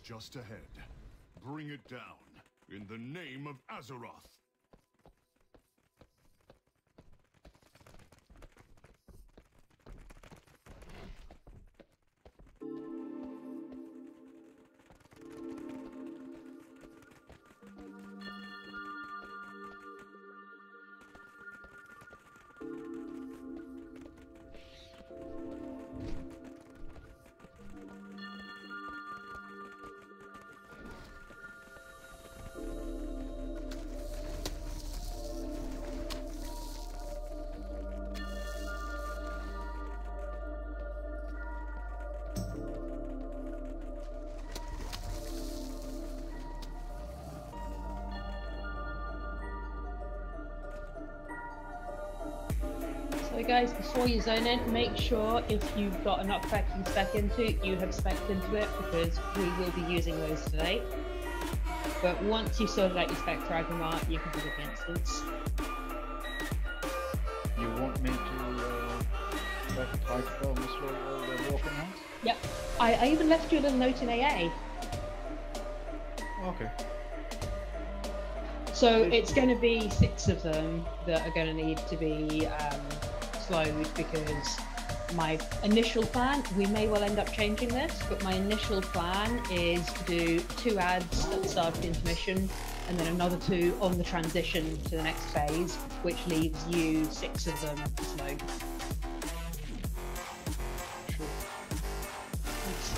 Just ahead. Bring it down, in the name of Azeroth. So guys, before you zone in, make sure if you've got a knockback you spec into, you have specced into it, because we will be using those today. But once you've sorted out your spec for Aggramar, you can do the instance. You want me to type on the slow while they're walking out? Yep. I even left you a little note in AA. Okay. So it's going to be 6 of them that are going to need to be slowed, because my initial plan, we may well end up changing this, but my initial plan is to do 2 ads at the start of the intermission and then another 2 on the transition to the next phase, which leaves you 6 of them slowed. Sure.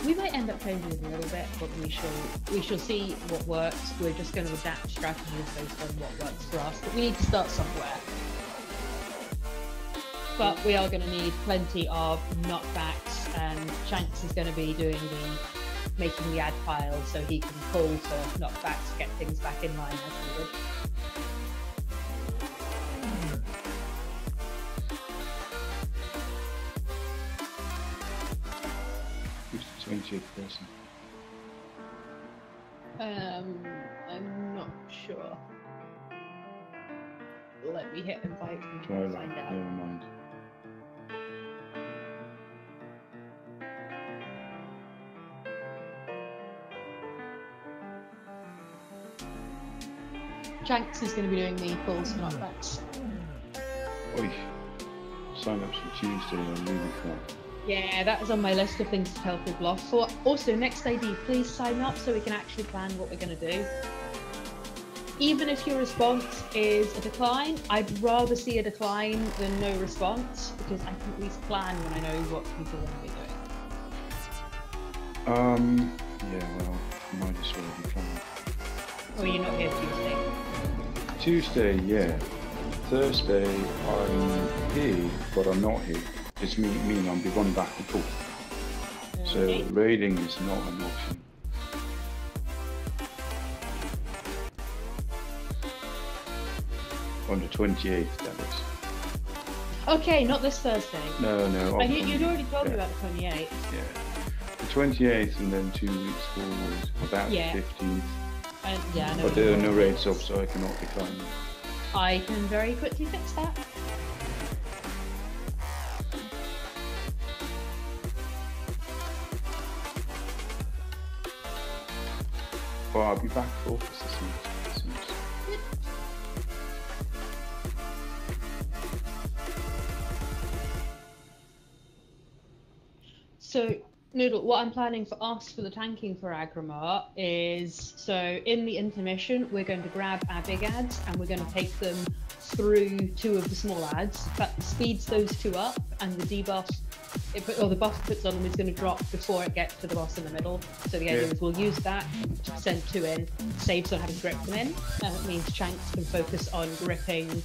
We might end up changing it a little bit, but we shall see what works. We're just going to adapt strategies based on what works for us, but we need to start somewhere. But we are going to need plenty of knockbacks, and Shanks is going to be doing making the ad file so he can call for knockbacks to get things back in line as needed. 20th person. I'm not sure. Let me hit invite and Twilight, find out. never mind. Shanks is going to be doing the calls for knockbacks. Oi. Sign-ups for Tuesday are really crap. Yeah, that is on my list of things to tell people off for. Also, next AD, please sign up so we can actually plan what we're going to do. Even if your response is a decline, I'd rather see a decline than no response, because I can at least plan when I know what people are going to be doing. Yeah, well, I might as well be fine. Oh, you're not here Tuesday? Tuesday, yeah. Thursday, I'm here, but I'm not here. It's meaning I'll be running back and forth. So raiding is not an option. On the 28th, that is. Okay, not this Thursday. No. You'd already told me about the 28th. Yeah. The 28th and then 2 weeks forward, about the 15th. Yeah, I know. But there are no raids up, so I cannot decline them. I can very quickly fix that. Well, I'll be back for August as soon. So, Noodle, what I'm planning for us for the tanking for Aggramar is, so in the intermission, we're going to grab our big ads and we're going to take them through 2 of the small ads. That speeds those 2 up, and the debuff or the boss puts on them is going to drop before it gets to the boss in the middle. So the idea is we'll use that to send 2 in, saves on having to grip them in. It means Shanks can focus on gripping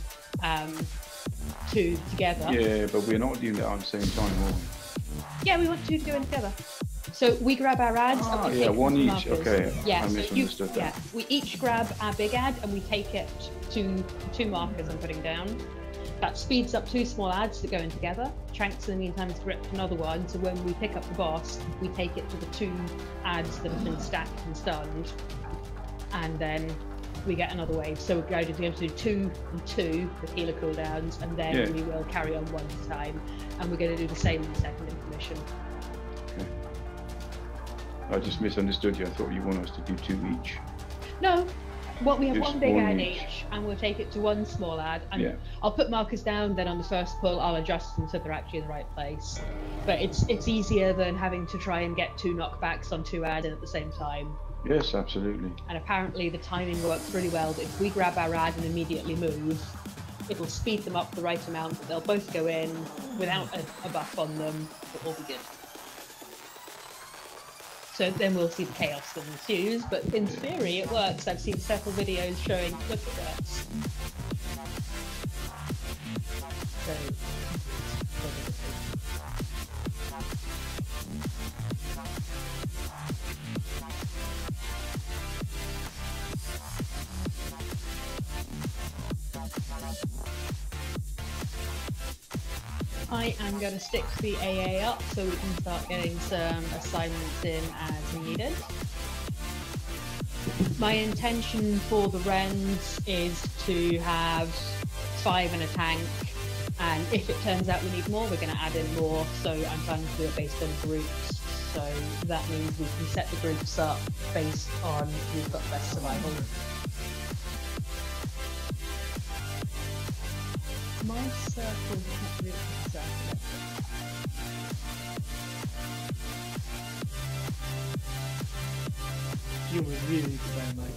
2 together. Yeah, but we're not doing that at the same time, are we? Yeah, we want 2 to go in together. So we grab our ads. And we yeah, take one each. markers. Okay, yeah, I misunderstood that. Yeah, we each grab our big ad and we take it to 2 markers I'm putting down. That speeds up 2 small ads that go in together. Shanks in the meantime has gripped another one, so when we pick up the boss, we take it to the 2 ads that have been stacked and stunned, and then we get another wave. So we're going to do 2 and 2 with healer cooldowns, and then we will carry on 1 time, and we're going to do the same in the second intermission. Okay. I just misunderstood you. I thought you want us to do 2 each. No. Well, we have Just 1 big one ad each. each, and we'll take it to 1 small ad. And I'll put markers down, then on the first pull, I'll adjust them so they're actually in the right place. But it's easier than having to try and get 2 knockbacks on 2 ads in at the same time. Yes, absolutely. And apparently the timing works really well. If we grab our ad and immediately move, it'll speed them up the right amount, but they'll both go in without a buff on them. It'll all be good. So then we'll see the chaos that ensues, but in theory it works. I've seen several videos showing, look, it works. So, I am going to stick the AA up so we can start getting some assignments in as needed. My intention for the Rens is to have 5 in a tank, and if it turns out we need more, we're going to add in more, so I'm trying to do it based on groups. So that means we can set the groups up based on who's got best survival. My circle is not really a circle. You were really good, Mike.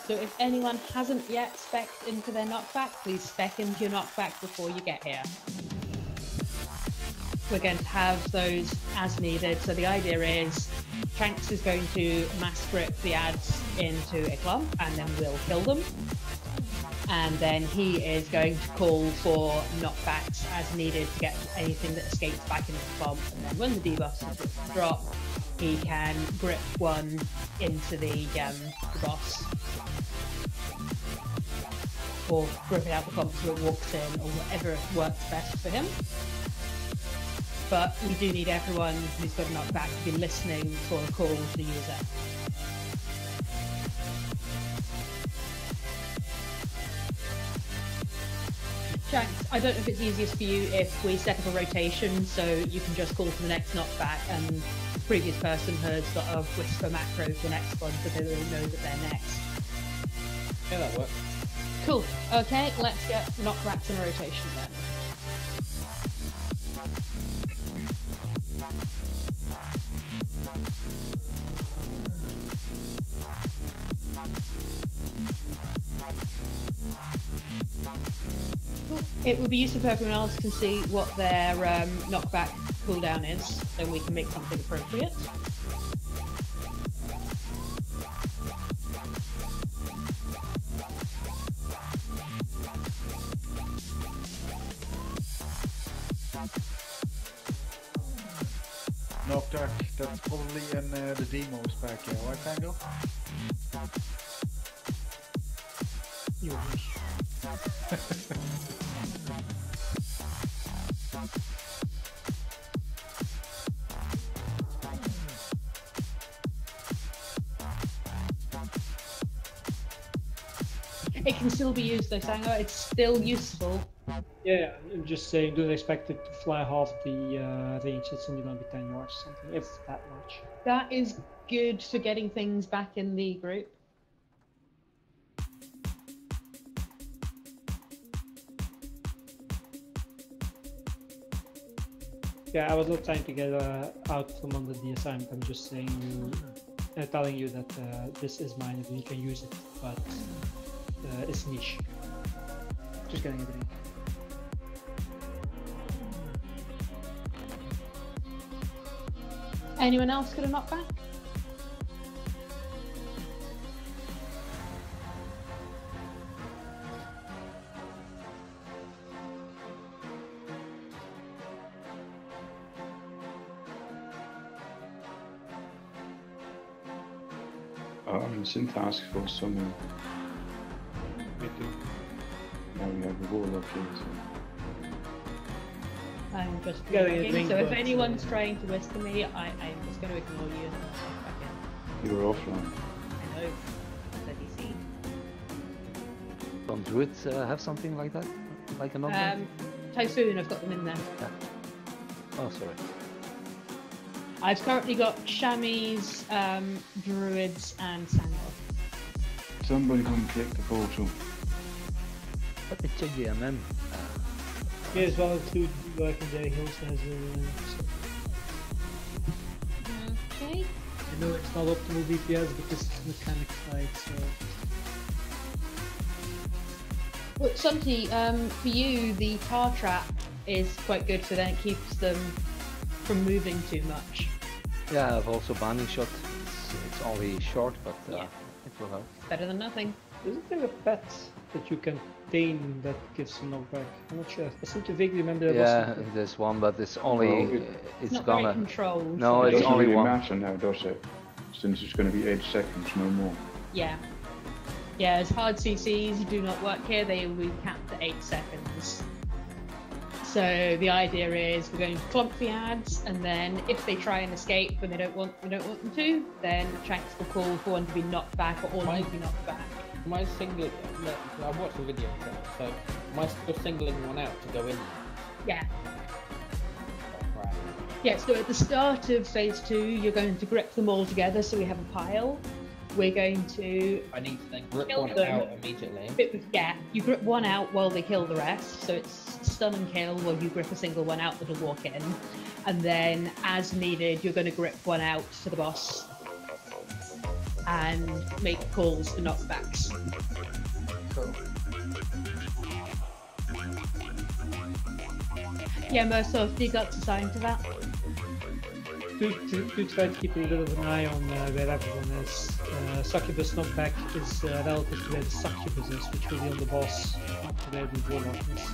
So if anyone hasn't yet spec'd into their knockback, please spec into your knockback before you get here. We're going to have those as needed. So the idea is Shanks is going to mass grip the ads into a clump and then we'll kill them. And then he is going to call for knockbacks as needed to get anything that escapes back into the clump. And then when the debuffs drop, he can grip 1 into the boss. Or grip it out the clump so it walks in, or whatever works best for him. But we do need everyone who's got a knockback to be listening for a call to use it. Shanks, I don't know if it's easiest for you if we set up a rotation so you can just call for the next knockback and the previous person has got a whisper macro for the next one so they really know that they're next. Yeah, that works. Cool. Okay, let's get knockbacks in rotation then. It would be useful if everyone else can see what their knockback cooldown is, so we can make something appropriate. Knockback, that's probably in the demo spec here, right, Tango? You wish. It can still be used though, Sango. It's still useful. Yeah, I'm just saying, don't expect it to fly half the range. It's only going to be 10 yards or something, if that much. That is good for getting things back in the group. Yeah, I was not trying to get out from under the assignment. I'm just saying telling you that this is mine and you can use it, but it's niche. Just getting a drink. Anyone else got a knockback? It's in task force somewhere. Me too. Now we have a warlock here, so. I'm just Getting a looking, drink, so if but, anyone's trying to whisper me, I'm just going to ignore you and check back in. You were offline. I know. Bloody see. Don't druids have something like that? Like a knockback? Typhoon, I've got them in there. Yeah. Oh, sorry. I've currently got Chamois, Druids, and Sandal. Somebody come click the portal. Let me check the MM. May as well include working there. He also has Okay. I know it's not optimal DPS, but this is mechanic side, so. Well, Sunti, for you, the tar trap is quite good, so then it keeps them from moving too much. Yeah, I've also binding shot. It's only short, but Yeah. it will help. Better than nothing. Isn't there a pet that you can tame that gives a knockback? I'm not sure. I seem to vaguely remember there was Yeah, something. there's one, but it's only Well, it's not gonna. very controlled. No, so- It it's doesn't only really one. matter now, does it? Since it's going to be 8 seconds, no more. Yeah. Yeah, as hard CCs do not work here, they will be capped at 8 seconds. So the idea is we're going to clump the ads, and then if they try and escape and we don't want them to, then Shanks will call for one to be knocked back or all to be knocked back. Am I singling? No, I've watched the video, so am I still singling one out to go in? Yeah. Right. Yeah, so at the start of phase 2, you're going to grip them all together so we have a pile. We're going to I need to then grip Kill one them. out immediately. yeah, you grip one out while they kill the rest, so it's stun and kill while you grip a single one out that'll walk in. And then, as needed, you're going to grip one out for the boss and make calls for knockbacks. Cool. Yeah, most of the guts assigned to that. Do try to keep a little bit of an eye on where everyone is. Succubus knockback is relative to where the succubus is, which will be on the boss, not to where the warlock is.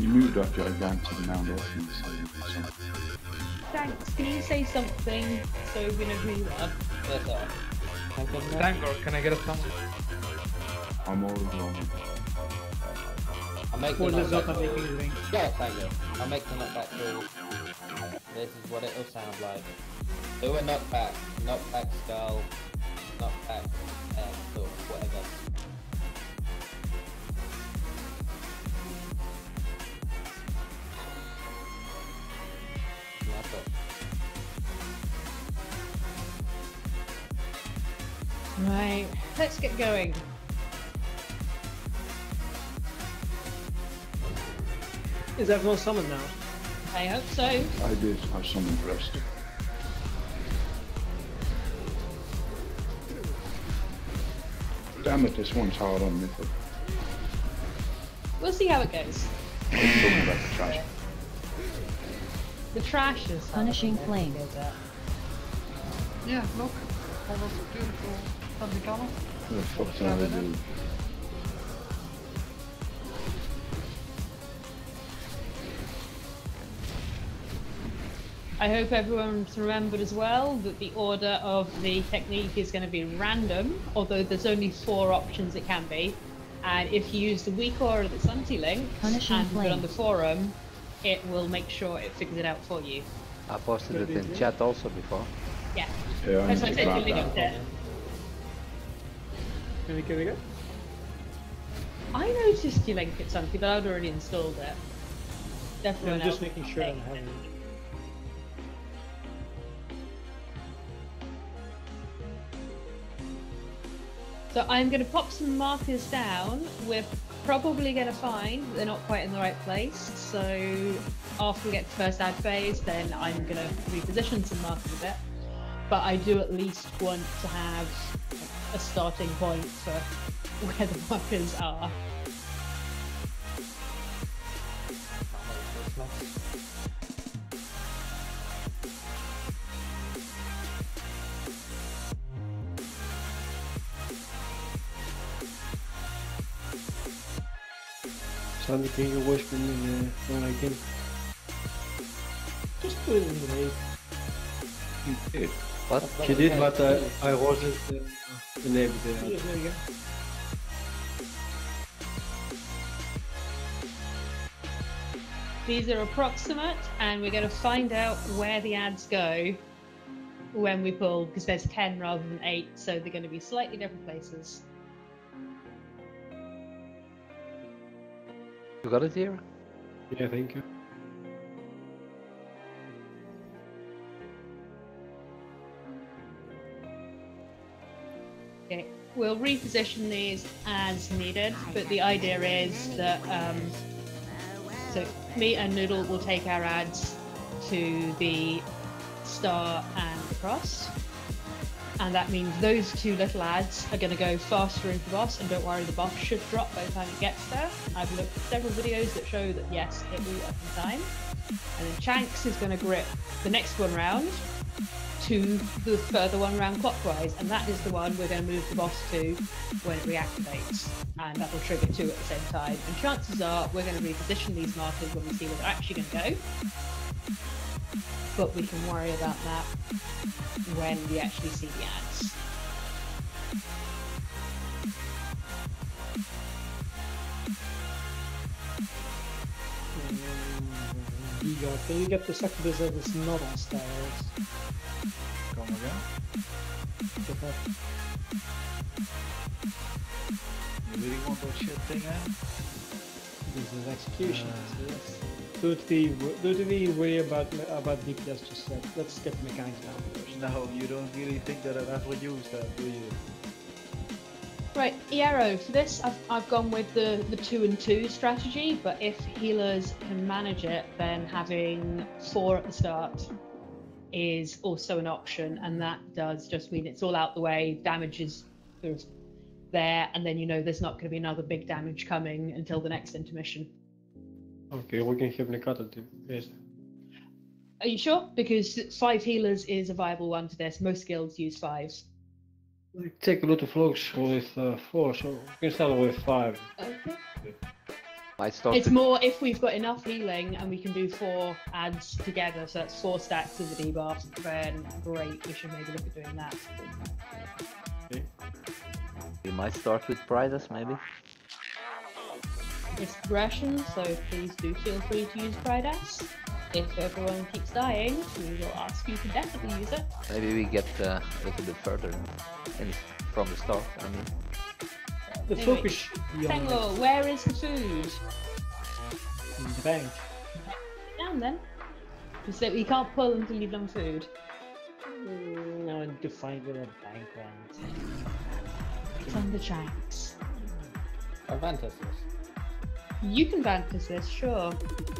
You moved up gigantic amount of things. So. Thanks, can you say something so we know who you are? Yes, sir. Dangor, can I get a thumb? I'm already on. I'll make the Or does knockback not making call. a ring. Yeah, thank you. I'll make the knockback call. This is what it'll sound like. Do a knockback, knockback skull, knockback or whatever. Yeah, but Right, let's get going. Is everyone summoned now? I hope so. I did. I summoned rest. Damn it, this one's hard on me. We'll see how it goes. I'm talking about the trash. The trash is Punishing flame. Yeah, look. All those beautiful lovely colors. What the fuck's that I do? I hope everyone's remembered as well that the order of the technique is going to be random, although there's only 4 options it can be. And if you use the weak aura that's anti-linked and put it on the forum, it will make sure it figures it out for you. I posted it in chat also before. Yeah. Yeah, I That's need why I to said grab you linked that. it. Can we go? I noticed you linked it something, but I'd already installed it. Definitely. I'm just making sure I'm having it. So I'm going to pop some markers down. We're probably going to find they're not quite in the right place. So after we get to the first ad phase, then I'm going to reposition some markers a bit. But I do at least want to have a starting point for where the markers are. Sandy, can you watch me when I can? Just put it in the way. You did. What? She did, but I wasn't enabled there. There you go. These are approximate, and we're going to find out where the ads go when we pull, because there's 10 rather than 8, so they're going to be slightly different places. You got it here? Yeah, thank you. Okay, we'll reposition these as needed, but the idea is that so me and Noodle will take our ads to the star and the cross, and that means those 2 little ads are going to go faster into the boss, and don't worry, the boss should drop by the time it gets there. I've looked at several videos that show that yes, it will up in time. And then Shanks is going to grip the next one round to the further one round clockwise, and that is the one we're going to move the boss to when it reactivates, and that will trigger 2 at the same time. And chances are we're going to reposition these markers when we see where they're actually going to go, but we can worry about that when we actually see the ads. Igor, can you get the succubus that is not on stars? Come again? You really want that shit thing out? This is execution. So yes. Don't be worry about DPS. Just let's get the mechanics down first. No, you don't really think that I've ever used that, do you? Right, Iero, for this I've gone with the 2 and 2 strategy, but if healers can manage it, then having 4 at the start is also an option, and that does just mean it's all out the way, damage is sort of there, and then you know there's not going to be another big damage coming until the next intermission. Okay, we can have Nikata too. Yes. Are you sure? Because 5 healers is a viable one to this. Most guilds use 5s. I take a lot of looks with 4, so we can start with 5. Okay. I started. It's more if we've got enough healing and we can do 4 ads together, so that's 4 stacks of the debuff, then great, we should maybe look at doing that. Okay. We might start with Pridus, maybe. It's progression, so please do feel free to use Prydas. If everyone keeps dying, we will ask you to definitely use it. Maybe we get a little bit further from the start, I mean. The Anyway, focus should be on Tenglo, where is the food? the bank. Down then. Just that we can't pull until you've done food. No, I need to find where the bank went. It's on the tracks. Advantages. You can Vantas this, sure.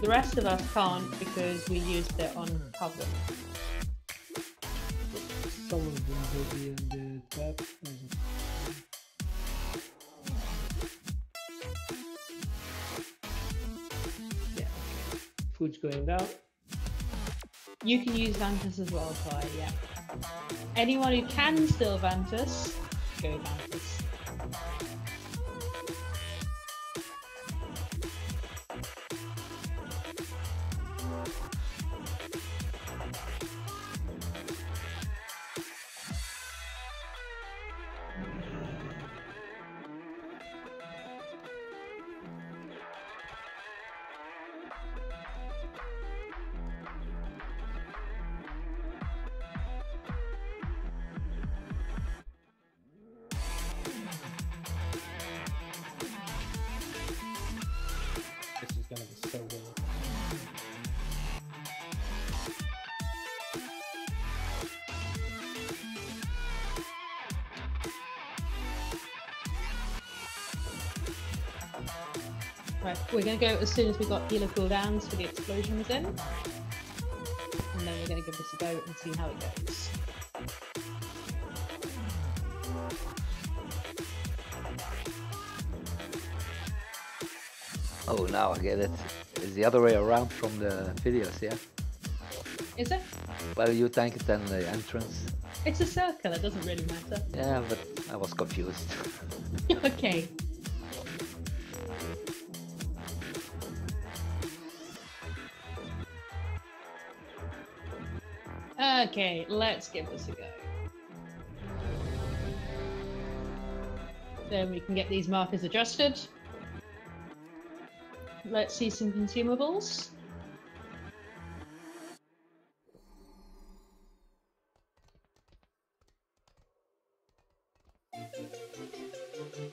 The rest of us can't because we used it on public. Someone will be in the tab. Yeah, okay. Food's going down. You can use Vantas as well, Kai, yeah. Anyone who can still Vantas, go Vantas. so weird. Right, we're going to go as soon as we've got healer cooldowns for the explosions in. And then we're going to give this a go and see how it goes. Oh, now I get it. It's the other way around from the videos, yeah? Is it? Well, you tank it then the entrance. It's a circle, it doesn't really matter. Yeah, but I was confused. Okay. Okay, let's give this a go. Then we can get these markers adjusted. Let's see some consumables.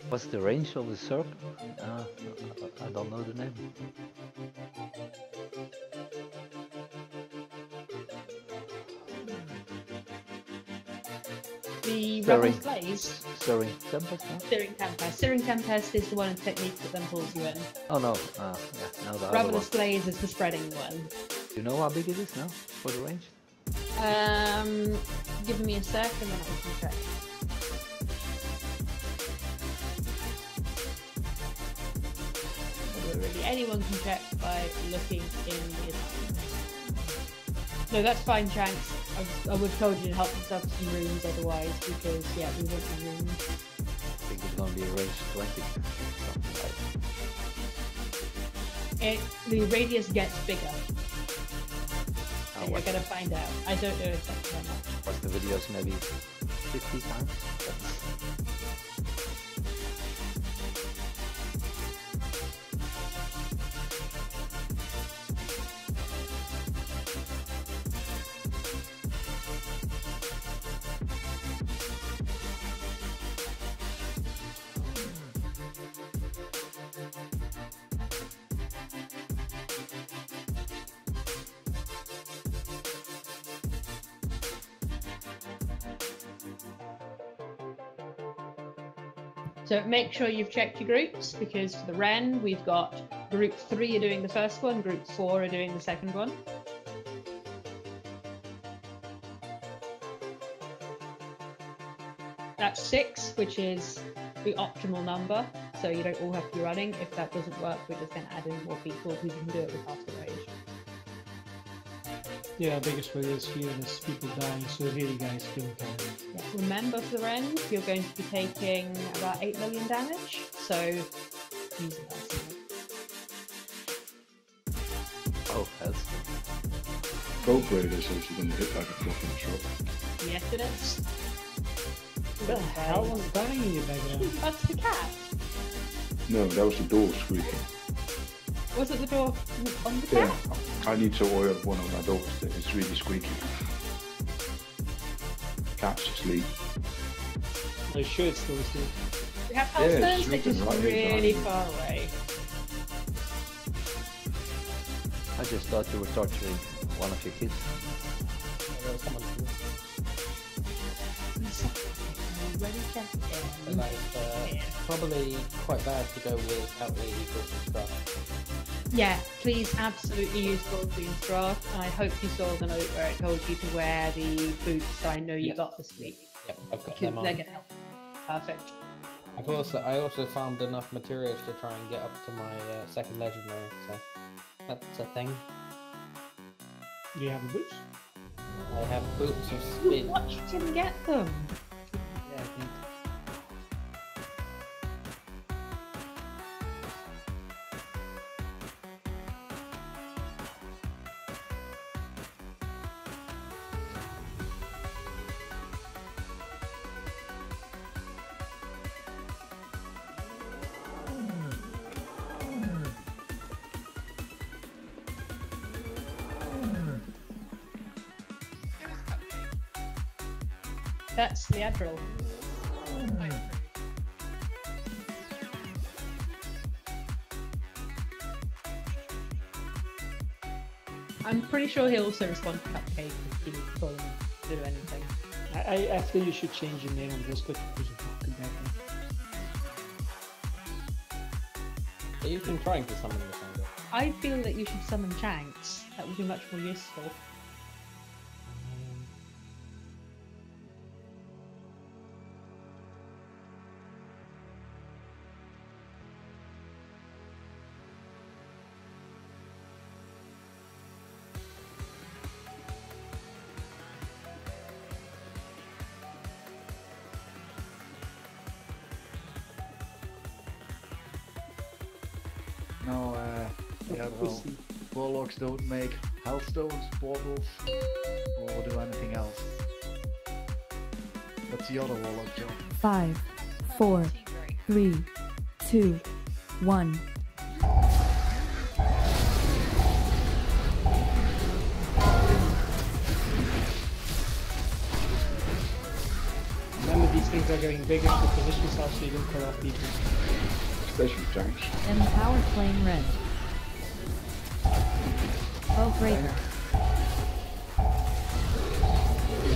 What's the range of the circle? I don't know the name. The Rebel's Blaze. Stirring Tempest, no? Searing Tempest. Searing Tempest is the one in technique that then pulls you in. Oh no, yeah, now the other one. Rebel's Blaze is the spreading one. Do you know how big it is now for the range? Give me a sec and then I can check. Really, anyone can check by looking in the. No, that's fine, Shanks. I would have told you to help yourself to some rooms otherwise, because yeah, we want the rooms. I think it's gonna be a range 20. Something like. The radius gets bigger. Oh, You're gonna find out. I don't know exactly how much. What's the videos maybe 50 times? So make sure you've checked your groups, because for the Ren, we've got group 3 are doing the first one, group 4 are doing the second one. That's 6, which is the optimal number, so you don't all have to be running. If that doesn't work, we're just going to add in more people who can do it with half the rage. Yeah, biggest worry is here is people dying, so really guys don't care. Yeah. Remember, for the Ren, you're going to be taking about 8 million damage, so use it. Oh, that's. Gold Raiders is actually going to hit like a fucking truck. Yes, it is. What the hell was dying in your background? That's the cat. No, that was the door squeaking. Was it the door on the Yeah, cat? I need to oil one of my doors. It's really squeaky. Cat's asleep. Are you sure it's still asleep? We have Yeah, it's housestones, they're just sleeping right here, really darling. far away. I just thought you were torturing one of your kids. Ready, check And that is probably quite bad to go without the equals and stuff. Yeah, please absolutely use Goldby and Straw. And I hope you saw the note where it told you to wear the boots that I know you Yep. got this week. Yep, I've got Because them on. they're gonna help. Perfect. I also found enough materials to try and get up to my second legendary, so that's a thing. Do you have the boots? I have boots of speed. What? You didn't get them? Yeah, I think. That's the Adderall. I'm pretty sure he'll also respond to Cupcake if you call him to do anything. I feel you should change your name on Discord because of Quebec. Are you even trying to summon the thunder? I feel that you should summon Shanks. That would be much more useful. No, yeah, well, warlocks don't make hellstones, portals, or do anything else. That's the other warlock job. 5, 4, 3, 2, 1. Remember, these things are getting bigger, so position yourself so you don't cut off people. Especially tanks. Empowered Flame Red. Bow Breaker.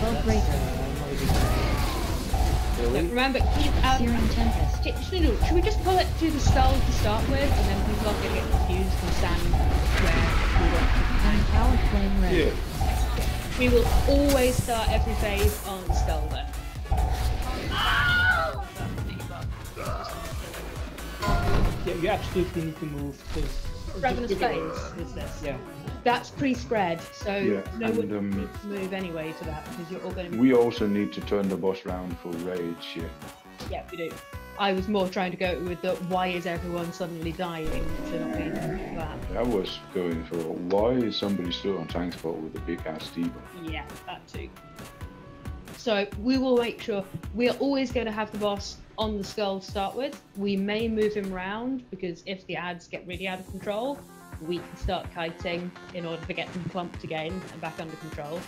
Bow Breaker. Remember, keep out. Searing Tempest. Should we just pull it to the skull to start with, and then people are going to get confused and stand where we want to. Empowered Flame Red. Yeah. We will always start every phase on the skull then. Yeah, you absolutely need to move because Ravenous phase is this. Yeah. That's pre-spread, so Yeah, no and, one needs to move anyway to that because you're all going to be. We also need to turn the boss round for rage here. Yeah, we do. I was more trying to go with the why is everyone suddenly dying to not being that. I was going for why is somebody still on tank spot with a big ass debuff? Yeah, that too. So we will make sure we are always going to have the boss on the skull to start with. We may move him around because if the ads get really out of control, we can start kiting in order to get them clumped again and back under control.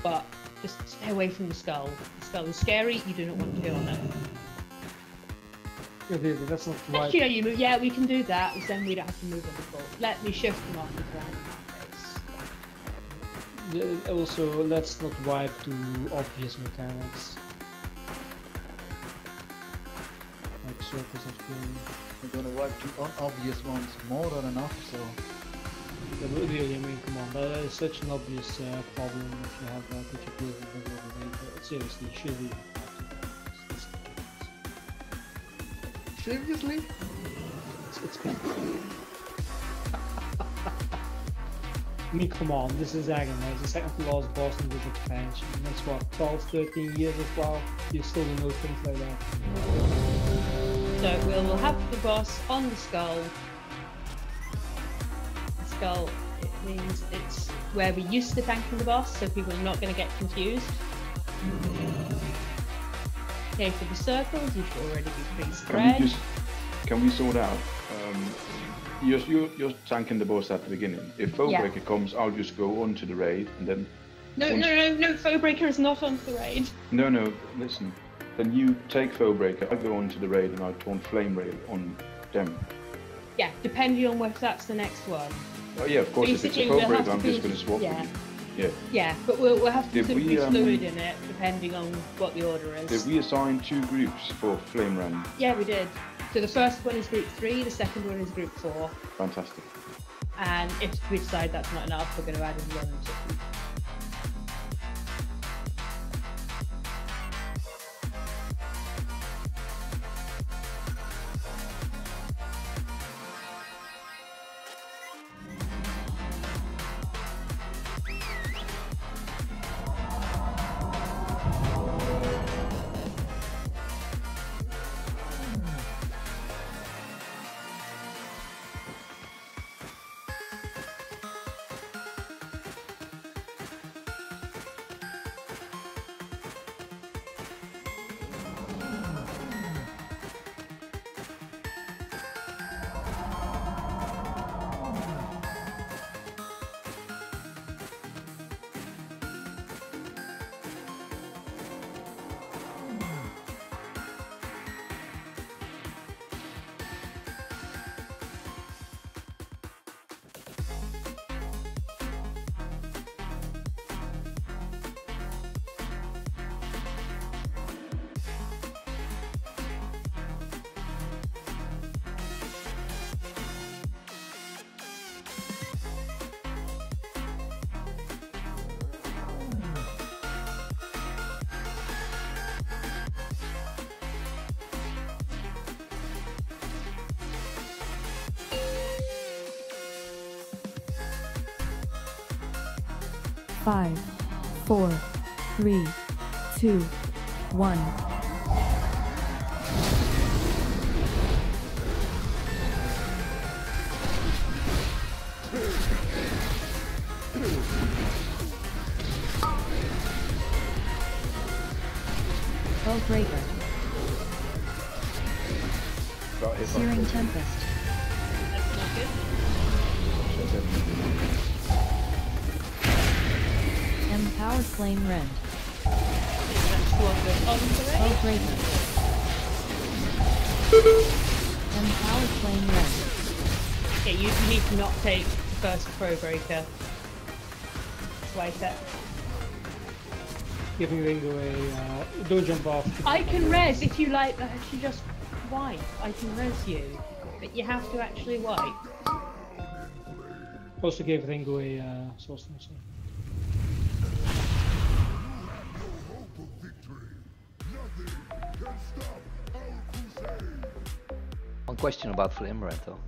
But just stay away from the skull. The skull is scary, you do not want to go on it. Yeah, that's not right. Actually, no, you move. Yeah, we can do that, because then we don't have to move on the floor. Let me shift them off the ground. Also, let's not wipe to obvious mechanics. Like circles of flame. We're gonna wipe the unobvious ones more than enough, so... Yeah, but really, I mean, come on, that is such an obvious problem if you have that you play with the middle of the day, but seriously, surely Seriously? it's bad. I mean, come on, this is Aggramar, it's the second to last boss in this expansion. That's what, 12, 13 years as well? You still don't know things like that. So we'll have the boss on the skull. The skull, it means it's where we used to tanking the boss, so people are not going to get confused. Okay, for the circles, you should already be pre-spread. Can we sort out? You're tanking the boss at the beginning. If Foebreaker comes, I'll just go on to the raid and then... No, Foebreaker is not on the raid. No, listen. Then you take Foebreaker, I go on to the raid and I taunt Flame Rail on them. Yeah, depending on whether that's the next one. Oh yeah, of course, if it's a Basically, we'll have Foebreaker, I'm to just going to swap yeah. with you. Yeah. Yeah, but we'll have to Did sort of we, be fluid in it, depending on what the order is. Did we assign 2 groups for Flame Rail? Yeah, we did. So the first one is group 3, the second one is group 4. Fantastic. And if we decide that's not enough, we're going to add in 1 and 2. 5, 4, 3, 2, 1. Breaker. Got hit by Searing the- Tempest. That's not good. Empower Flame Rend. That's what goes on to it. Spell Breaker. Empower Flame Rend. Yeah, you need to not take the first Pro Breaker. Wait it. Giving Ringo a don't jump off. I can res if you like actually just wipe. I can res you. But you have to actually wipe. Also gave Ringo a soul stone. So. One question about Flame Rend though.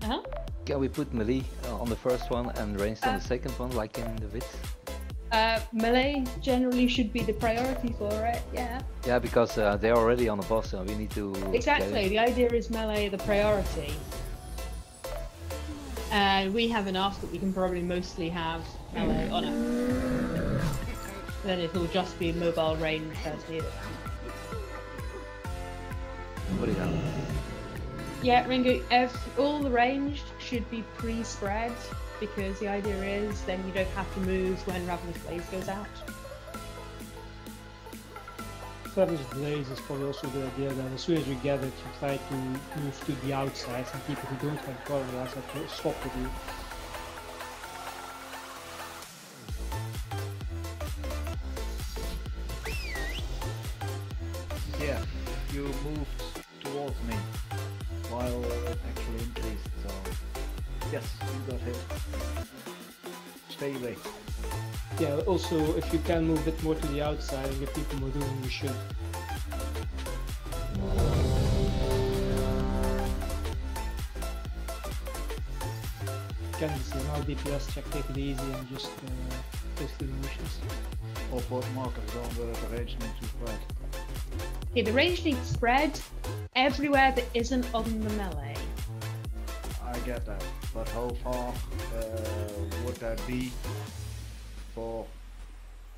Uh-huh. Can we put melee on the first one and ranged on the second one, like in the Wits? Melee generally should be the priority for it, yeah. Yeah, because they're already on the boss, and we need to. Exactly, the idea is melee the priority. And we have enough that we can probably mostly have melee on it. Then it'll just be mobile range as needed. What do you have? Yeah, Ringo, all the ranged should be pre-spread, because the idea is then you don't have to move when Ravenous Blaze goes out. Ravenous Blaze is probably also a good idea that as soon as you get it, you try to move to the outside, and people who don't have cover have to swap with you. Yeah, you moved towards me while it actually increased, so yes, you got hit. Stay away. Yeah, also if you can move a bit more to the outside and give people more room, you should. Can this is now DPS check, take it easy and just go through the missions. Or put markers on where the range needs to spread. Okay, the range needs spread everywhere that isn't on the melee. I get that, but how far would that be for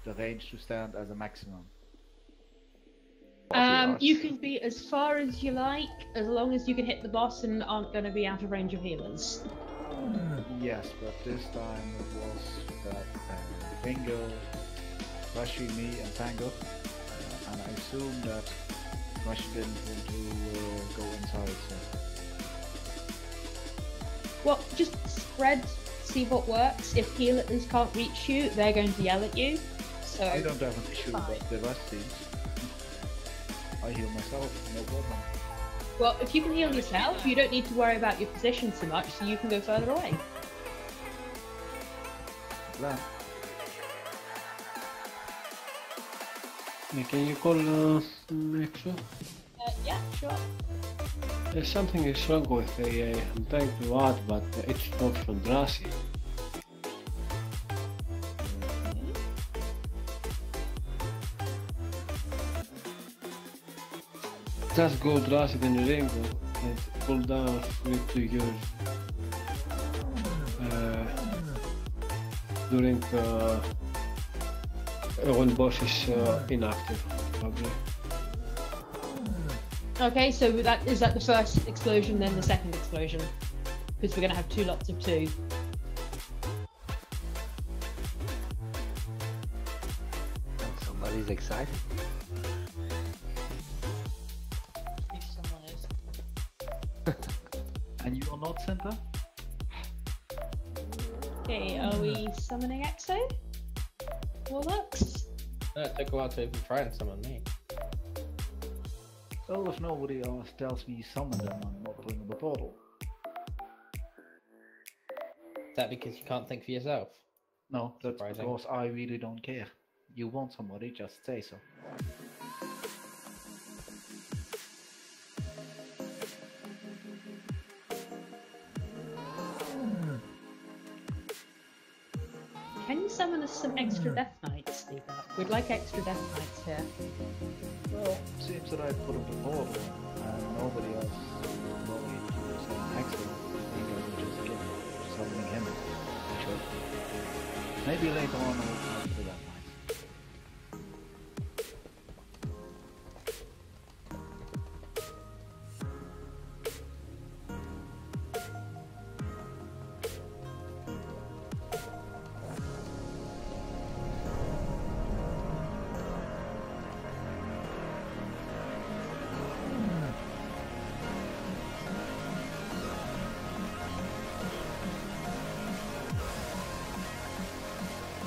the range to stand as a maximum? You can be as far as you like, as long as you can hit the boss and aren't going to be out of range of healers. Yes, but this time it was that Bingo, Rashi, me and Tango, and I assume that Rashi didn't want to go inside, so... Well, just spread, see what works. If healers can't reach you, they're going to yell at you. So I don't have an issue with the rest teams. I heal myself, no problem. well, if you can heal yourself, you don't need to worry about your position so much, so you can go further away. Plan. Can you call Nexo? Yeah, sure. Something is wrong with the I'm trying to add, but it's not from Drassi. Just go Drassi then Ringo and pull down with to use during when boss is inactive, probably. Okay, so is that the first explosion, then the second explosion? Because we're going to have two lots of two. Somebody's excited. If someone is. And you are not Santa? Okay, are we summoning Exo? Warlocks? No, it took a while to even try and summon me. Well, if nobody else tells me summon them, I'm not bringing the portal. Is that because you can't think for yourself? No, that's Surprising. because I really don't care. You want somebody, just say so. can you summon us some extra Death Knights, Speak Up? We'd like extra Death Knights here. Well, it seems that I put up a board and nobody else, nobody was actually thinking of just get summoning him. Sure. Maybe later on I'll do that.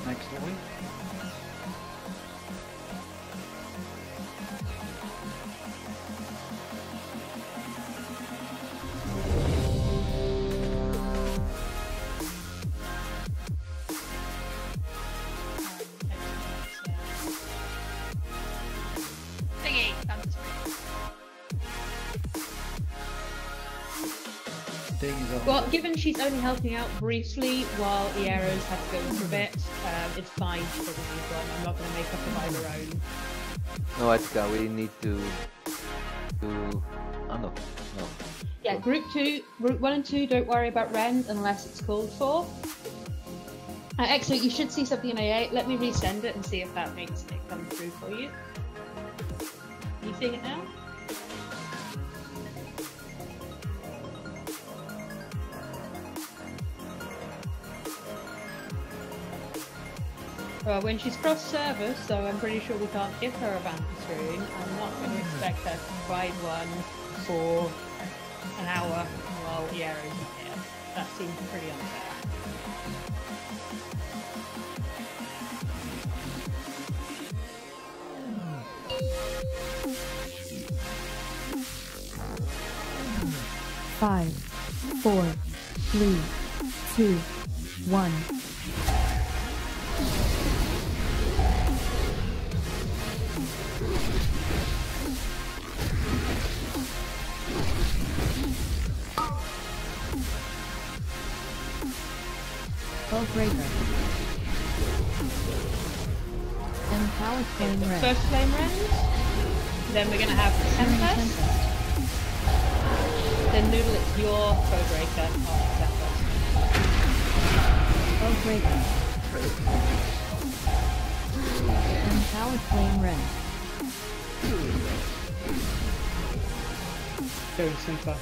Next week. Thingy, well, given she's only helping out briefly while Iero's had to go for a bit, it's fine she doesn't need one. I'm not going to make her provide her own. No, Atika, we need to... Oh no. Yeah, group 1 and 2, don't worry about Rend unless it's called for. Excellent, you should see something in AA. Let me resend it and see if that makes it come through for you. You seeing it now? Well, when she's cross server, so I'm pretty sure we can't give her a Vantage Rune. I'm not going to expect her to provide one for an hour while Iero's not here. That seems pretty unfair. Five, 4, 3, 2, 1. Breaker. Empowered Flame Rend. First Flame Rend. Then we're going to have Tempest. Then Noodle, it's your Foe Breaker. Foe Breaker. Empowered Flame Rend. Very simple.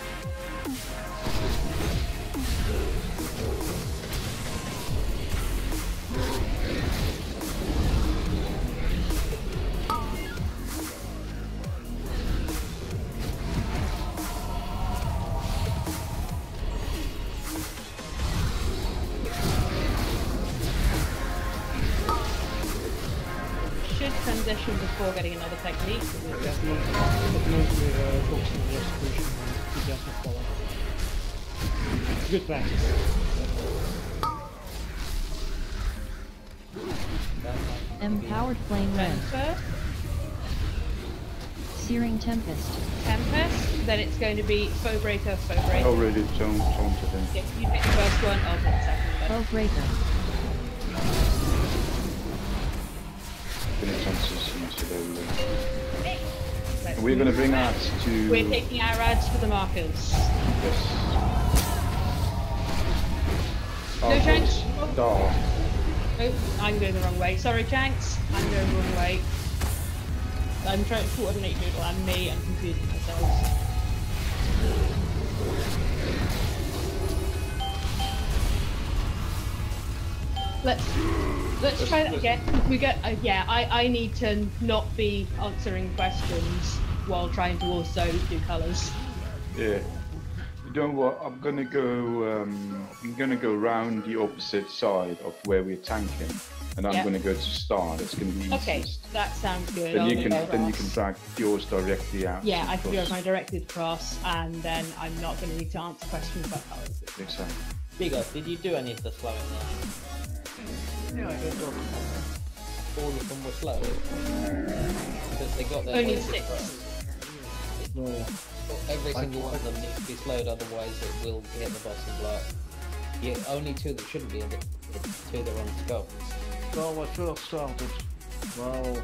Transition before getting another technique. Good practice. Empowered Flame Rend. Searing Tempest. Tempest. Then it's going to be Foe Breaker, Foe Breaker. Already taunted him. Yeah, you pick the first one, I'll pick the second one. Foe Breaker. We're going to bring ads to... We're taking our ads for the markers. Yes. No, Janks. Oh, I'm going the wrong way. Sorry, Janks. I'm going the wrong way. I'm trying to coordinate Noodle and me and confusing myself. Let's try that again. We get I need to not be answering questions while trying to also do colours. yeah. You know what? I'm gonna go round the opposite side of where we're tanking, and I'm gonna go to start. It's gonna be okay. easiest. That sounds good. Then you can drag yours directly out. Yeah, I can do mine directly across, and then I'm not going to need to answer questions about colours. Exactly. Bigger, did you do any of the slowing down? Yeah, I did talk. All of them were slow. Because they got their Only voices 6. right. No. Every single one of them needs to be slowed, otherwise it will hit the boss and blow. Yeah, only two that shouldn't be in it. Two that are on skull. So I first started, well,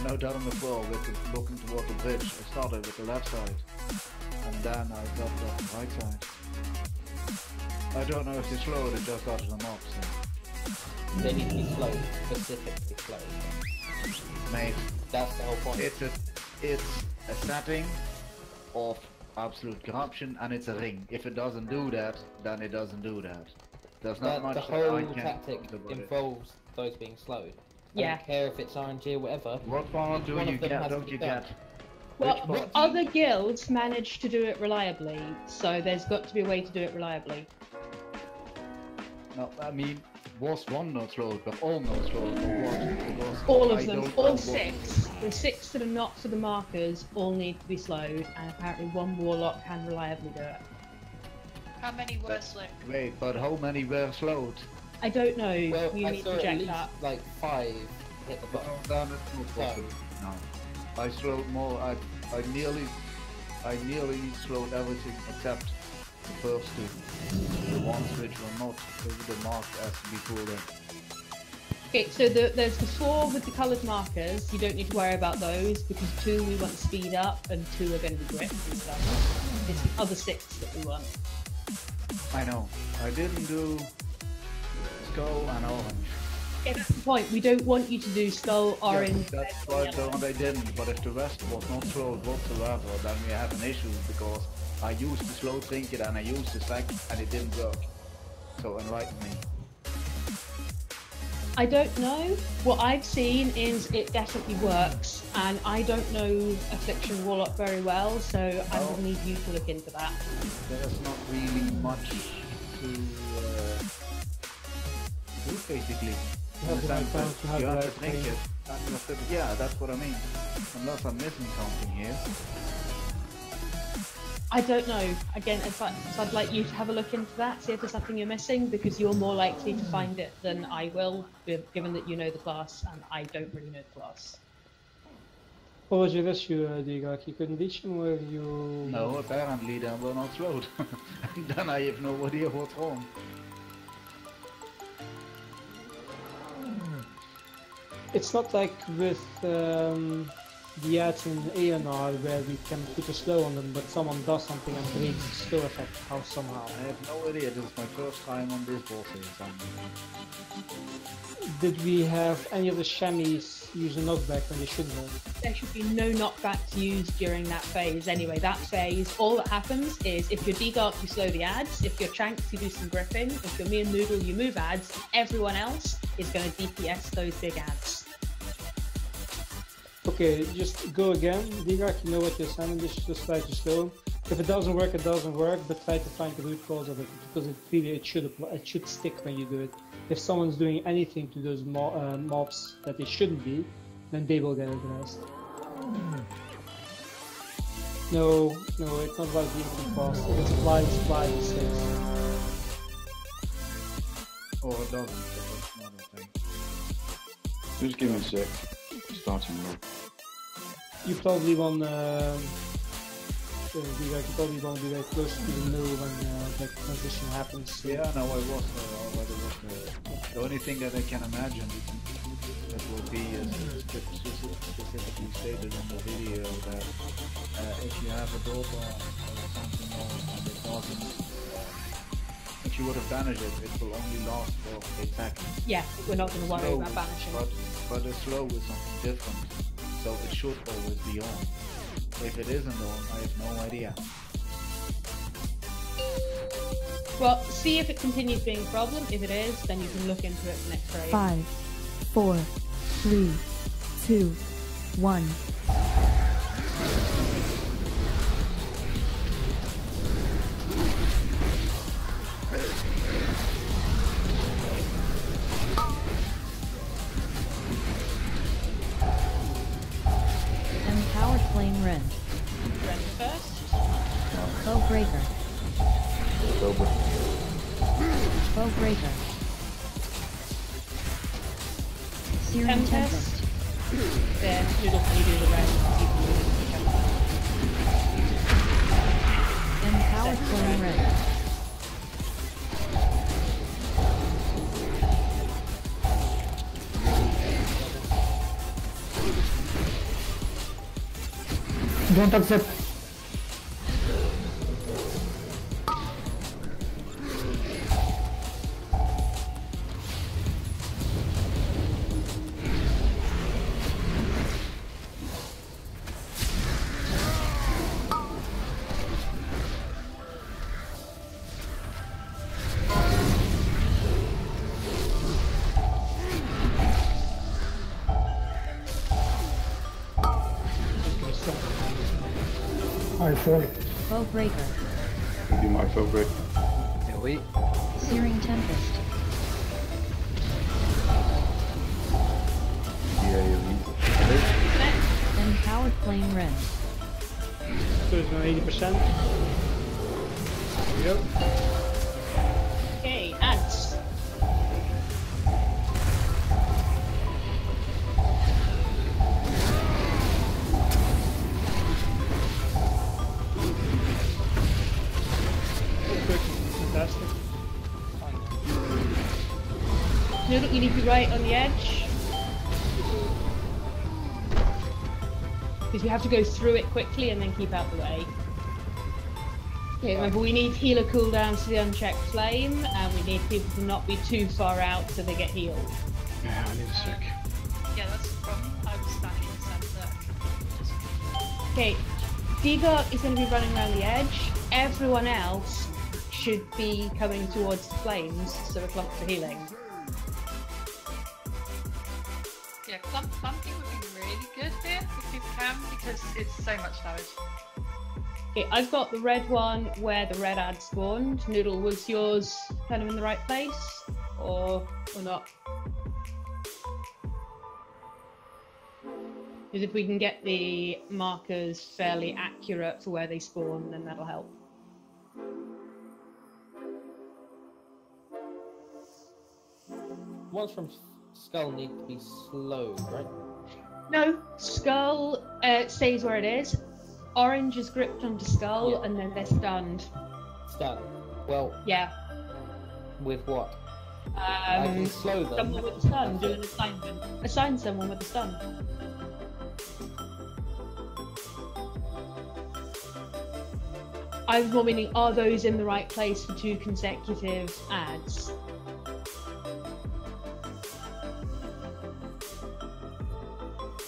no down on the floor looking toward the bridge. I started with the left side, and then I got the right side. I don't know if they slowed it just out of the mobs. So. They need to be slowed, specifically slowed. Mate, that's the whole point. It's a setting of absolute corruption, and it's a ring. If it doesn't do that, then it doesn't do that. There's not much the that I whole can tactic do about involves those being slowed. I Yeah. don't care if it's RNG or whatever. What power do one you of them get? has to Don't be you done. get? Well, other guilds manage to do it reliably, so there's got to be a way to do it reliably. No, I mean, was one not slowed, but all not slowed, or what? Because All I of them, don't all know what- 6. The 6 that are not for the markers all need to be slowed, and apparently one warlock can reliably do it. How many were slowed? Wait, but how many were slowed? I don't know. Well, you I need saw to at check least that. like 5 hit the button. Then it's not possible. No. I slowed more. I nearly slowed everything except the first 2. The ones which were not marked as before that. Okay, so there's the 4 with the coloured markers. You don't need to worry about those because 2 we want to speed up and 2 are going to be gripped and stuff. It's the other 6 that we want. I know. I didn't do skull and orange. Yeah, that's the point. We don't want you to do skull, orange. Yeah, that's why the one I didn't. But if the rest was not slowed whatsoever, then we have an issue because I used the slow trinket and I used the sack and it didn't work. So enlighten me. I don't know. What I've seen is it definitely works, and I don't know Affliction Warlock very well, so I will need you to look into that. There's not really much to do, basically. You have the right balance, you have the right trinket. Yeah, that's what I mean. Unless I'm missing something here. I don't know. Again, so I'd like you to have a look into that, see if there's something you're missing, because you're more likely to find it than I will, given that you know the class, and I don't really know the class. What was your issue, Digak? You couldn't reach him, or you... No, apparently they were not slowed. Then I have no idea what's wrong. It's not like with the ads in ANR where we can put a slow on them, but someone does something and breaks the slow effect house somehow. I have no idea. This is my first time on this boss here. Did we have any of the chamois use a knockback when they shouldn't have? There should be no knockbacks used during that phase. Anyway, that phase, all that happens is if you're D-Dark, you slow the ads. If you're Chanks, you do some gripping. If you're me and Noodle, you move ads. Everyone else is going to DPS those big ads. Okay, just go again. Digak, you know what you're saying, just try to slow. If it doesn't work, it doesn't work, but try to find the root cause of it, because it should stick when you do it. If someone's doing anything to those mobs that they shouldn't be, then they will get addressed. No, it's not about being too fast. If it's applied, it sticks. Or it doesn't, but that's another thing. Just give me a sec. Starting roll. You probably won't be very close to the middle when that transition happens. So. Yeah, no, I was already. The only thing that I can imagine that will be specifically stated in the video that if you have a daughter or something and it doesn't, if you would have banished it, it will only last for 8 seconds. Yeah, we're not going to worry Slow, about banishing. But the slow is something different, so it should always be on. If it isn't on, I have no idea. Well, see if it continues being a problem. If it is, then you can look into it next raid. 5, 4, 3, 2, 1. Empowered Flame Rend. Rend first. Bow Breaker. Bow Breaker. Searing Tempest. There, Noodle, can you do the rest? Empowered Flame Rend. Don't accept. I fall. Bow breaker. Would be my favorite. Yeah, we. Searing tempest. Empowered flame red. So it's now 80%. There we go. Okay, ants. Fantastic. Noodle, you need to be right on the edge. Because you have to go through it quickly and then keep out the way. Okay, remember we need healer cooldowns to the unchecked flame, and we need people to not be too far out so they get healed. Yeah, I need a sec. Yeah, that's the problem. I was standing in the centre. Okay, Digger is going to be running around the edge. Everyone else should be coming towards the flames, so we're clumped for healing. Yeah, clumping would be really good here if people can, because it's so much damage. Okay, I've got the red one where the red ad spawned. Noodle, was yours kind of in the right place? Or not? Because if we can get the markers fairly accurate for where they spawn, then that'll help. Ones from Skull need to be slowed, right? No, Skull stays where it is. Orange is gripped onto Skull, Yeah. and then they're stunned. Stun. Well, Yeah. with what? I can slow them. Someone with a stun, do an assignment. Assign someone with a stun. I was more meaning, are those in the right place for 2 consecutive ads?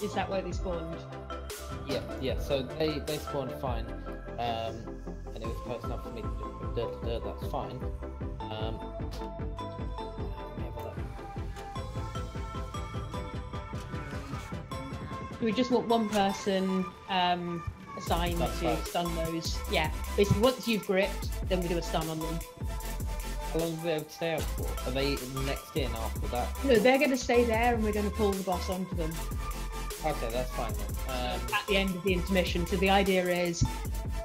Is that where they spawned? Yeah, so they spawned fine. And it was close enough for me to just put that's fine. Let me have a look. We just want one person assigned That's to fine. stun those. Yeah, basically once you've gripped, then we do a stun on them. How long do they have to stay out for? Are they next in after that? No, they're going to stay there and we're going to pull the boss onto them Okay, that's fine then. at the end of the intermission. So the idea is,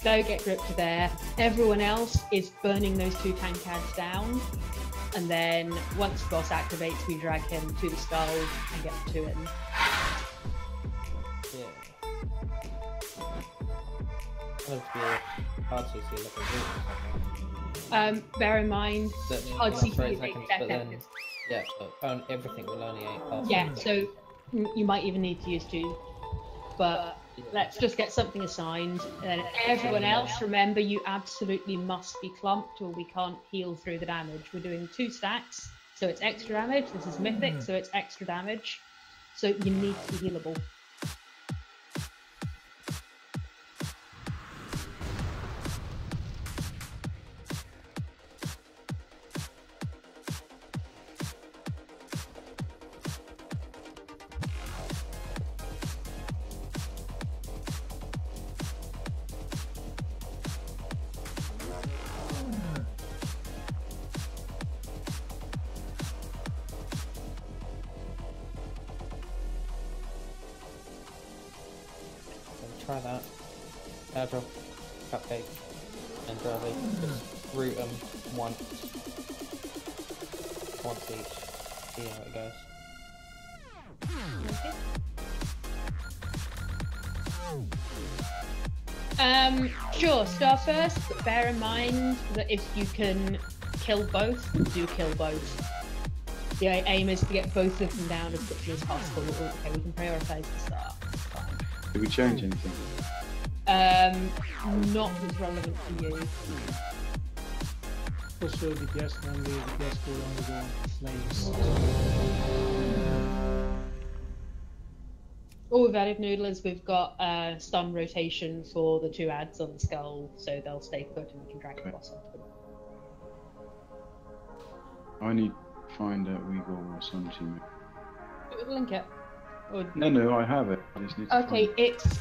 go get gripped to there. Everyone else is burning those 2 tank ads down. And then once the boss activates, we drag him to the skull and get the 2 in. Yeah. Kind of be hard to see like a route or something. Bear in mind, That means hard not CP for 8 is 8 seconds, but then seconds. yeah, but everything will only 8 past. Yeah, so you might even need to use 2. But let's just get something assigned. And then everyone else, remember, you absolutely must be clumped or we can't heal through the damage. We're doing 2 stacks, so it's extra damage. This is mythic, so it's extra damage. So you need to be healable. Try that. Airdrop, cupcake, and Burley. Just root them once each. See how it goes. Sure, start first, but bear in mind that if you can kill both, do kill both. The aim is to get both of them down as quickly as possible. Okay, we can prioritise the start. Did we change anything? Not as relevant to you. Also, DPS only, DPS will only go on flames. All we've added, Noodle, is we've got stun rotation for the 2 ads on the skull, so they'll stay put and we can drag the boss onto them. I need to find out Regal or something. Link it. Or... No, I have it. I just need to Okay, find it's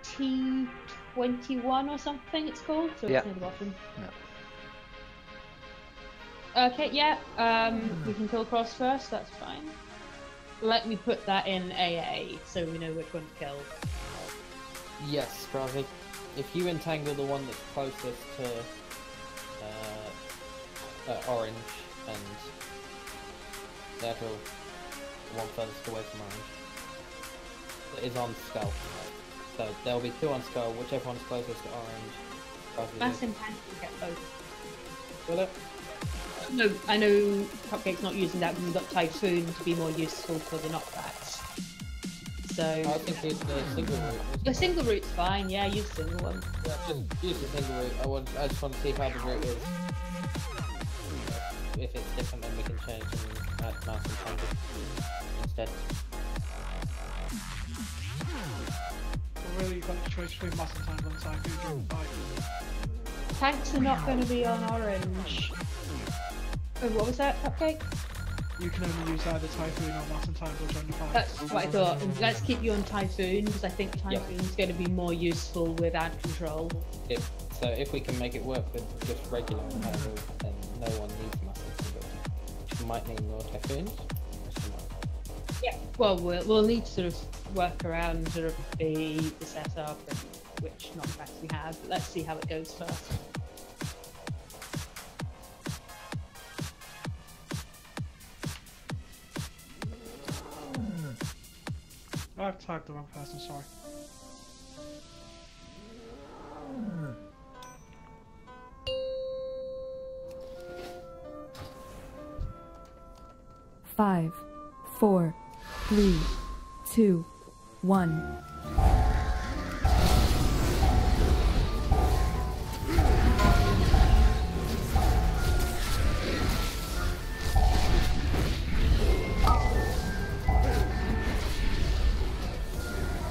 T21 or something it's called, so Yeah. it's near the bottom. Yeah. Okay, yeah, we can kill Cross first, that's fine. Let me put that in AA, so we know which one to kill. Yes, Ravi. If you entangle the one that's closest to orange, and the other one furthest away from orange, that is on skull. So there'll be 2 on skull, whichever one's closest to orange. Mass impact will get both. Will it? No, I know Cupcake's not using that because we've got Typhoon to be more useful for the knockbacks. So... I think use the single route. The single route's fine, yeah, use the single one. Yeah, just use the single route. I just want to see how the route is. If it's different, then we can change and add mass and tangle instead. Well, really, you've got the choice between mass and tangle and Typhoon. Tanks are not going to be on orange. Oh, what was that, Cupcake? You can only use either Typhoon or mass and tangle during your fight. That's what I thought. Let's keep you on Typhoon, because I think Typhoon's going to be more useful with ad control. So if we can make it work with just regular tangle, then no one needs mass and tangle. Which might mean more Typhoons. Yeah, well, we'll need to sort of work around sort of the setup and which knockbacks we have, but let's see how it goes first. I've typed the wrong person, sorry. Five, 4, 3, 2, 1.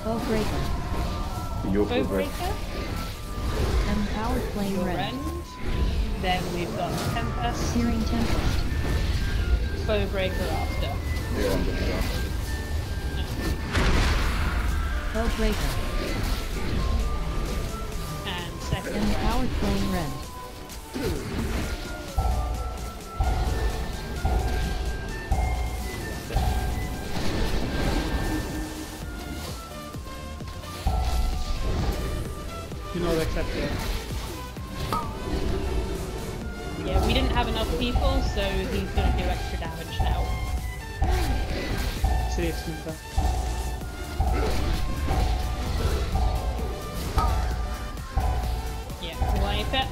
Bowbreaker. Your Bowbreaker. Empowered Flame Your Rend. Rend. Then we've got Tempest. Searing Tempest. Bowbreaker after. Yeah, I'm gonna go. Bowbreaker. And second. Empowered Flame Rend. You know, accept it. Yeah, we didn't have enough people, so he's going to do extra damage now. See, excellent. Yeah, wipe it.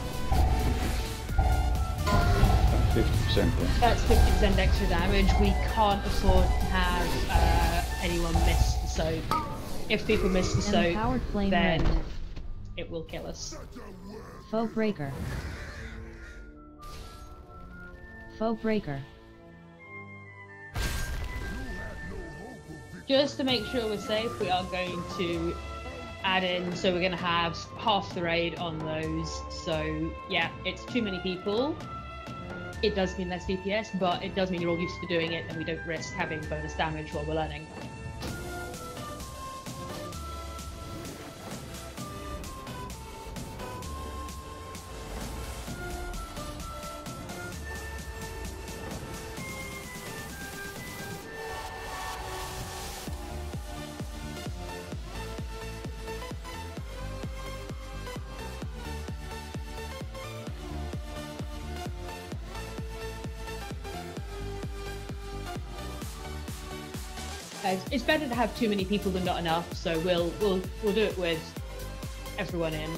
50%, yeah. That's 50% extra damage. We can't afford to have anyone miss the soak. If people miss the soak, Empowered Flame then Rend. it will kill us. Bowbreaker. Bowbreaker. Just to make sure we're safe, we are going to add in, so we're going to have half the raid on those. So yeah, it's too many people. It does mean less DPS, but it does mean you're all used to doing it and we don't risk having bonus damage while we're learning. It's better to have too many people than not enough, so we'll do it with everyone in.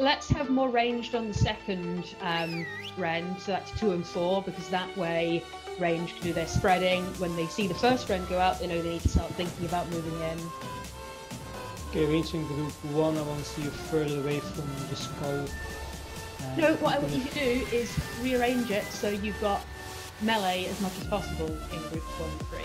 let's have more ranged on the second Ren, so that's 2 and 4, because that way range can do their spreading. When they see the first Ren go out, they know they need to start thinking about moving in. Okay, ranging group 1, I want to see you further away from the skull. No, what I want you to do is rearrange it so you've got melee as much as possible in groups 1 and 3.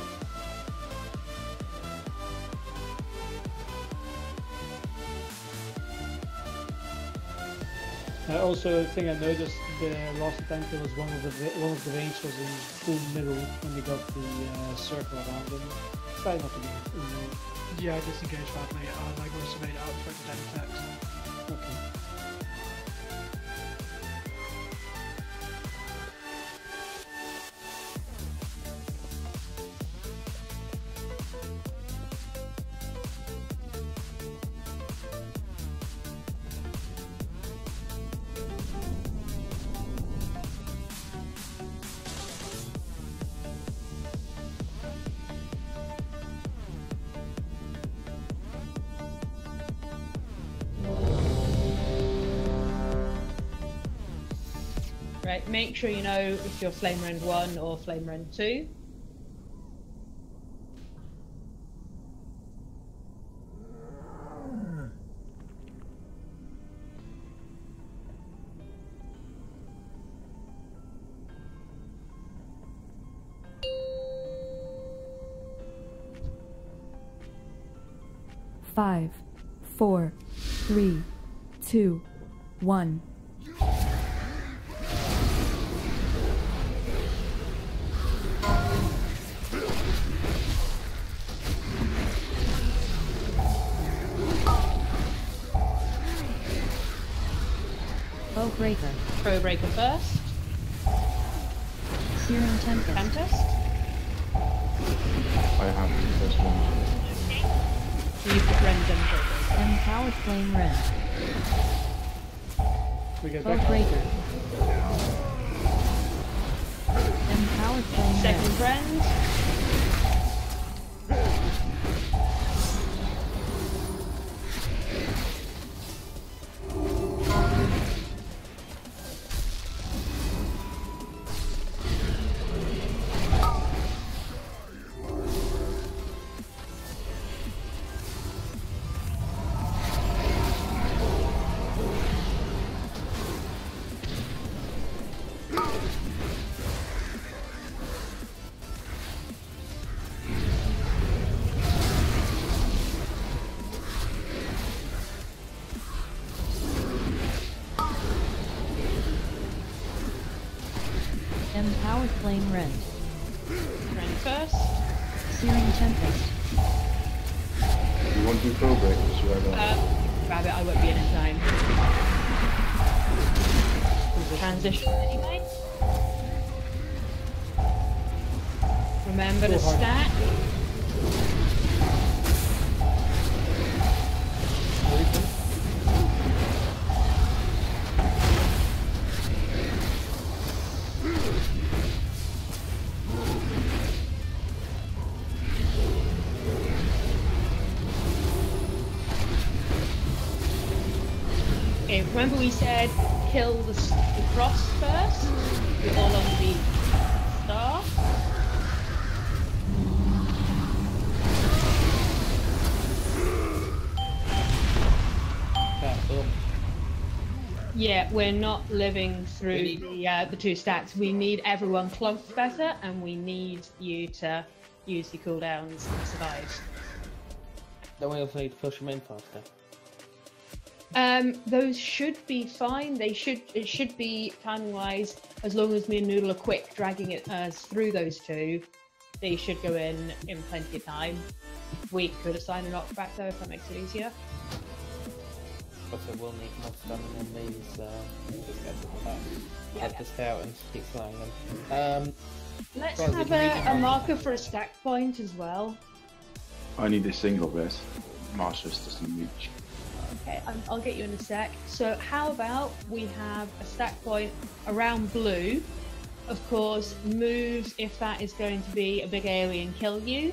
Also, the thing I noticed the last attempt was one of the range was in full middle when they got the circle around them. Try not to be Yeah, I disengaged badly. I also made it out for the text. Okay. Right, make sure you know if you're Flame Rend 1 or Flame Rend 2. Five, 4, 3, 2, 1. Bow breaker. Pro breaker first. Searing tempest. Tempest. I have the first one. You put Ren Tempest. Empowered flame rend. We get Bow back. breaker. Empowered flame Second rend. Rend. Empowered flame rend. Ren first. Searing tempest. You want to do pro breakers, right? Rabbit, I won't be in in time. Transition anyway. Remember to stack. Okay, remember we said kill the cross first? We're all on the star. Okay, boom. Yeah, we're not living through the 2 stacks. We need everyone cloaked better, and we need you to use your cooldowns and survive. Then we also need to push them in faster. Those should be fine. It should be timing-wise, as long as me and Noodle are quick dragging it through those 2. They should go in plenty of time. We could assign a knockback though, if that makes it easier. Also, we'll need more stunning on these. Just get this out and keep flying them. Let's Right, have we can a marker for a stack point as well. I need a single best. Marshall's doesn't reach. Okay, I'll get you in a sec. So how about we have a stack point around blue? Of course, move if that is going to be a big area and kill you.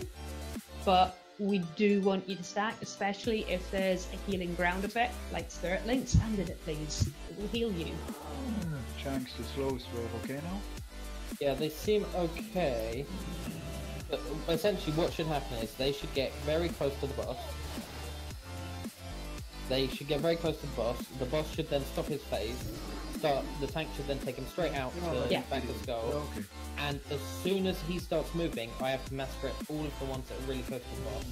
But we do want you to stack, especially if there's a healing ground effect, like Spirit Link. Stand in it, please. It will heal you. Chunks the slowest were okay now? Yeah, they seem okay. But essentially what should happen is they should get very close to the boss. The boss should then stop his phase. The tank should then take him straight out to back the skull. Okay. And as soon as he starts moving, I have to massacre all of the ones that are really close to the boss.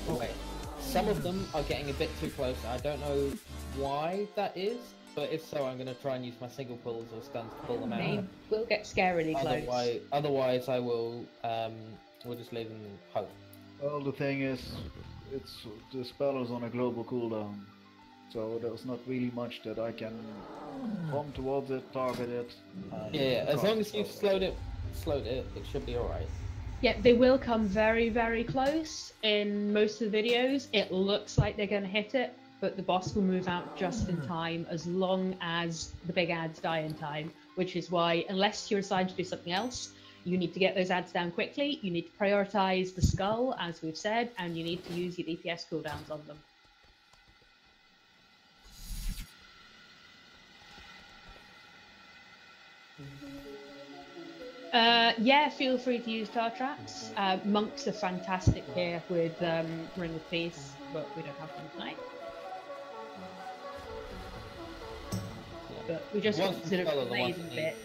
Okay. Some of them are getting a bit too close. I don't know why that is, but if so, I'm going to try and use my single pulls or stuns to pull them out. They will get scarily close. Otherwise, I will. We'll just leave them hope. Well, the thing is, the spell is on a global cooldown, so there's not really much that I can come towards it, target it. Yeah, as long as you've slowed it, it should be alright. Yeah, they will come very, very close. In most of the videos, it looks like they're going to hit it, but the boss will move out just in time, as long as the big ads die in time, which is why, unless you're assigned to do something else, you need to get those ads down quickly, you need to prioritize the skull, as we've said, and you need to use your DPS cooldowns on them. Yeah, feel free to use tar traps. Monks are fantastic here with Ring of Peace, but we don't have them tonight. But we just want to sort of play a bit.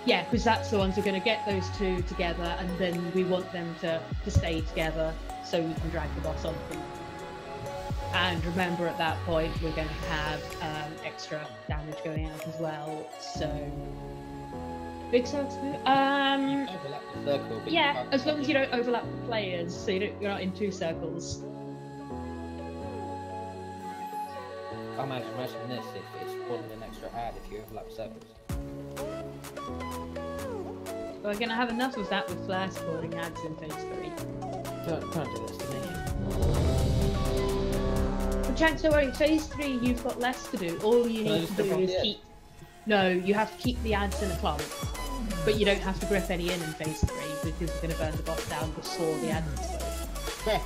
Yeah, because that's the ones who are going to get those two together, and then we want them to stay together so we can drag the boss on them. And remember, at that point, we're going to have extra damage going out as well. So, big circle. Yeah, as long as you don't overlap the players, so you're not in two circles. I imagine this if it's spawning an extra ad if you overlap circles. We're going to have enough of that with flare spawning ads in phase 3. Don't do this to me. But Chance, don't worry, phase 3 you've got less to do. All you need to do is keep... No, you have to keep the ads in a clump. But you don't have to grip any in phase 3 because you're going to burn the boss down before the ads explode. Yeah.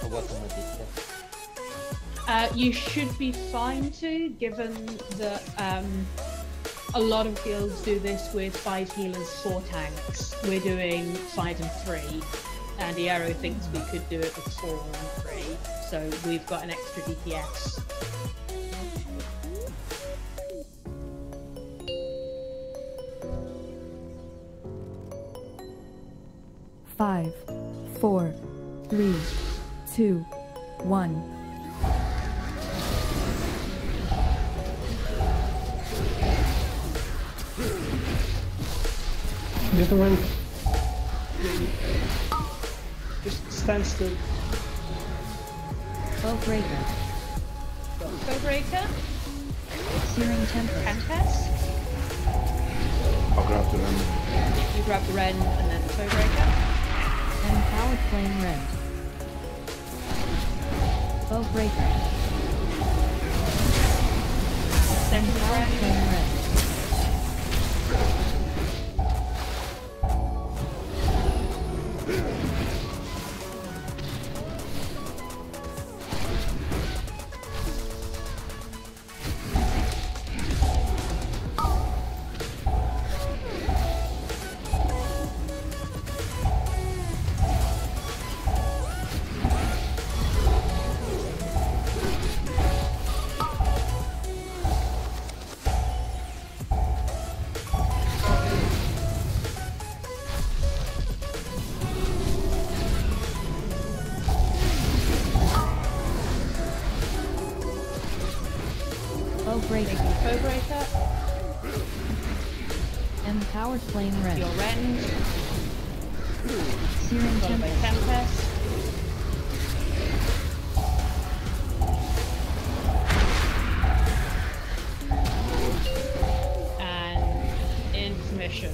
I'm working with DPS. You should be fine to, given that a lot of guilds do this with 5 healers, 4 tanks. We're doing 5 and 3, and the Arrow thinks we could do it with 4 and 3, so we've got an extra DPS. Five, 4, 3, 2, 1. The other one. Just stand still. Bowbreaker. Bowbreaker? Searing Tempest. I'll grab the rend. You grab the rend and then the Bowbreaker. Empowered Flame Rend. Bowbreaker. Empowered Flame Rend. Bowbreaker. Empowered Flame Rend. Your rend. Searing Tempest. And intermission.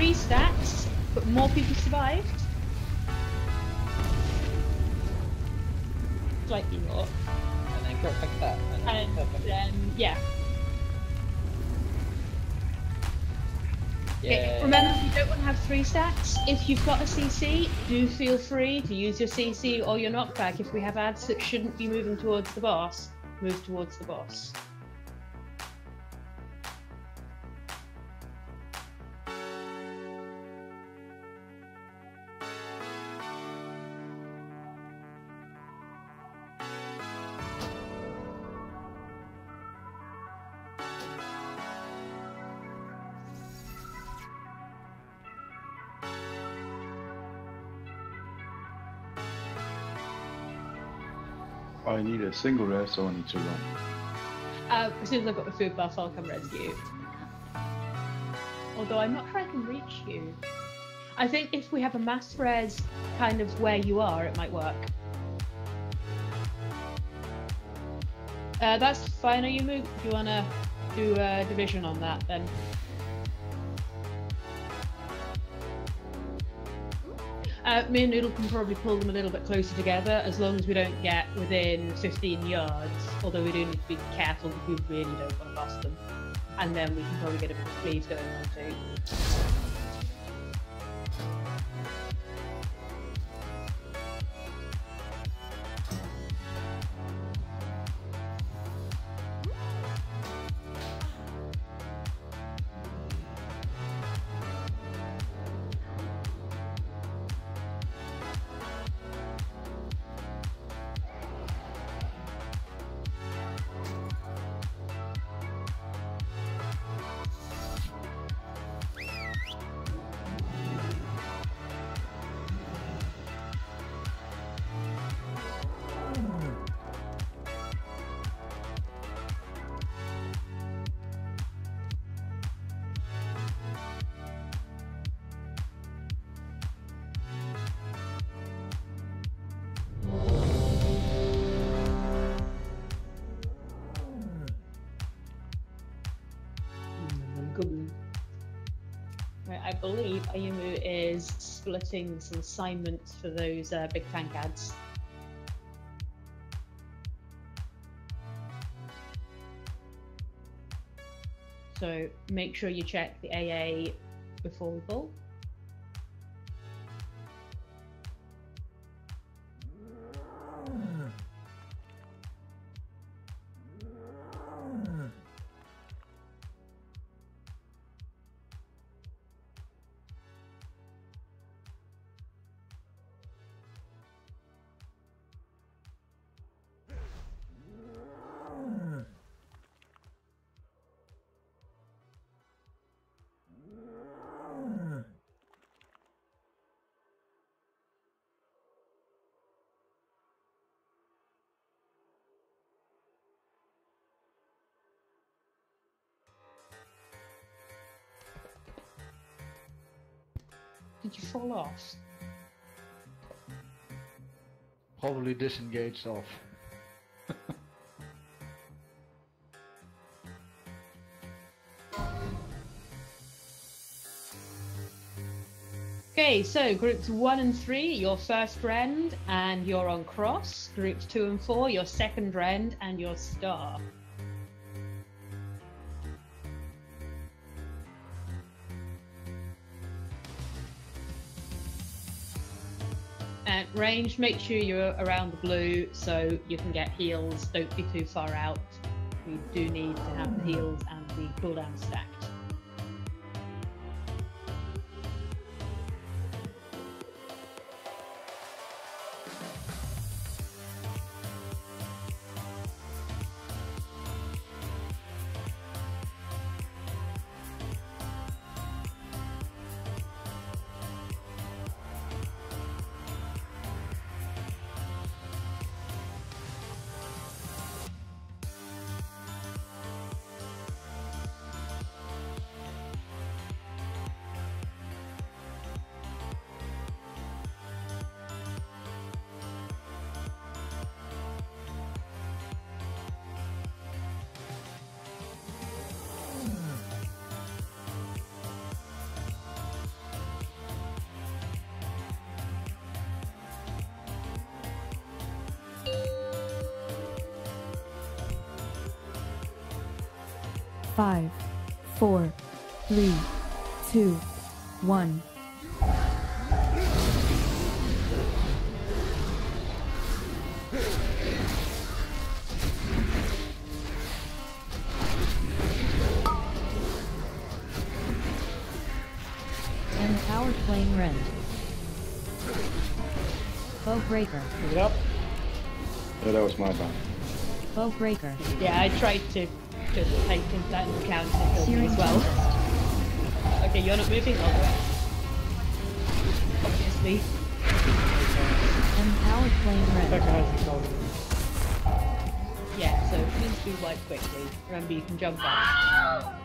3 stats, but more people survived. Slightly more. And then go like that. And then, yeah. Yeah. Remember, you don't want to have 3 stats. If you've got a CC, do feel free to use your CC or your knockback. If we have ads that shouldn't be moving towards the boss, move towards the boss. I need a single rest, so I need to run. As soon as I've got the food buff, I'll come rescue. Although I'm not sure I can reach you. I think if we have a mass res kind of where you are, it might work. That's fine. Are you moving? Do you want to do a division on that then? Me and Noodle can probably pull them a little bit closer together as long as we don't get within 15 yards, although we do need to be careful because we really don't want to bust them. And then we can probably get a bit of cleave going on too. Right, I believe Ayumu is splitting some assignments for those big tank ads. So make sure you check the AA before we pull. Did you fall off? Probably disengaged off. Okay, so groups 1 and 3, your first rend, and you're on cross. Groups 2 and 4, your second rend, and your star. And range, make sure you're around the blue so you can get heals. Don't be too far out. We do need to have the heals and the cooldown stacked. 5, 4, 3, 2, 1. Empowered Flame Rend. Bow Breaker. Pick it up. Yeah, that was my bad. Bow Breaker. Yeah, I tried to take that into account and kill me Searing as well. Tempest. Okay, you're not moving? I'll do it. Obviously. Empowered Flame Rend. Becca has the call. Yeah, so please do wipe quickly. Remember, you can jump back.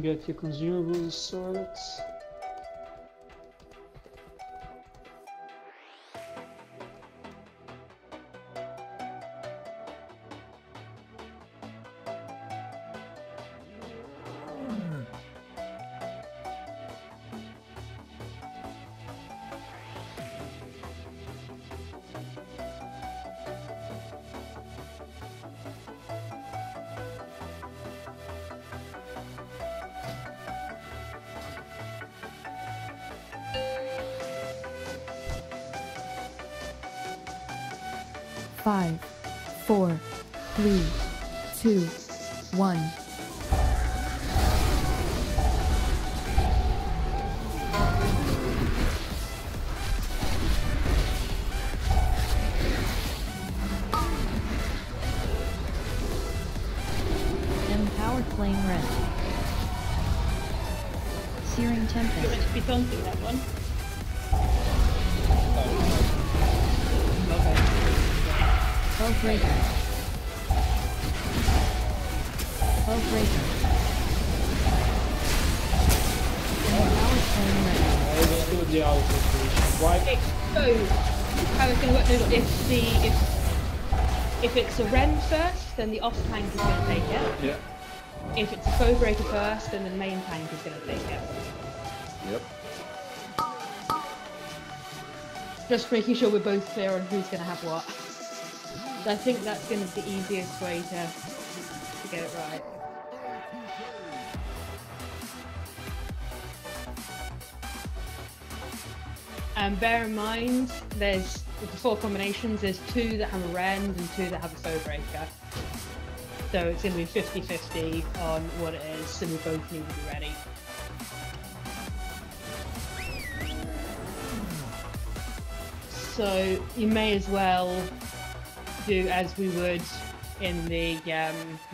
Get your consumables sorted. Five, 4, 3, 2, 1. Empowered Flame Rend. Searing Tempest. You're meant to be taunting that one. Bow Breaker. Bow Breaker. Empowered Flame Rend. Let's do the auto situation. Why? Okay, so how it's going to work is if it's a Ren first, then the off tank is going to take it. Yeah. If it's a Foe Breaker first, then the main tank is going to take it. Yep. Just making sure we're both clear on who's going to have what. I think that's going to be the easiest way to get it right. And bear in mind, with the 4 combinations, there's 2 that have a Rend and 2 that have a Foe Breaker. So it's going to be 50-50 on what it is, so we both need to be ready. So you may as well do as we would in the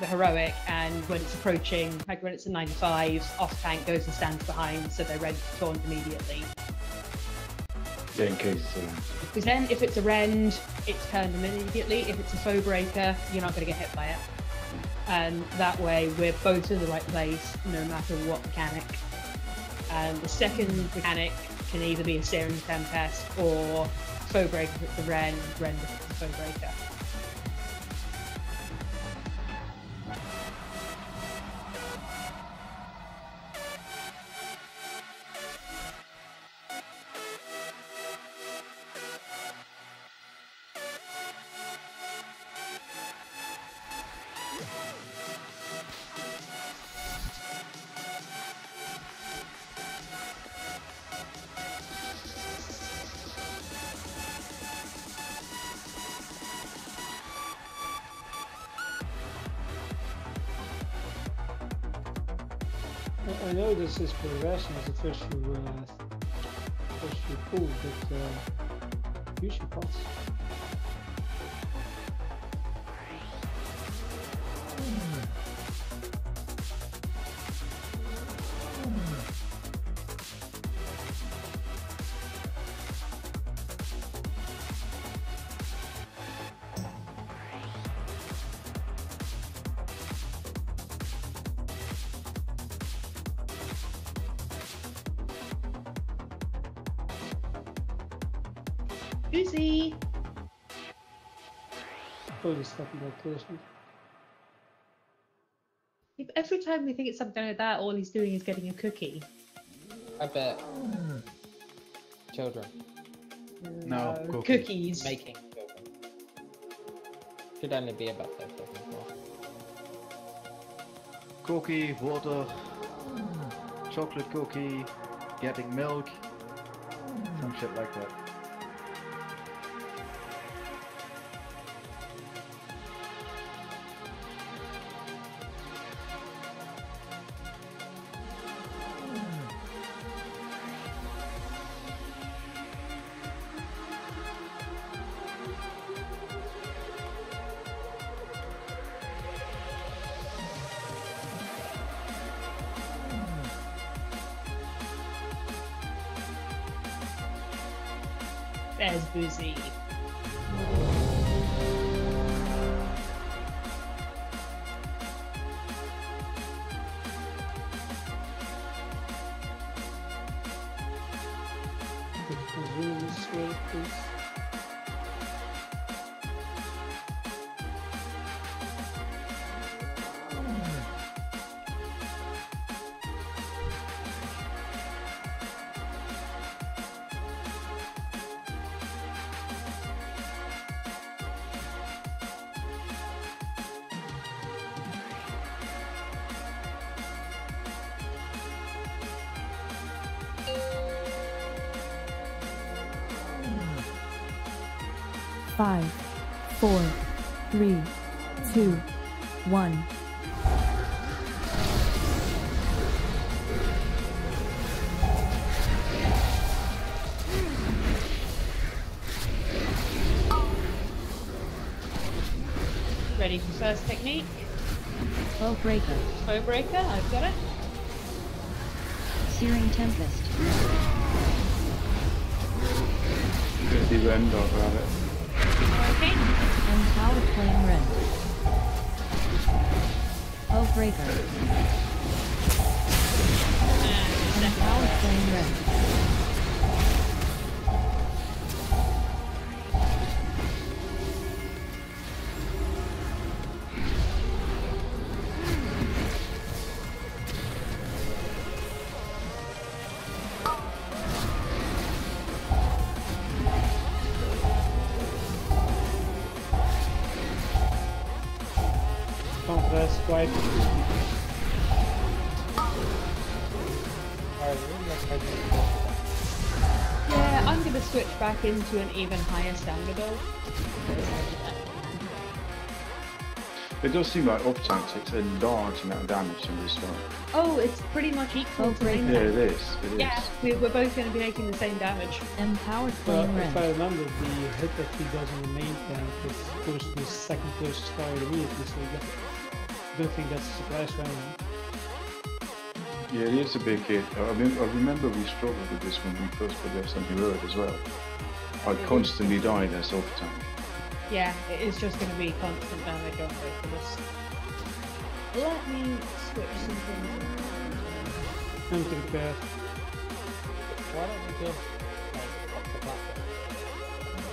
heroic, and when it's approaching, like when it's a 9-5, off tank goes and stands behind, so they're ready to taunt immediately. Yeah, in case. Because then, if it's a rend, it's turned immediately. If it's a foe breaker, you're not going to get hit by it. And that way, we're both in the right place, no matter what mechanic. And the second mechanic can either be a Searing Tempest or foe breaker if it's a rend if it's a foe breaker. I know this is progression as the first few pull, but usually pass. Busy. Probably stopping that closely. If every time we think it's something like that, all he's doing is getting a cookie. I bet. Children. No, cookies. Making children. Should only be about 5 seconds more. Cookie, water, chocolate cookie, getting milk, some shit like that. There's Boozy. Five, 4, 3, 2, 1. Ready for first technique? Foe breaker. Foe breaker, I've got it. Searing tempest. 50 rend, I'll grab it. Okay. Empowered flame rend. Foe breaker. Empowered flame rend. Compress quite. Yeah, I'm going to switch back into an even higher standard build. It does seem like off tank takes a large amount of damage from this one. Oh, it's pretty much equal to main Yeah, tank. it is. Yeah, we're both going to be making the same damage. Empowered Well, flame if I rend. remember, the hit that he does on the main tank is goes to his second closest target immediately, so I don't think that's a surprise for anyone. Yeah, it is a big hit. I remember we struggled with this when we first put this on Heroic as well. I constantly died as off tank. Yeah, it is just going to be constant damage on both of us. Let me switch some things around. I'm to prepare. Why don't we just like up the platform?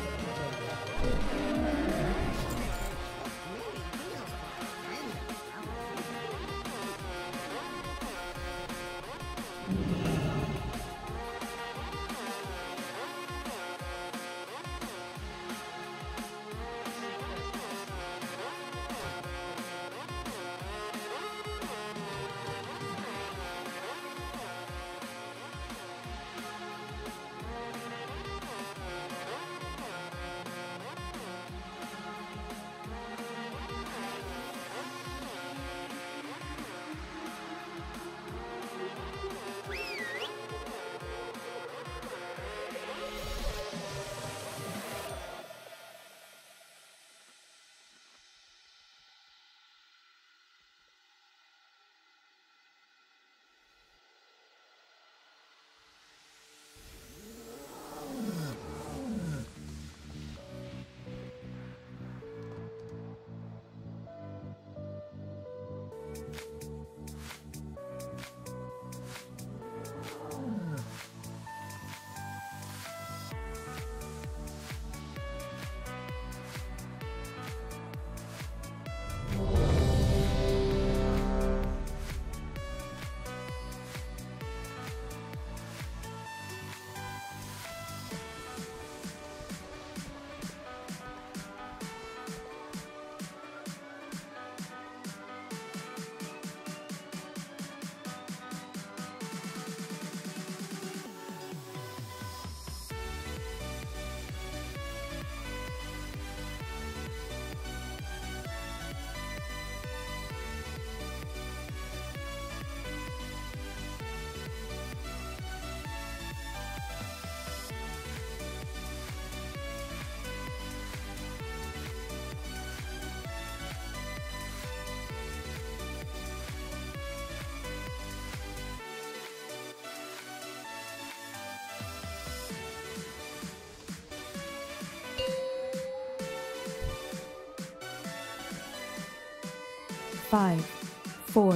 Five, 4,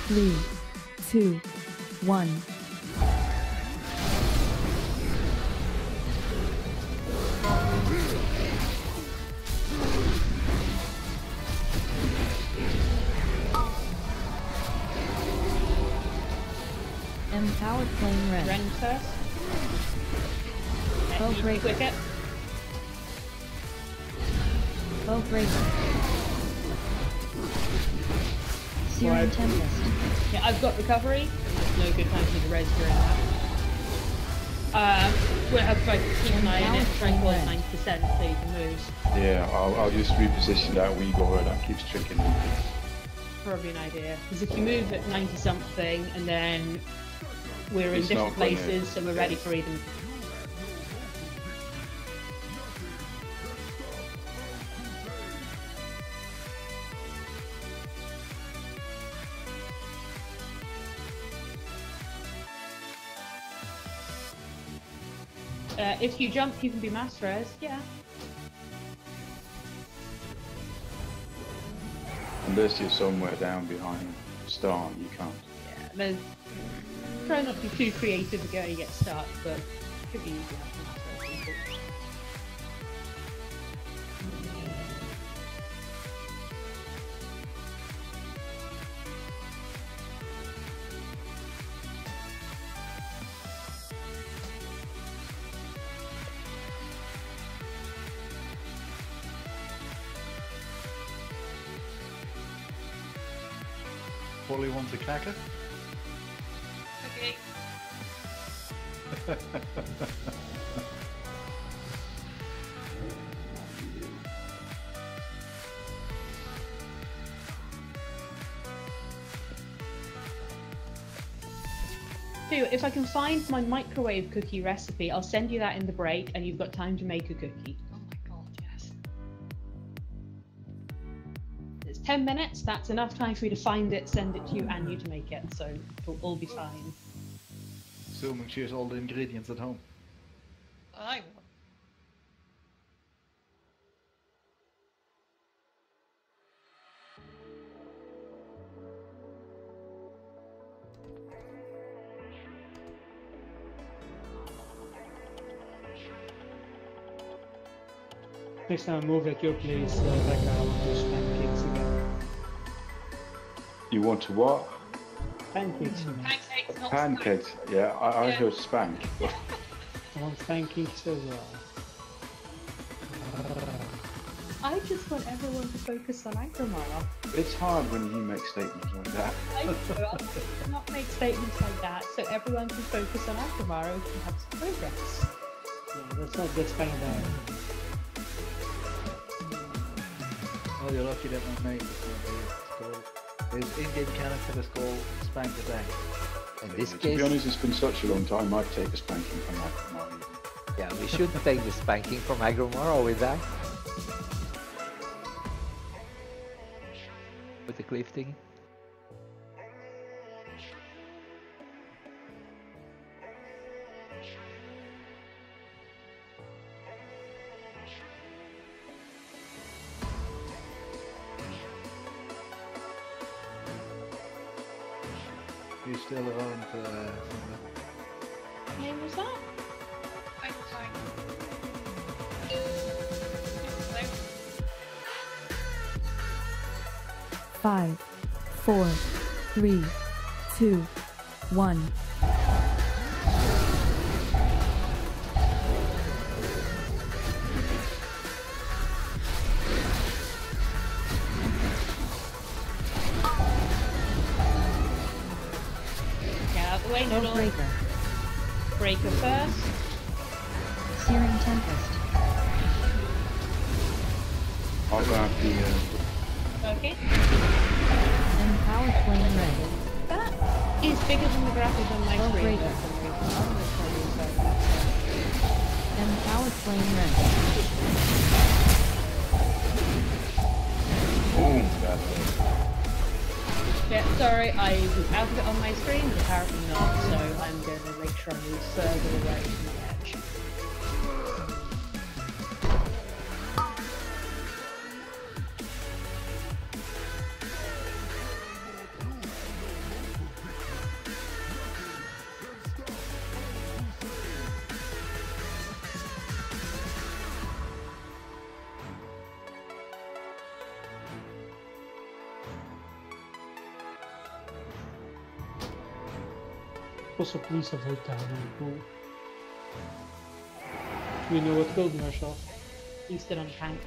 3, 2, 1. Empowered flame rend. Rend first. Bow Need breaker. wicket. Bow breaker. Searing tempest. Yeah, I've got recovery. There's no good time for me to res during that. We'll have to keep an eye on it, try and hold 9% so you can move. Yeah, I'll just reposition that Uyghur that keeps tricking me. Probably an idea. Because if you move at 90 something and then we're in It's different not gonna- places, so we're ready for either. If you jump, you can be mass res, yeah. Unless you're somewhere down behind Star, you can't. Yeah, there's... Try not to be too creative again you get stuck, but it could be easy enough to mass res people. Polly wants a cracker? Okay. tell you what, if I can find my microwave cookie recipe, I'll send you that in the break, and you've got time to make a cookie. Oh my god, yes. It's 10 minutes. That's enough time for you to find it, send it to you, and you to make it. So it'll all be fine. Assuming she has all the ingredients at home. I will. Next time I move at your place, Becca, I want those pancakes again. You want to what? Pancakes, you know. Pancakes, not Pancakes. Yeah, I Yeah. heard spank. I want pancakes as well. I just want everyone to focus on Aggramar. It's hard when he makes statements like that. I do not make statements like that, so everyone can focus on Aggramar and can have some progress. Yeah, that's kind of bad. Oh, you're lucky that my mate is not here. It's called, his in-game character is called Spank the Tank. In this To case, be honest, it's been such a long time, I'd take a spanking from that. yeah, we should take the spanking from Aggramar, or with that. With the cliff thing. You still around? What name was that? I'm fine. 5, 4, 3, 2, 1. Get out the way, Bow Noodle. breaker. Breaker first. Searing tempest. I'll grab the. Okay. Empowered flame red. That is bigger than the graphic on my Bow screen. breaker. Empowered flame red. Boom, that Yeah, sorry, I was out of it on my screen, but apparently not, so I'm going to make sure I move further away from the edge. Also, please avoid down in the pool. We know what killed Marshall. He stood on tank.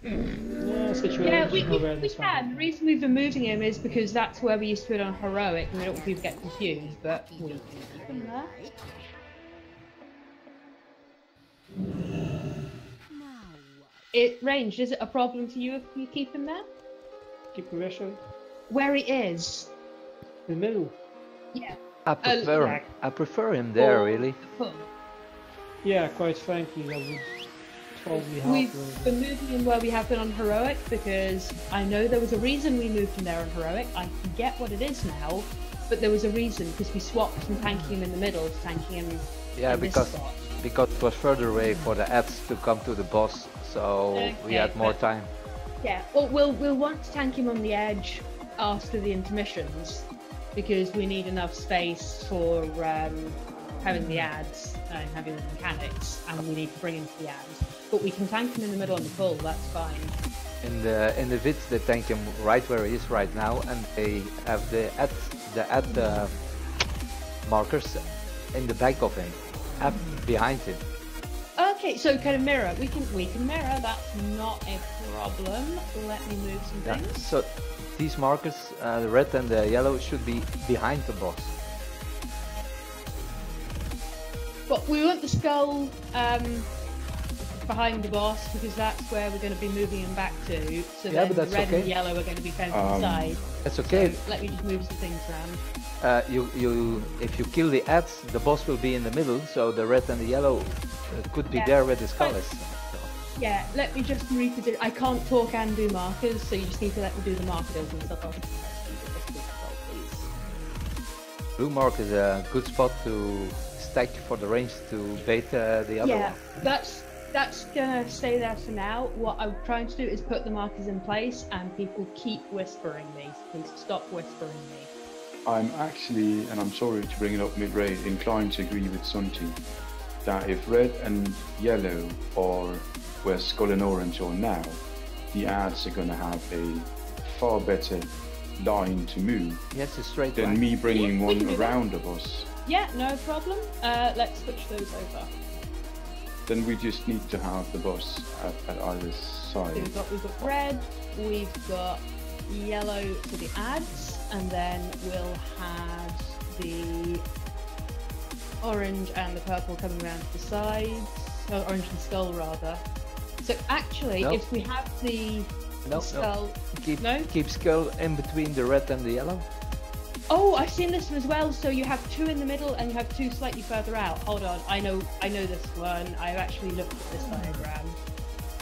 Yeah, situation. Yeah, we awareness can. The reason we've been moving him is because that's where we used to put on heroic, and we don't want people to get confused, but we can keep him there. It ranged, is it a problem for you if we keep him there? Keep him Marshall Where he is. in the middle. Yeah. I prefer him there, really. Yeah, quite frankly, that would probably help. We've been moving him where we have been on heroic because I know there was a reason we moved him there on heroic. I forget what it is now, but there was a reason because we swapped from tanking him in the middle to tanking him Yeah, in this because spot. it was further away for the ads to come to the boss, so we had more time. Yeah, well, we'll want to tank him on the edge after the intermissions because we need enough space for having the ads and having the mechanics, and we need to bring him to the ads. But we can tank him in the middle on the pull. That's fine. In the vids they tank him right where he is right now, and they have the ad markers in the back of him, behind him. Okay, so kind of mirror. We can mirror. That's not a problem. Let me move some Yeah. things. So these markers, the red and the yellow, should be behind the boss. But we want the skull behind the boss because that's where we're going to be moving him back to. So Yeah, then but that's red okay. and yellow are going to be fenced inside. That's okay. So let me just move some things around. If you kill the ads, the boss will be in the middle, so the red and the yellow could be Yeah. there where the skull is. Yeah, let me just reposition. I can't talk and do markers, so you just need to let me do the markers and stuff. Blue mark is a good spot to stack for the range to bait the other Yeah, one. that's gonna stay there for now. What I'm trying to do is put the markers in place, and people keep whispering me. Please stop whispering me. I'm actually, and I'm sorry to bring it up mid-raid, inclined to agree with Sunti that if red and yellow are where skull and orange are now, the ads are going to have a far better line to move Yes, it's straight than line. me bringing We can one do that. around of us. Yeah, no problem. Let's switch those over. Then we just need to have the boss at either So side. we've got red, we've got yellow for the ads, and then we'll have the orange and the purple coming around to the sides. Oh, orange and skull rather. So actually, No. if we have the No, skull, Keep skull in between the red and the yellow. Oh, I've seen this one as well. So you have two in the middle and you have two slightly further out. Hold on, I know this one. I've actually looked at this diagram.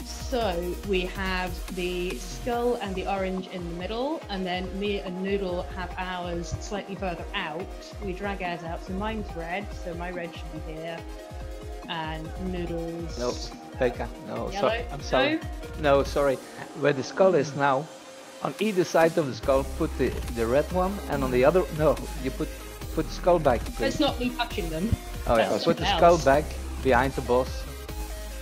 So we have the skull and the orange in the middle, and then me and Noodle have ours slightly further out. We drag ours out. So mine's red, so my red should be here, and Noodle's. No, Pekka, no, Yellow? I'm sorry. No, sorry. Where the skull is now, on either side of the skull, put the red one, and on the other, no, you put the skull back, please. It's not me touching them. Oh yeah, That's put the something skull else. back behind the boss.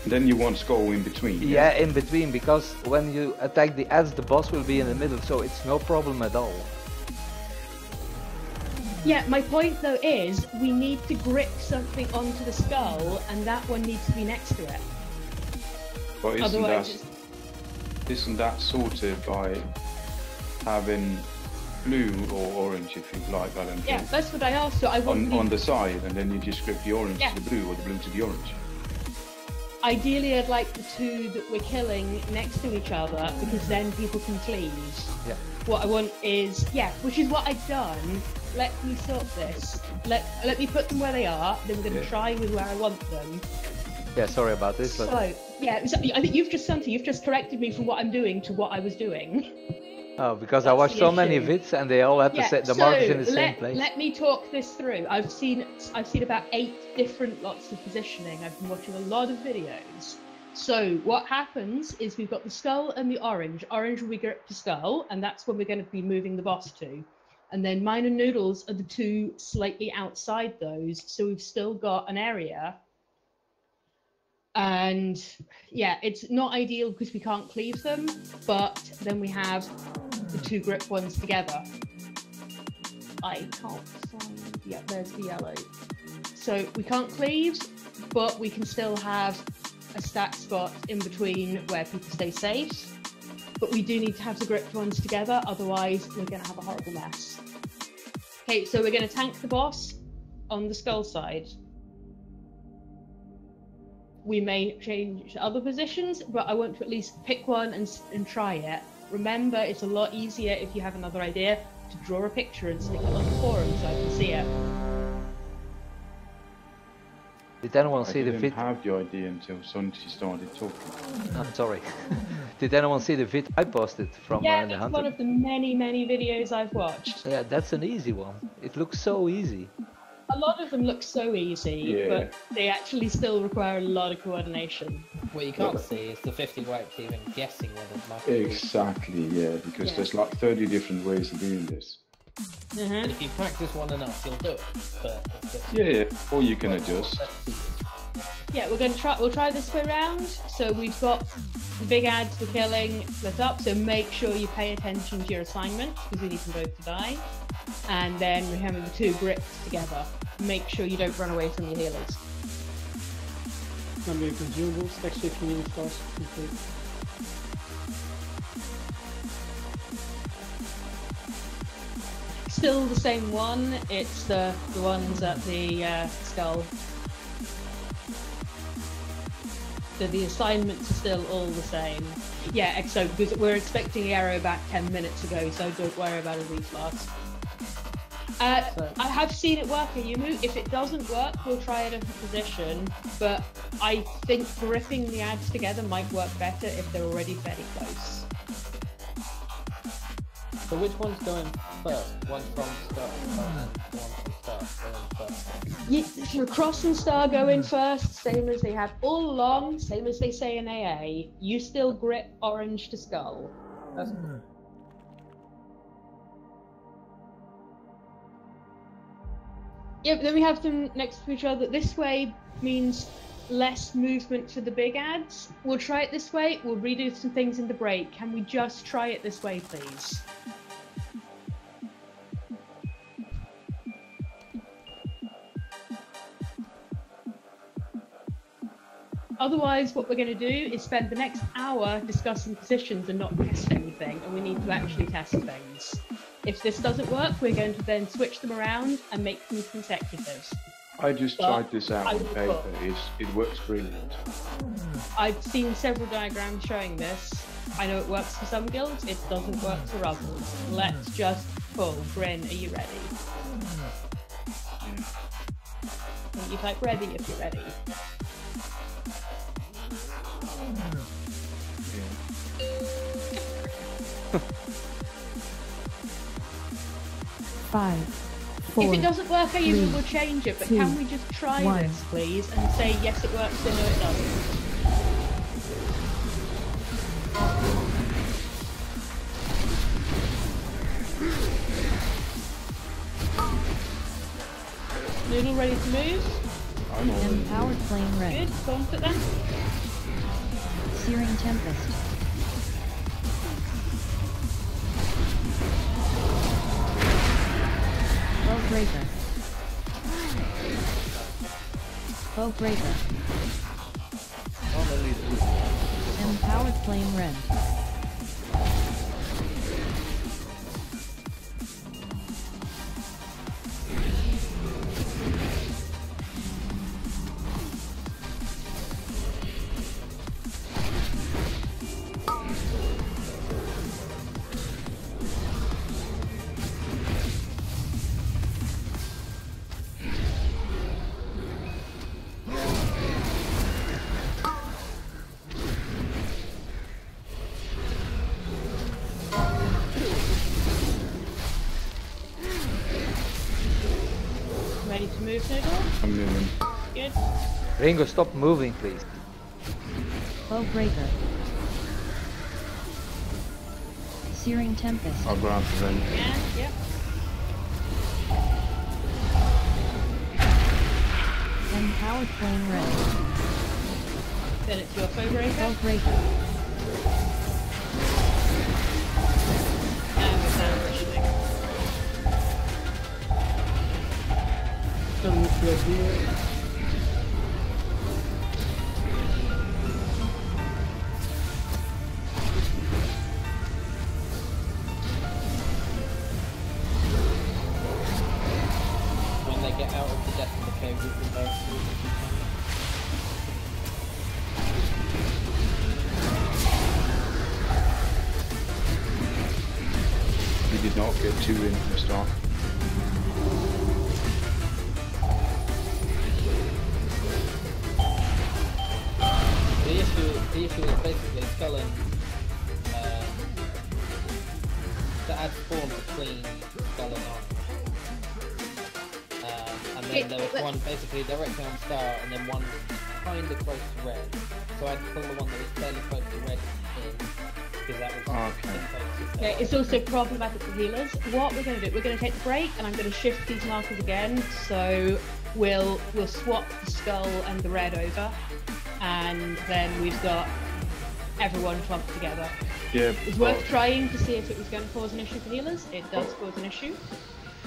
Then you want skull in between. Yeah, in between, because when you attack the ads, the boss will be in the middle, so it's no problem at all. Yeah, my point though is we need to grip something onto the skull, and that one needs to be next to it. But Otherwise, isn't that sorted by having blue or orange, if you like, I don't yeah, think, that's what I asked. So I want on the side, and then you just grip the orange Yeah. to the blue or the blue to the orange. Ideally, I'd like the two that we're killing next to each other because then people can cleave. Yeah. What I want is, yeah, which is what I've done. Let me sort this. Let me put them where they are. Then we're going to Yeah. try with where I want them. Yeah, sorry about this, but So yeah, so I think you've just corrected me from what I'm doing to what I was doing. oh, because I That's watched the so many issue. vids and they all had to set the markers in the same place. Let me talk this through. I've seen about 8 different lots of positioning. I've been watching a lot of videos. So what happens is we've got the skull and the orange. Orange will be grip to skull, and that's when we're going to be moving the boss to. And then mine and Noodles are the two slightly outside those, so we've still got an area. And yeah, it's not ideal because we can't cleave them, but then we have the two grip ones together. I can't find, yeah, there's the yellow. So we can't cleave, but we can still have a stack spot in between where people stay safe. But we do need to have the gripped ones together, otherwise we're going to have a horrible mess. Okay, so we're going to tank the boss on the skull side. We may change other positions, but I want to at least pick one and try it. Remember, it's a lot easier if you have another idea to draw a picture and stick it on the forum so I can see it. Did anyone see I the didn't vid? have the idea until Sunti started talking. I'm sorry. Did anyone see the vid I posted from Yeah, the that's hunter? one of the many, many videos I've watched. Yeah, that's an easy one. It looks so easy. A lot of them look so easy, Yeah. but they actually still require a lot of coordination. What you can't see is the 50 wipes even guessing whether it might be. Exactly, yeah, because Yeah. there's like 30 different ways of doing this. And if you practice one enough, you'll do it. But Yeah, or you can adjust. Yeah, we'll try this way round. So we've got the big ads we're killing split up, so make sure you pay attention to your assignment because we need them both to die. And then we have the two grips together. Make sure you don't run away from your healers. I'm doing consumables, next 15 minutes past complete. Still the same one, it's the ones at the skull. So the assignments are still all the same. Yeah, so because we're expecting Arrow back 10 minutes ago, so don't worry about a reflux. I have seen it work, Ayumu. If it doesn't work, we'll try a different position, but I think gripping the ads together might work better if they're already fairly close. So which one's going first? One from start and one from start going first? Yeah, Cross and Star go in first, same as they have all along, same as they say in AA. You still grip orange to skull. That's cool. Yeah, but then we have them next to each other. This way means less movement for the big ads. We'll try it this way. We'll redo some things in the break. Can we just try it this way, please? Otherwise, what we're going to do is spend the next hour discussing positions and not test anything, and we need to actually test things. If this doesn't work, we're going to then switch them around and make them consecutive. I just tried this out on paper. It works brilliant. I've seen several diagrams showing this. I know it works for some guilds, it doesn't work for others. Let's just pull. Bryn, are you ready? Can you type ready if you're ready? Five, four, if it doesn't work, three, we'll change it, but two, can we just try 1. this, please, and say yes it works, or no it doesn't? Noodle ready to move? I'm already Empowered flame red. Good, go on for it then. Searing tempest. Bow breaker. Bow breaker. Empowered flame red. Ready to move, Noodle? I'm moving. Good. Ringo, stop moving, please. Bow breaker. Searing tempest. I'll grab the ring. Yeah, yep. Empowered flame red. Then it's your foe breaker. Bow breaker. And we're down positioning. When they get out of the depth of the cave, we can go through it. We did not get 2 in from the start. The issue is basically Skull the ads form between Skull and Orange. And then there was one basically directly on Star and then one kind of close to Red. So I'd pull the one that was fairly close to Red in, because that was close to Okay, it's also problematic for healers. What we're going to do, we're going to take the break and I'm going to shift these markers again. So we'll swap the Skull and the Red over. And then we've got everyone clumped together. Yeah. It's worth trying to see if it was going to cause an issue for healers. It does cause an issue.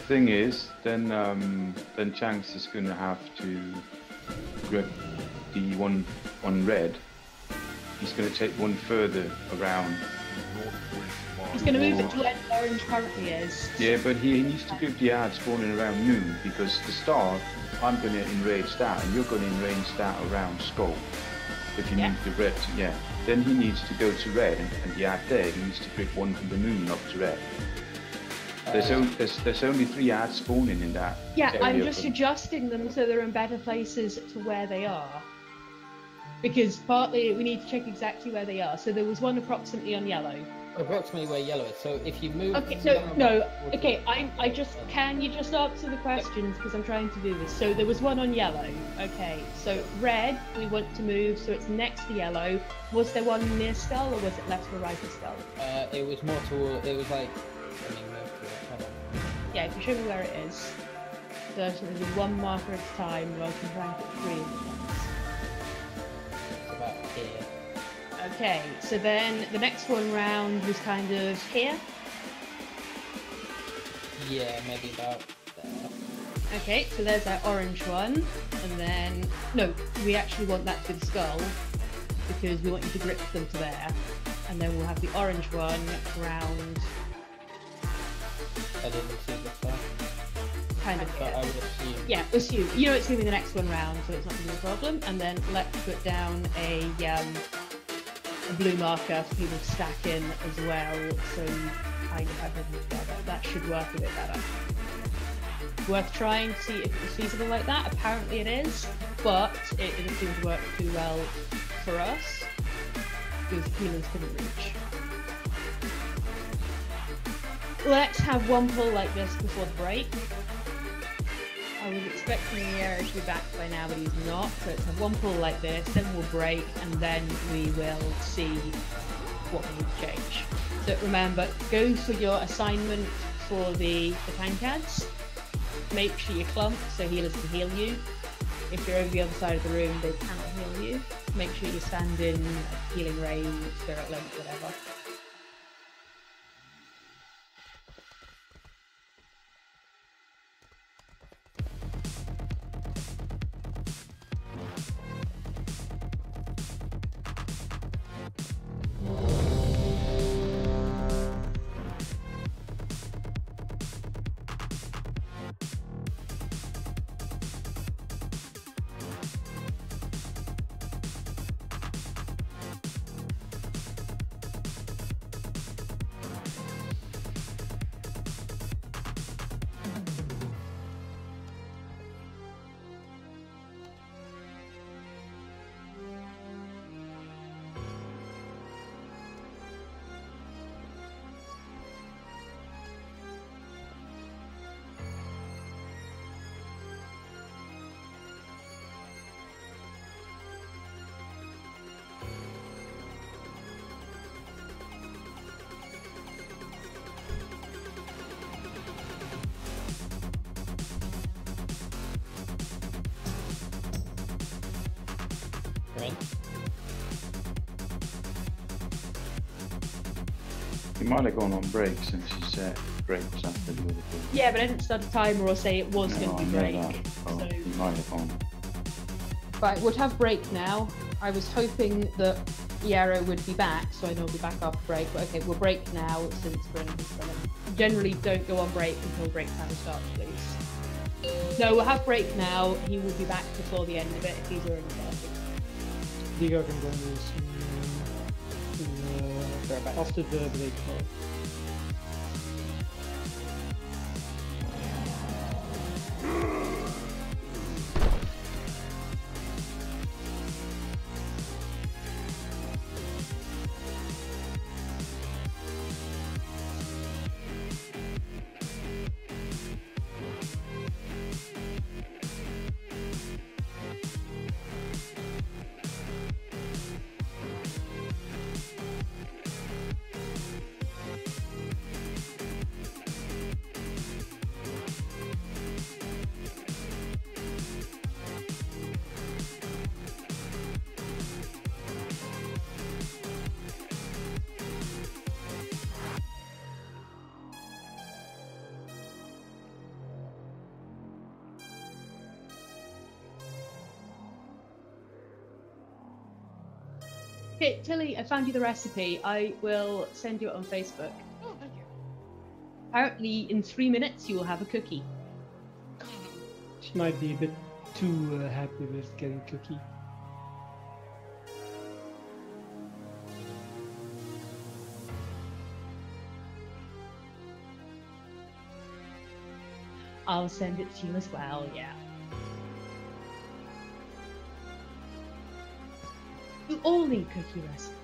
Thing is, then Chanks is going to have to grip the one on red. He's going to take one further around. He's going to move it to where Orange currently is. Yeah, but he needs to grip the ad spawning around noon, because the Star, I'm going to enrage that, and you're going to enrage that around Skull. If you move the red, then he needs to go to red, and the ad there, he needs to click one from the moon up to red. There's only 3 ads spawning in that. Yeah, I'm area just from- adjusting them so they're in better places to where they are. Because partly we need to check exactly where they are. So there was one approximately on yellow. Approximately where yellow is. So if you move. Okay, so no. Okay, can you just answer the questions because I'm trying to do this. So there was one on yellow. Okay, so red we want to move so it's next to yellow. Was there one near skull or was it left or right of skull? It was more toward. It was like. I mean, move to it. Hold on. Yeah, if you show me where it is. So there's one marker at a time rather than trying to put 3 in at once. It's about here. Okay, so then the next one round was kind of here. Yeah, maybe about there. Okay, so there's our orange one, and then no, we actually want that to the skull because we want you to grip them to there, and then we'll have the orange one round. I didn't see this far. Kind of But here. I would assume. Yeah, assume. You know, it's going to be the next one round, so it's not going to be a problem. And then let's put down a blue marker for people to stack in as well, so you kind of have everything together. That should work a bit better. Worth trying to see if it's feasible like that. Apparently it is, but it didn't seem to work too well for us because humans couldn't reach. Let's have one pull like this before the break. I was expecting the arrow to be back by now, but he's not. So let's have one pull like this, then we'll break, and then we will see what we need to change. So remember, go for your assignment for the tank ads. Make sure you clump so healers can heal you. If you're over the other side of the room, they cannot heal you. Make sure you stand in healing range, spirit length, whatever. He might have gone on break since he said break was after the other two. Yeah, but I didn't start a timer or say it was No, going to be I break. know that. Oh, So, he might have gone. right, we'll have break now. I was hoping that Yarrow would be back, so I know we'll be back after break. But okay, we'll break now since Brendan's done it. Generally, don't go on break until break time starts, please. No, we'll have break now. He will be back before the end of it if he's already started. Digo can go this after the break. Okay, Tilly, I found you the recipe. I will send you it on Facebook. Oh, thank you. Apparently, in 3 minutes, you will have a cookie. She might be a bit too happy with getting cookie. I'll send it to you as well, yeah. You all need cookie recipes.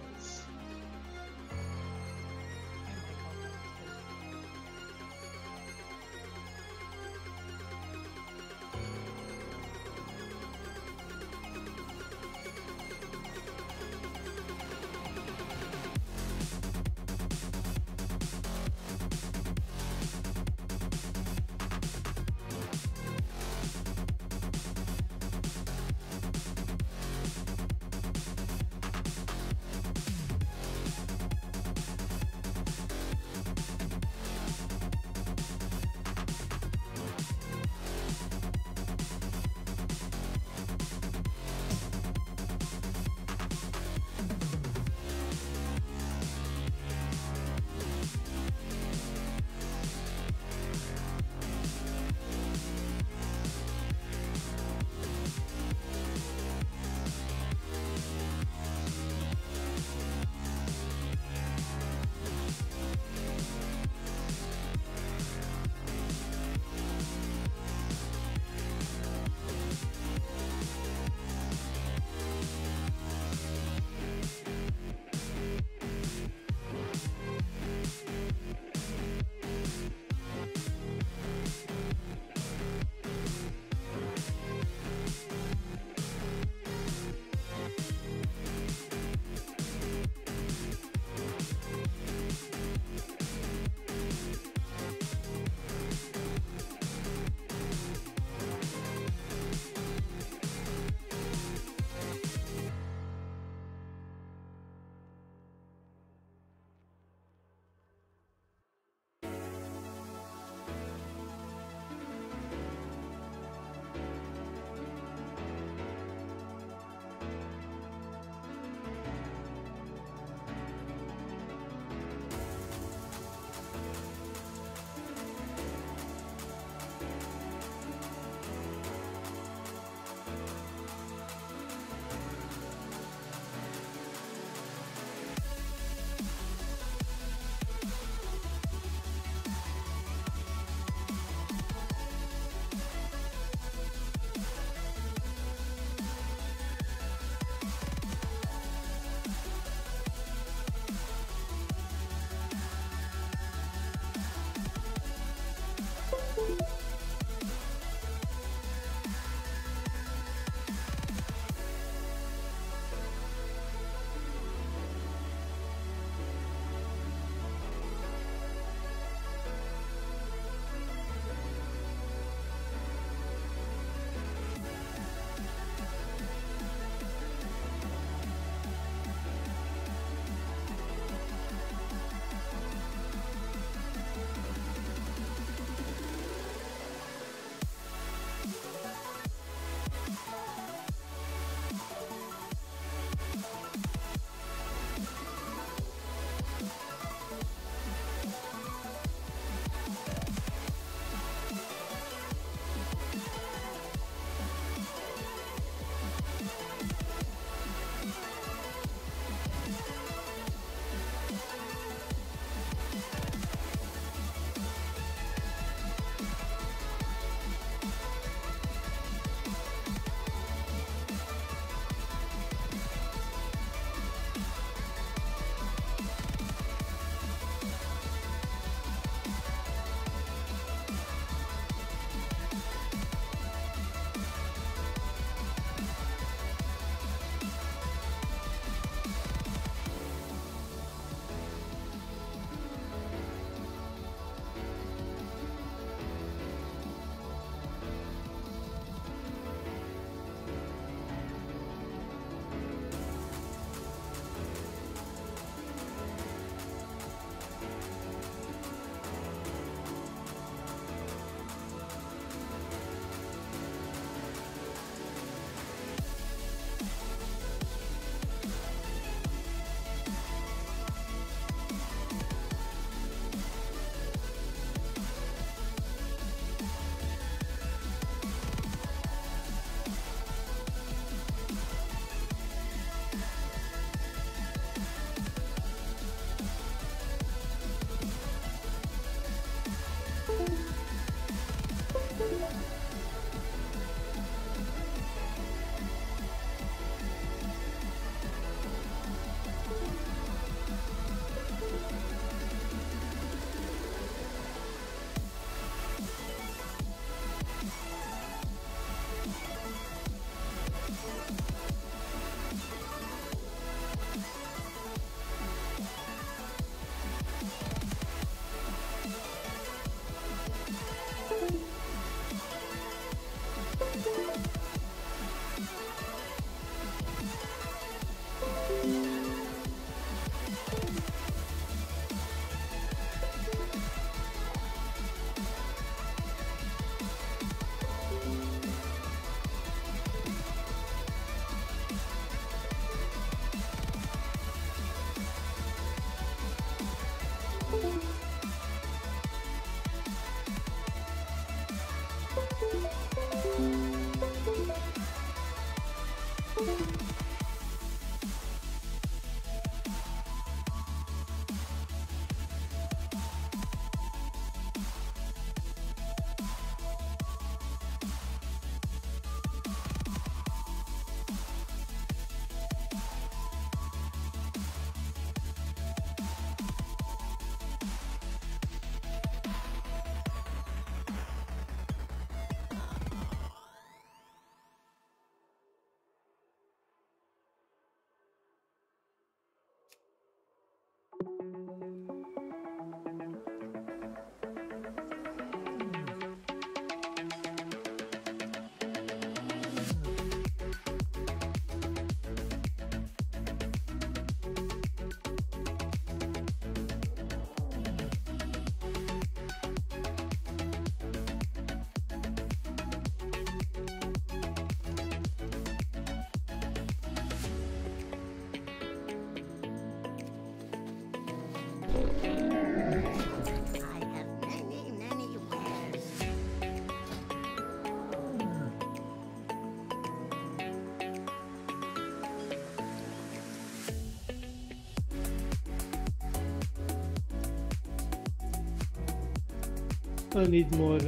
I'll need more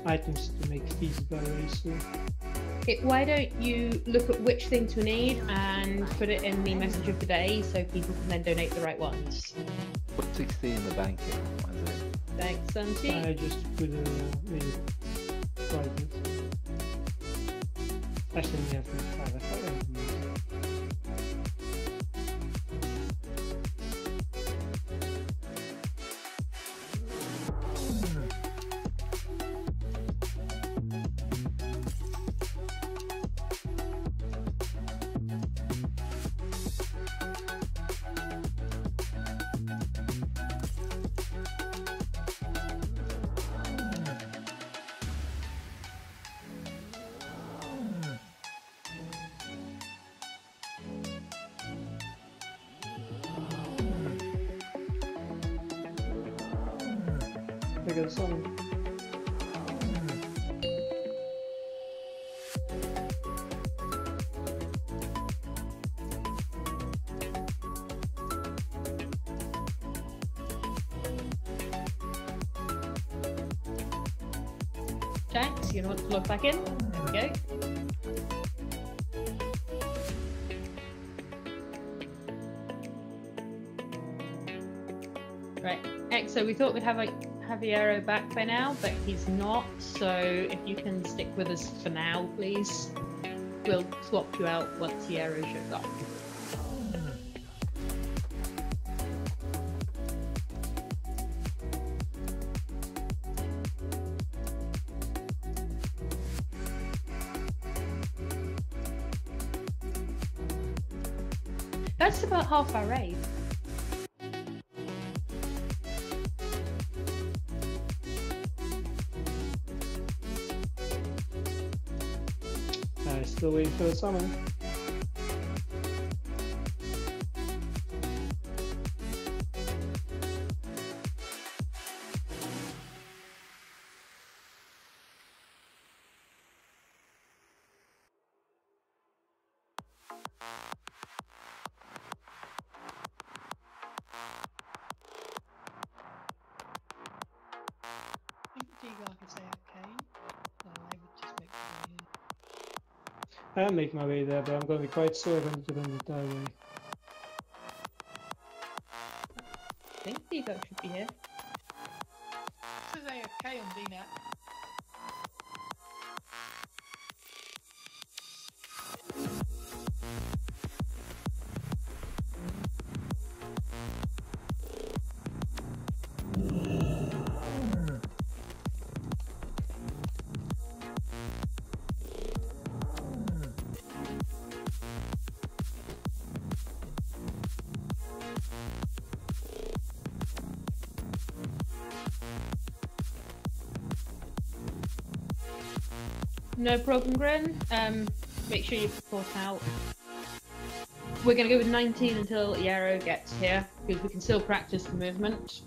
items to make feasible racer. Why don't you look at which things we need and put it in the message of the day so people can then donate the right ones? Put 60 in the bank here. One second. Thanks, Santi. I just put a private. Actually, we have 5. I thought I had more. I got some. Jax, you know what to log back in? There we go. Right, so we thought we'd have Javiero back by now, but he's not, so if you can stick with us for now, please. We'll swap you out once Javiero shows up. That's about half our raid. Still waiting for the summon. I think Degar could say okay. I would just make the way I'll make my way there, but I'm going to be quite slow if I need to run the entire way. I think Degar should be here. It says AFK on DNet. No problem, Grin. Make sure you report out. We're going to go with 19 until Yarrow gets here, because we can still practice the movement.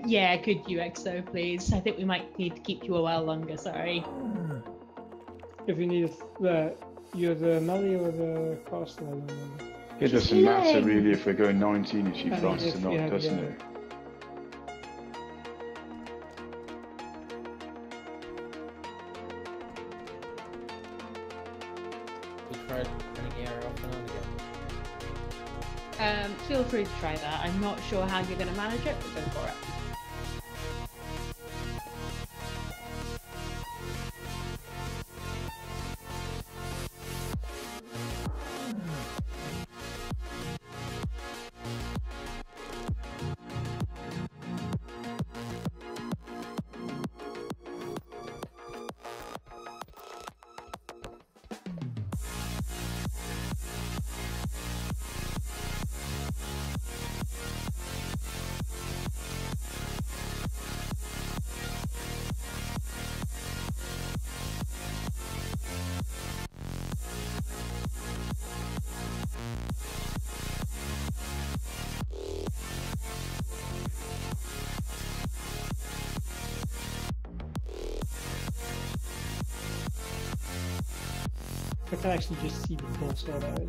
Yeah, could you XO please? I think we might need to keep you a while longer, sorry. If you need you're the melee or the caster, I don't know. It doesn't matter really if we're going 19 if she frosts or not, doesn't yeah. it? We tried turning the arrow off and on again. Feel free to try that. I'm not sure how you're going to manage it, but go for it. I can actually just see the full sword already.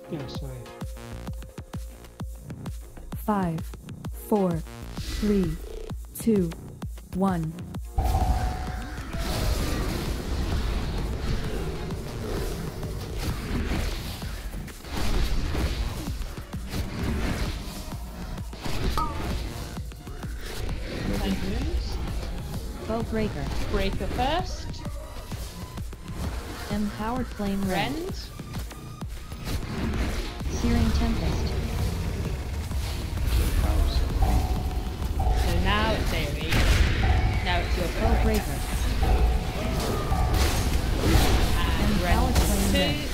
Yeah, sorry. 5, 4, 3, 2, 1. Bow breaker. Breaker first. Empowered flame rend. Rend. Searing tempest. So now it's Aerie. Now it's your Bow breaker. And Empowered Rend flame 2. rend.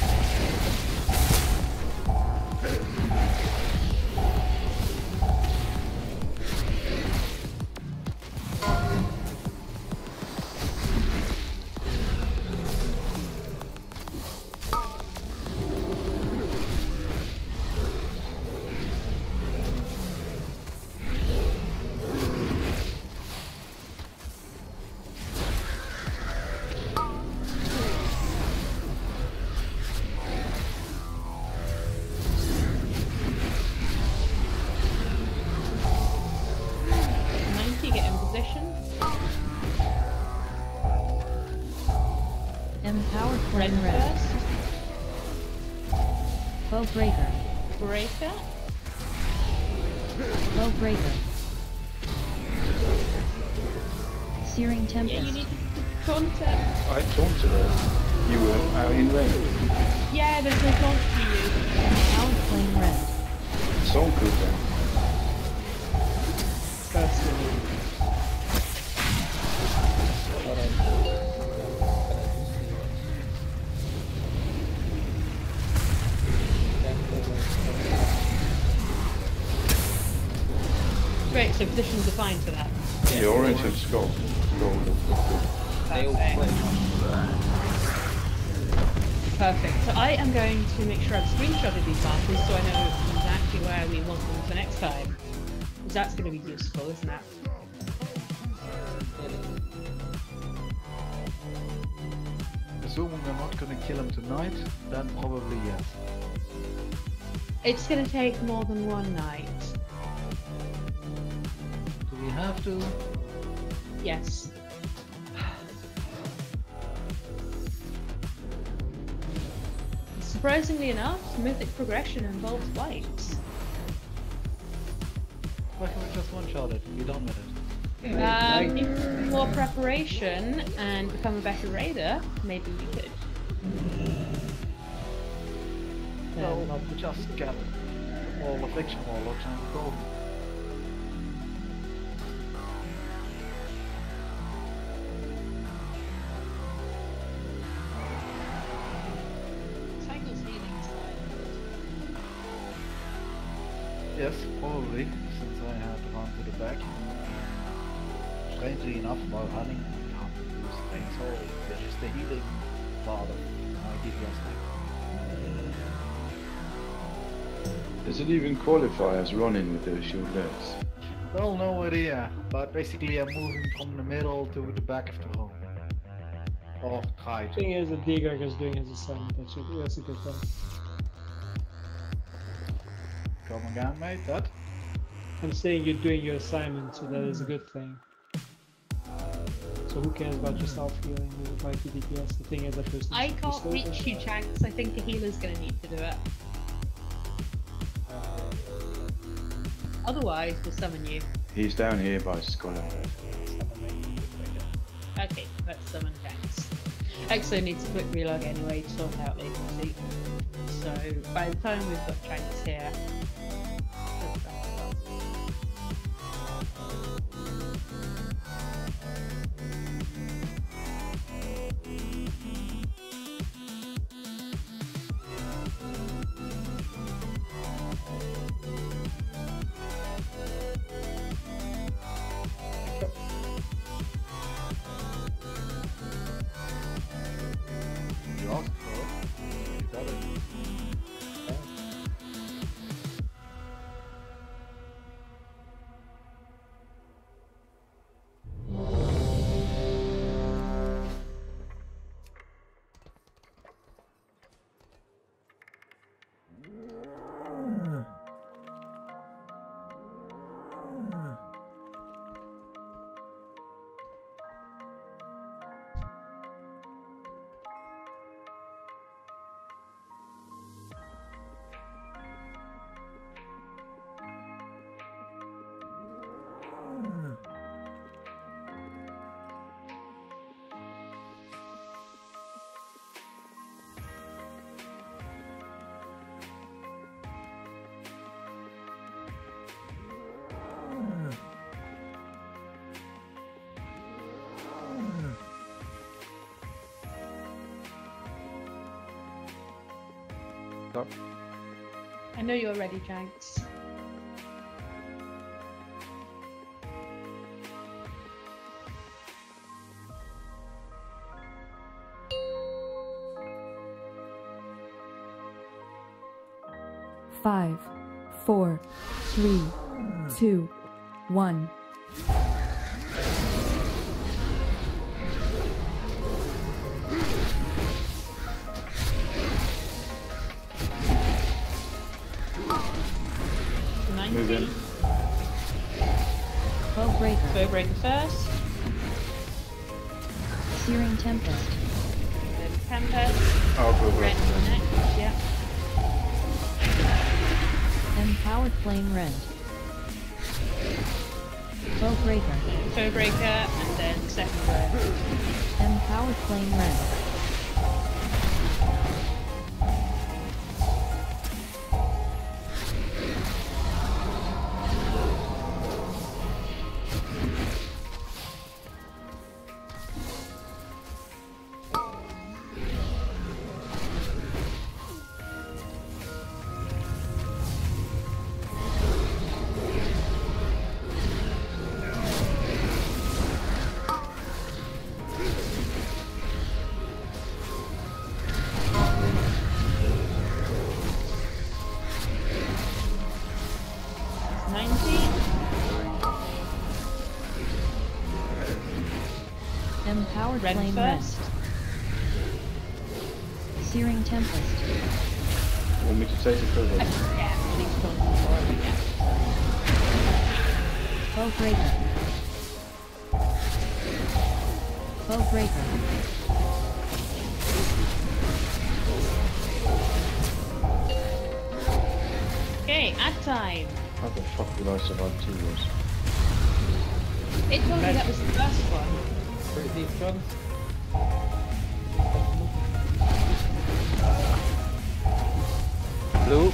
Empowered flame Rend rend. first. Bow breaker. Breaker. Bow breaker. Searing Yeah, tempest. you need to taunt her. I taunted her. You were out in range. Yeah, there's no taunt for you. Empowered flame rend. So good then. That's the Great, so positions are fine for that. The orange and skull. Perfect. So I am going to make sure I've screenshotted these markers so I know exactly where we want them for next time. Because that's going to be useful, isn't it? Assuming we're not gonna kill him tonight, then probably yes. It's going to take more than one night. Do we have to? Yes. Surprisingly enough, mythic progression involves wipes. Why can't we just one-shot it and be done with it? If more preparation and become a better raider, maybe we could. Well, we just get all the fiction warlocks and go. Cycle's healing side. Yes, probably, since I had to run to the back. Strangely enough, while running, I can't use Drain Soul, which is the healing part of my DPS deck. Does it even qualify as running with those shield legs? Well, no idea, but basically I'm moving from the middle to the back of the room. Or try to. thing is that Digger is doing his assignment. That's a good thing. Come again, mate. What? I'm saying you're doing your assignment, so that is a good thing. So who cares about your self-healing or like your DPS? The thing is that there's no I can't reach you, Shanks. I think the healer's gonna need to do it. Otherwise, we'll summon you. He's down here by Scholar. Okay, let's summon Shanks. Actually, I need to quick relog anyway to sort out latency. So, by the time we've got Shanks here... You asked for it. You got it. I know you're ready, Shanks. Five, 4, 3, 2, 1. Move in. Bowbreaker first. Searing Tempest. Then Tempest. Oh, go Red next, yeah. Empowered Flame Rend. Bowbreaker. Bowbreaker, and then second red. Empowered Flame Rend. Empowered Red Flame first. Rend. Searing Tempest. Want me to take it further? Yeah, please don't before we get. Bowbreaker. Bowbreaker. Okay, ad time. How the fuck did I survive 2 wars? It told me that was the first one. Pretty deep drugs. Blue.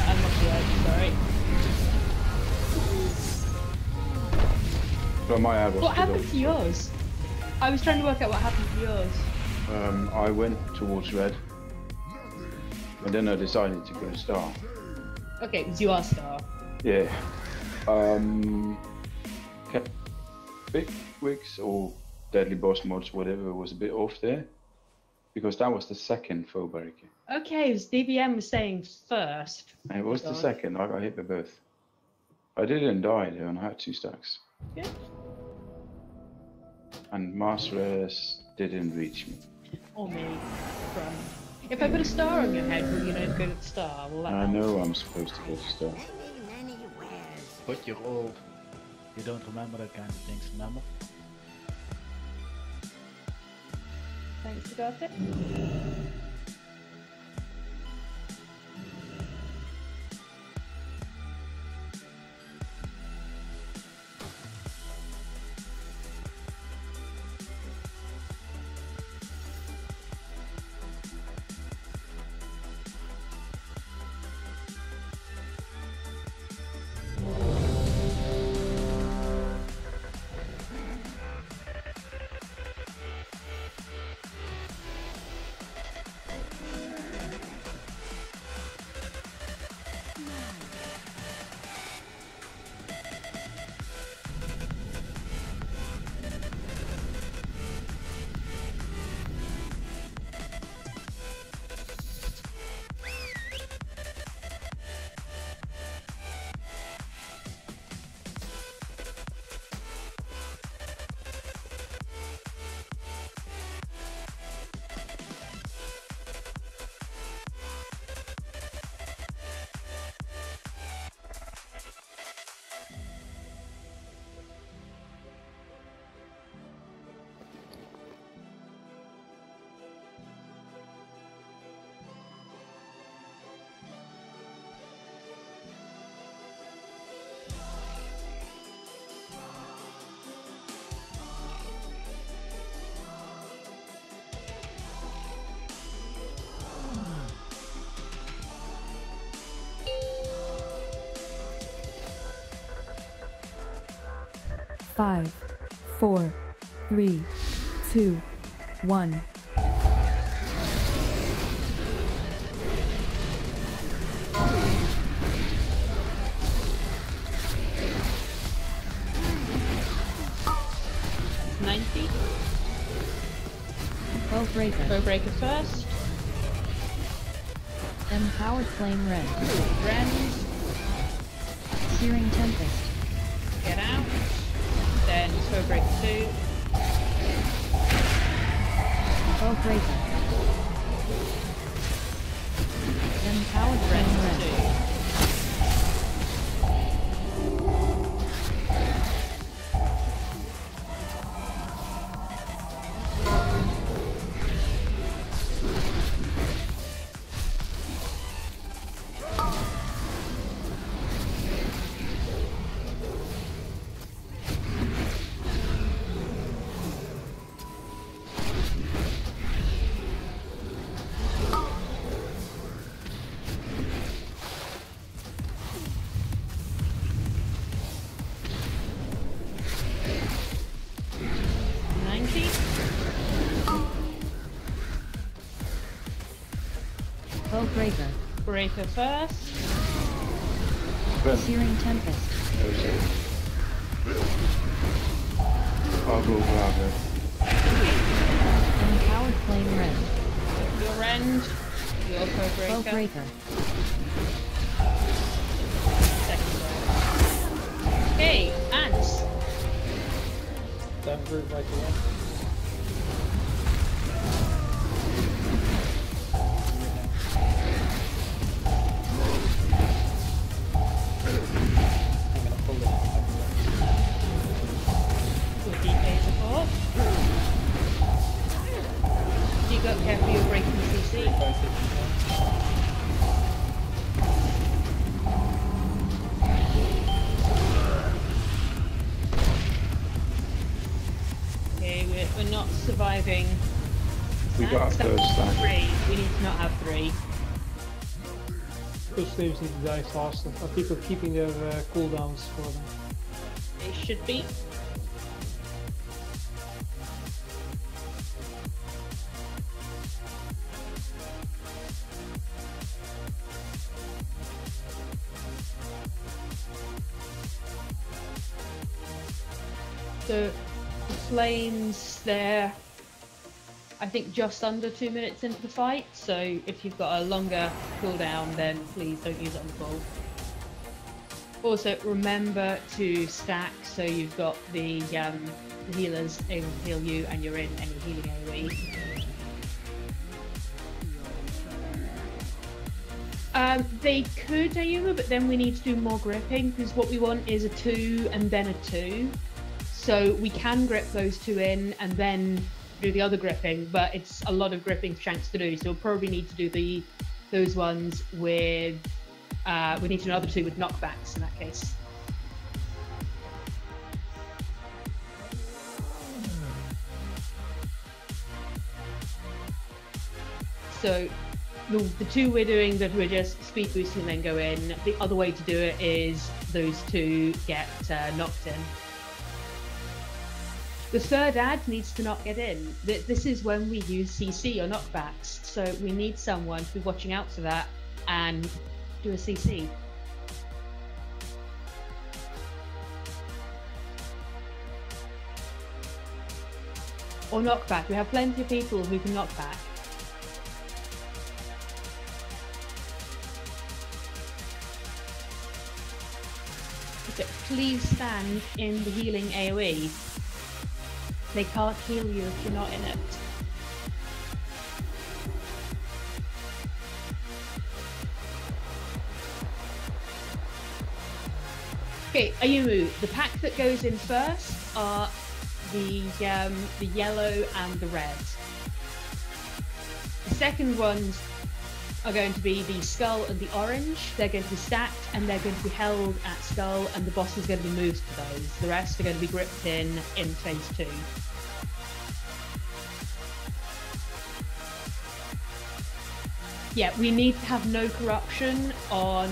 I'm not sure, sorry. So my ad was What to happened the- to yours? I was trying to work out what happened to yours. I went towards red, and then I decided to go star. Okay, it was your star. Yeah. Kept big wigs or deadly boss mods, whatever, was a bit off there, because that was the second foe barricade. Okay, as DBM was saying first. It was the God. second. I got hit by both. I didn't die though, and I had 2 stacks. Good. And Master's didn't reach me. Or me. From. If I put a star on your head, will you not go to the star? Will that I help? know I'm supposed to get a star. But you're old. You don't remember that kind of things, remember? Thanks, got it. Five, 4, 3, 2, 1. Bowbreaker. Bowbreaker first. Empowered Flame Red. Rend. Searing Tempest. Get out. Then Bowbreaker 2. Bowbreaker. Empowered Flame Red. 2. Bowbreaker. Breaker first. Searing Tempest. I'll go grab it. Empowered Flame Red. Your Rend. Your Bowbreaker. Bowbreaker. Second row. Okay, ants. Don't move right away. Careful, you're breaking the CC. Okay, we're not surviving. We got our first stack. 3. We need to not have 3. Those slaves need to die faster. Are people keeping their cooldowns for them? They should be. So the flames there, I think just under 2 minutes into the fight, so if you've got a longer cooldown then please don't use it on the ball. Also, remember to stack so you've got the healers able to heal you and you're in any healing AoE. They could, Ayuma, but then we need to do more gripping because what we want is a 2 and then a 2. So we can grip those 2 in and then do the other gripping, but it's a lot of gripping for Shanks to do. So we'll probably need to do those ones with. We need another 2 with knockbacks in that case. So the 2 we're doing that we're just speed boosting and then go in. The other way to do it is those 2 get knocked in. The third ad needs to not get in. This is when we use CC or knockbacks. So we need someone to be watching out for that and do a CC. Or knockback. We have plenty of people who can knock back. Okay, please stand in the healing AoE. They can't heal you if you're not in it. Okay, Ayumu, the pack that goes in first are the yellow and the red. The second ones are going to be the skull and the orange. They're going to be stacked and they're going to be held at skull, and the boss is going to be moved to those. The rest are going to be gripped in phase 2. Yeah, we need to have no corruption on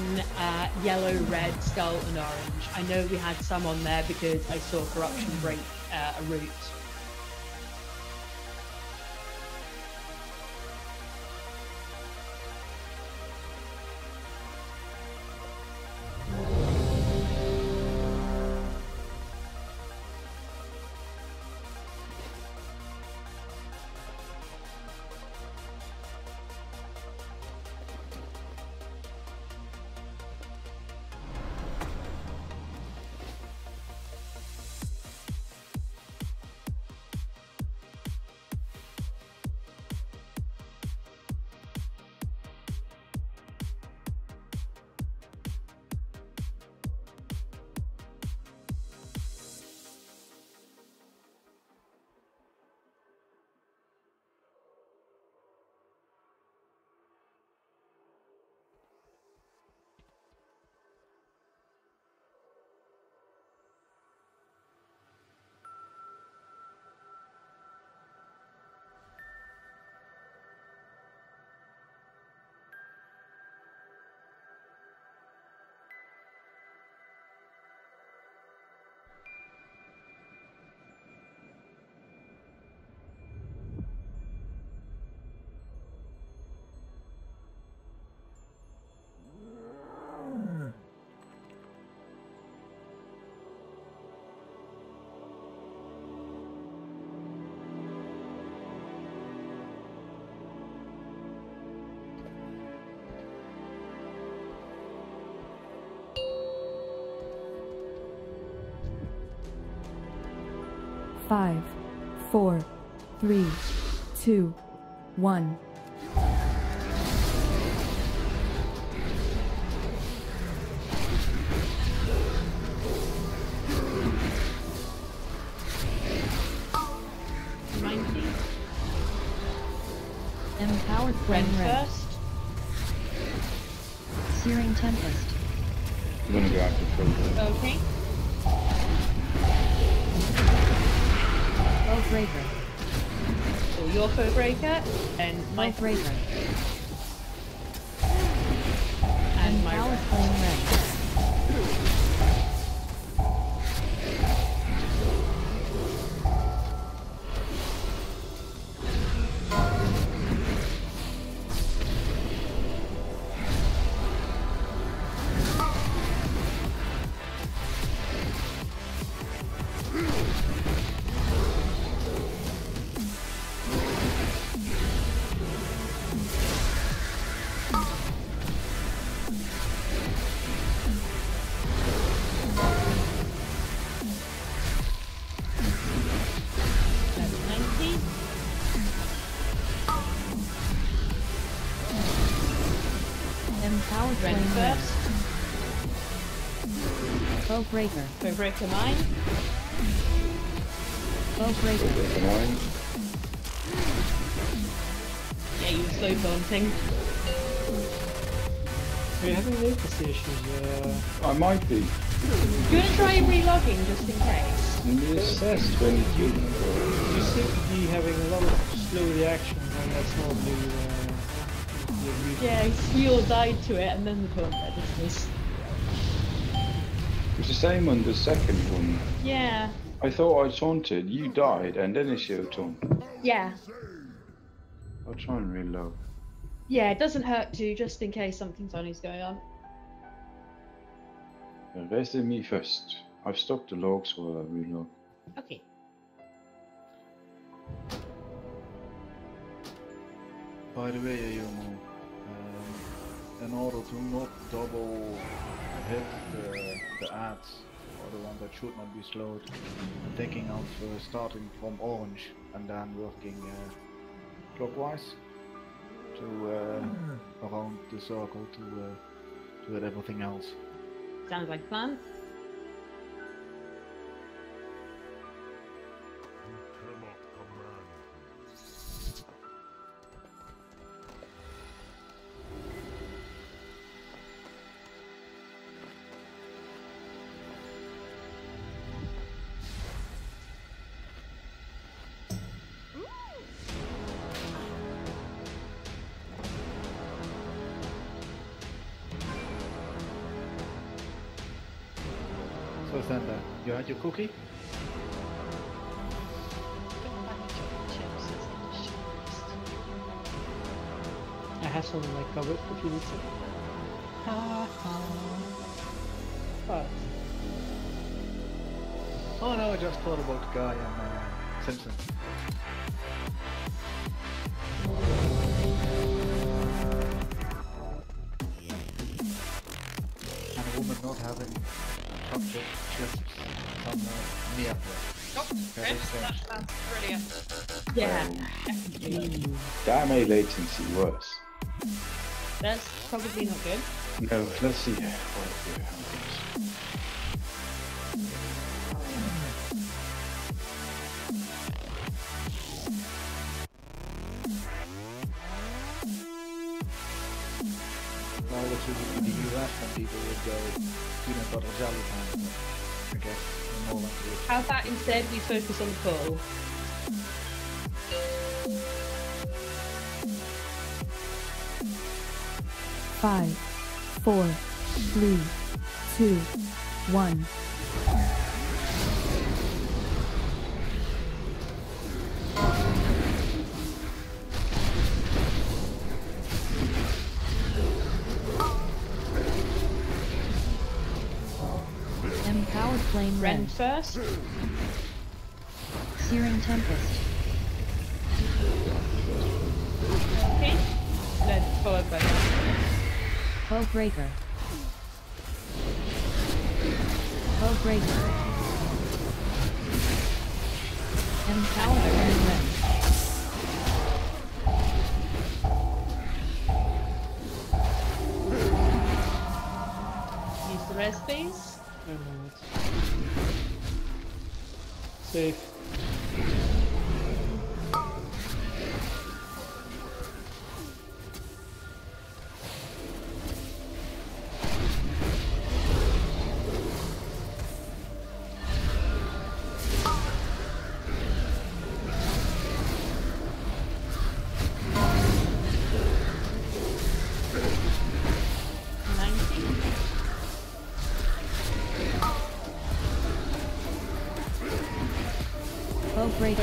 yellow, red, skull and orange. I know we had some on there because I saw corruption break a route. Five, 4, 3, 2, 1. Empowered Flame Red. Searing Tempest. I'm gonna go after Phil. Okay. Foe Breaker. So your Foe Breaker and my Foe Breaker. and my Empowered red. Flame Red. Empowered Red flame red. first. Bow breaker. Bow breaker mine. Bow breaker. Yeah, you were slow daunting. Are you having latency issues? I might be. Do you want to try relogging just in case? It says 22. You seem to be having a lot of slow reactions, and that's normally your reason. Yeah, Squeal died to it and then the taunt registers. It's the same on the second one. Yeah. I thought I taunted, you died, and then it showed taunt. Yeah. I'll try and reload. Yeah, it doesn't hurt to, just in case something funny's going on. Rest in me first. I've stopped the logs while I reload. Okay. By the way, Yomo, in order to not double hit the ads, or the one that should not be slowed, I'm thinking of starting from orange and then working clockwise to around the circle to hit everything else. Sounds like fun. So Thunder, you had your cookie? I have something like covered if you need to. But Oh no, I just thought about the guy in Simpsons. And a woman not having chocolate chips from near her. Oh, Chris, that sounds brilliant. Yeah. That made latency worse. That's probably not good. No, let's see what happens. Now that you in the US when people would go peanut butter jelly time, I guess more like it. How about instead we focus on the pool? Five, four, three, two, one. Empowered flame Ren red. first. Searing tempest. Okay. Then followed by that. Bow breaker. Bow breaker. Empowered flame red. Use the res please. safe.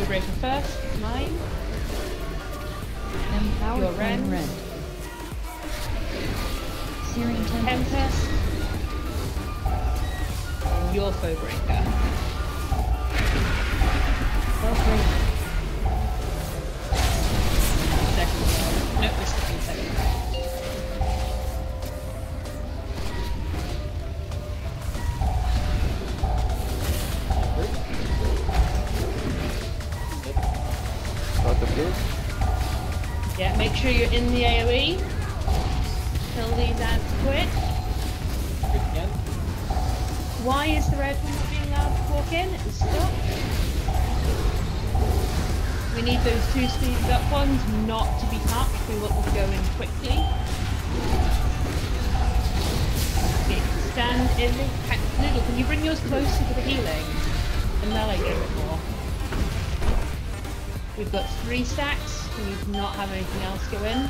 Breaker first, mine. Empowered Your flame red. red. Searing tempest. Tempest. Your foe breaker. Bow breaker. Second. Nope, this is the second. Got the blue? Yeah, make sure you're in the AoE. until these ads quit. Again. Why is the red one not being allowed to walk in? It's stuck. We need those two speeded up ones not to be touched. We want them to go in quickly. Okay, stand in the... Noodle, can you bring yours closer to the healing? And melee go a bit more. We've got 3 stacks. Can you not have anything else go in?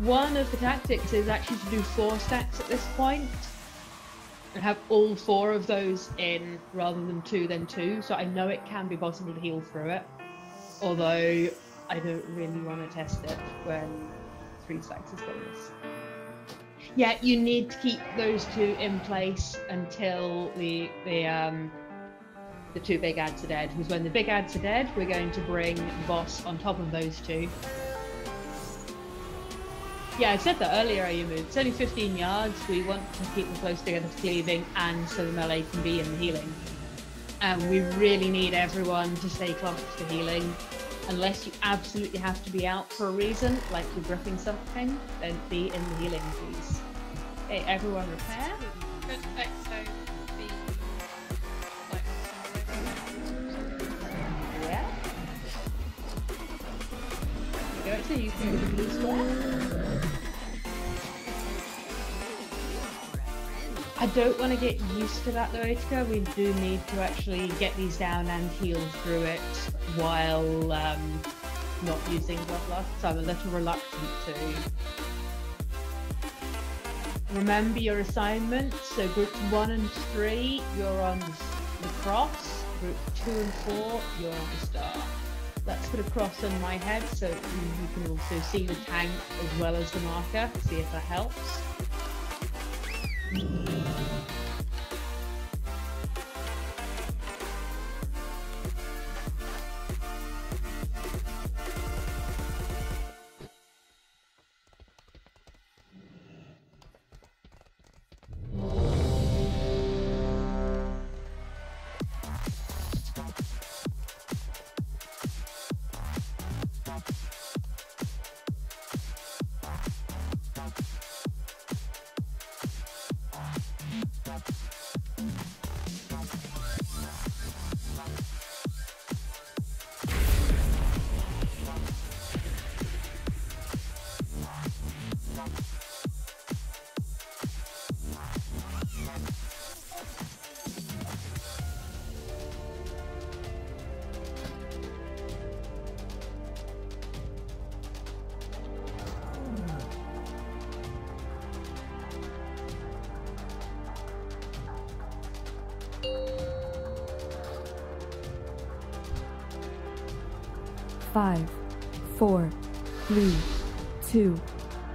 One of the tactics is actually to do 4 stacks at this point and have all 4 of those in rather than 2 then 2. So I know it can be possible to heal through it, although I don't really want to test it when 3 stacks is bonus. Yeah, you need to keep those 2 in place until the 2 big ads are dead. Because when the big ads are dead, we're going to bring the boss on top of those 2. Yeah, I said that earlier, Ayumu. It's only 15 yards. We want to keep them close together for cleaving and so the melee can be in the healing. And we really need everyone to stay close to healing. Unless you absolutely have to be out for a reason, like you're gripping something, then be in the healing, please. Okay, everyone repair. Could Exo be like Yeah. Go to you can do the blue square. I don't want to get used to that though, Itka. We do need to actually get these down and heal through it while not using Bloodlust, so I'm a little reluctant to. Remember your assignments, so groups 1 and 3, you're on the cross, group 2 and 4, you're on the star. Let's put a cross on my head so you can also see the tank as well as the marker, see if that helps. Five, 4, 3, 2,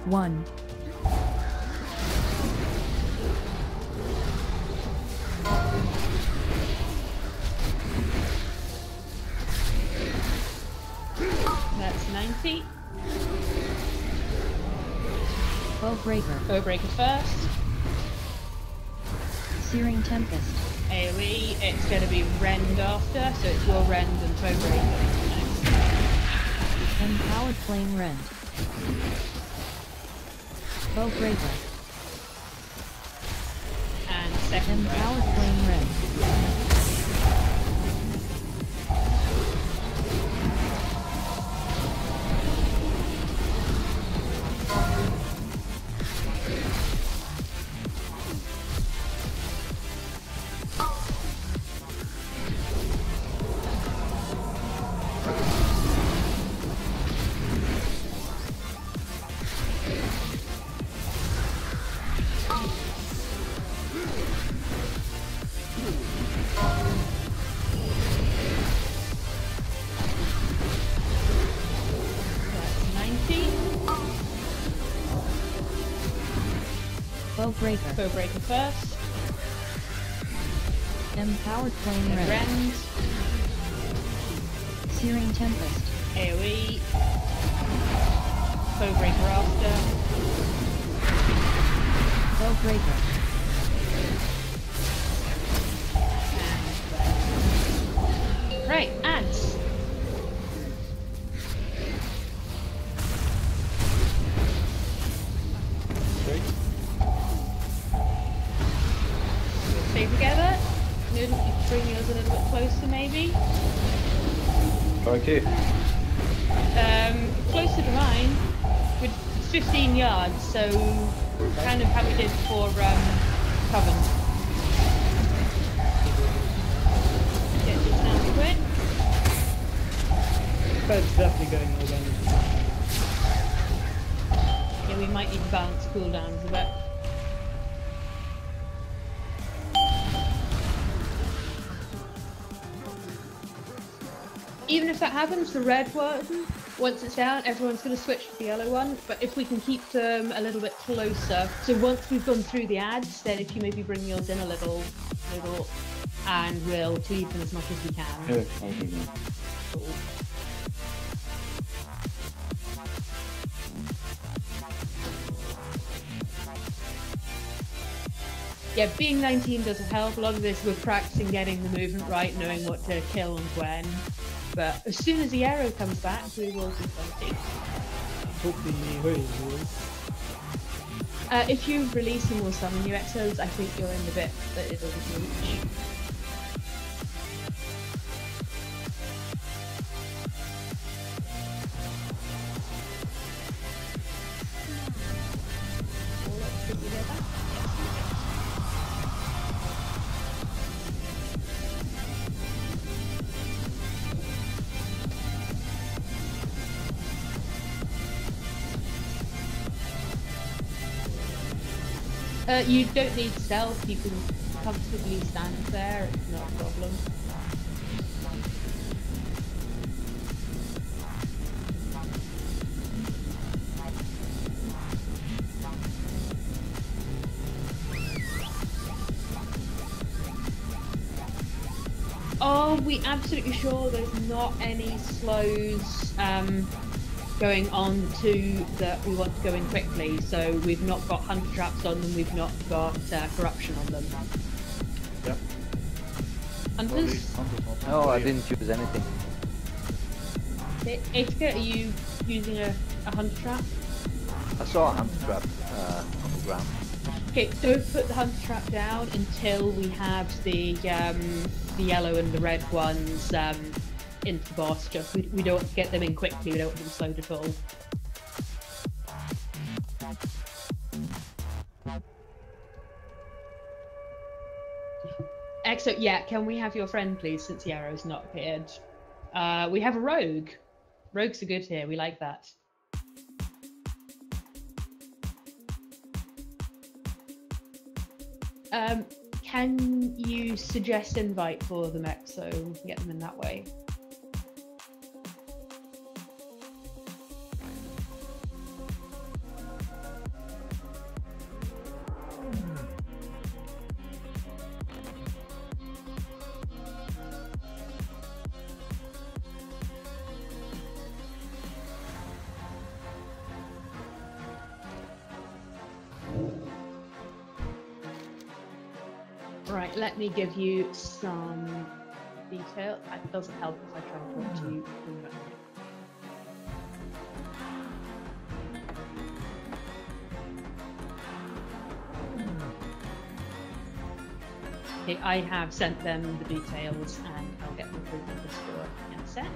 1. That's 90. Bowbreaker. Bowbreaker first. Searing Tempest. AoE, it's going to be Rend after, so it's your Rend and Bowbreaker. Empowered Flame Rend. Bowbreaker. And second Empowered Flame Rend. Bowbreaker. Bowbreaker first. Empowered Flame Rend. Rend. Searing Tempest. AoE. Bowbreaker after. Bowbreaker. bring yours a little bit closer, maybe? Okay. Closer to mine. It's 15 yards, so kind of how we did for Coven. Get this down quick. But it's definitely going more damage. Yeah, we might need to balance cooldowns a bit. Even if that happens, the red one, once it's down, everyone's going to switch to the yellow one. But if we can keep them a little bit closer, so once we've gone through the ads, then if you maybe bring yours in a little, and we'll cleave them as much as we can. Yeah, I'll do that. Cool. Yeah, being 19 doesn't help. A lot of this, we're practicing getting the movement right, knowing what to kill and when. But as soon as the arrow comes back, we will do something. Hopefully, where is it? If you release them or summon new exos, I think you're in the bit that it doesn't reach. Did you hear that? You don't need stealth, you can comfortably stand there, it's not a problem. Are we absolutely sure there's not any slows going on to that we want to go in quickly? So we've not got hunter traps on them, we've not got corruption on them. Yep. Hunters? No, I didn't use anything. Atika, are you using a hunter trap? I saw a hunter trap on the ground. Okay, don't put the hunter trap down until we have the yellow and the red ones into the boss. Just we don't want to get them in quickly. We don't want them slowed at all. Excellent. Yeah, can we have your friend, please, since the arrow's not appeared? We have a rogue. Rogues are good here. We like that. Can you suggest invite for the mech so we can get them in that way? Right, let me give you some detail. It doesn't help if I try and talk to you. Okay, I have sent them the details and I'll get them through the Discord in a sec.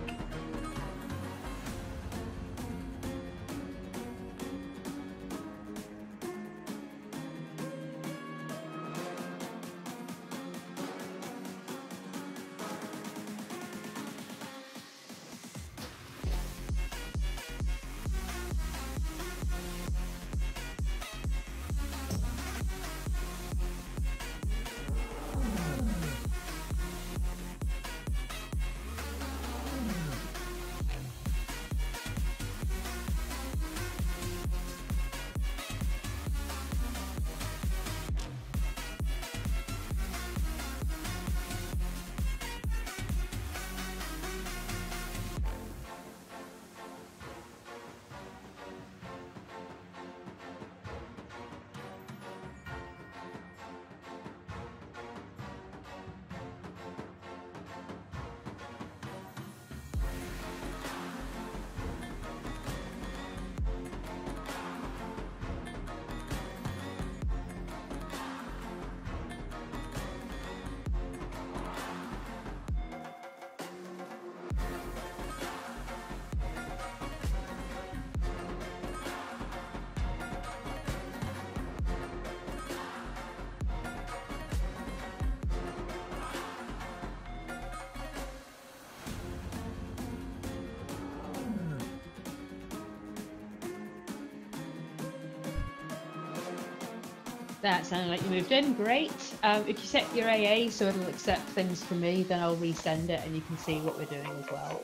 That sounded like you moved in. Great. If you set your AA so it'll accept things from me, then I'll resend it and you can see what we're doing as well.